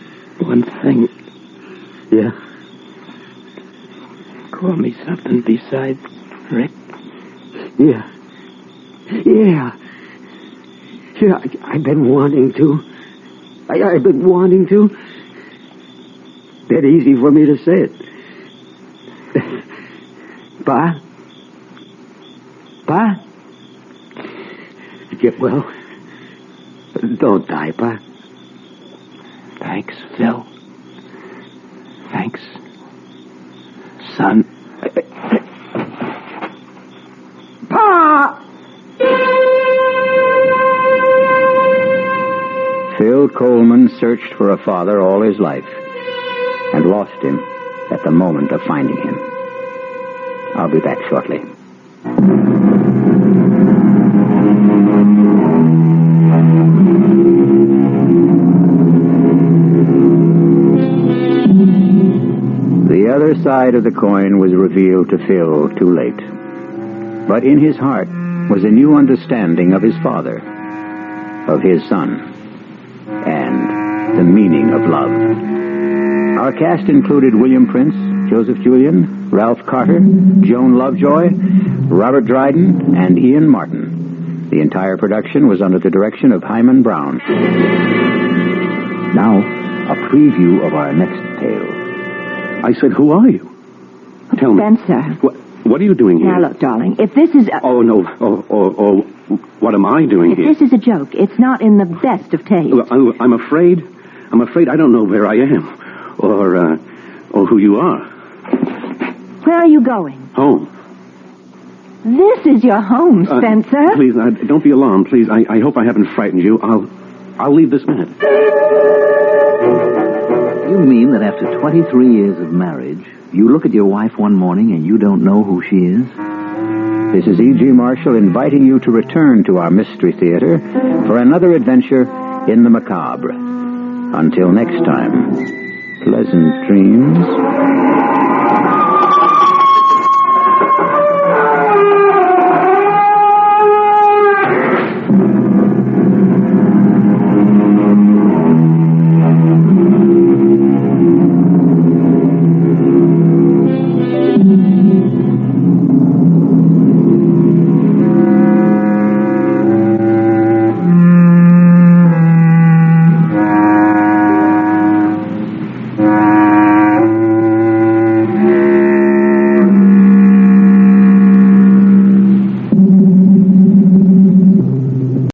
one thing. Yeah? Call me something besides Rick. Yeah, I've been wanting to. I've been wanting to. That easy for me to say it. Pa? Get well. Don't die, Pa. Thanks, Phil. Thanks, son. Pa! Phil Coleman searched for a father all his life and lost him at the moment of finding him. I'll be back shortly. The other side of the coin was revealed to Phil too late. But in his heart was a new understanding of his father, of his son, and the meaning of love. Our cast included William Prince, Joseph Julian, Ralph Carter, Joan Lovejoy, Robert Dryden, and Ian Martin. The entire production was under the direction of Hyman Brown. Now, a preview of our next tale. I said, who are you? Tell me. Spencer. What are you doing here? Now, look, darling, if this is... Oh, no. Oh, what am I doing here? If this is a joke, it's not in the best of taste. Well, I'm afraid I don't know where I am. Or who you are. Where are you going? Home. This is your home, Spencer. Please, don't be alarmed, please. I hope I haven't frightened you. I'll leave this minute. You mean that after 23 years of marriage, you look at your wife one morning and you don't know who she is? This is E.G. Marshall inviting you to return to our Mystery Theater for another adventure in the macabre. Until next time, Pleasant dreams.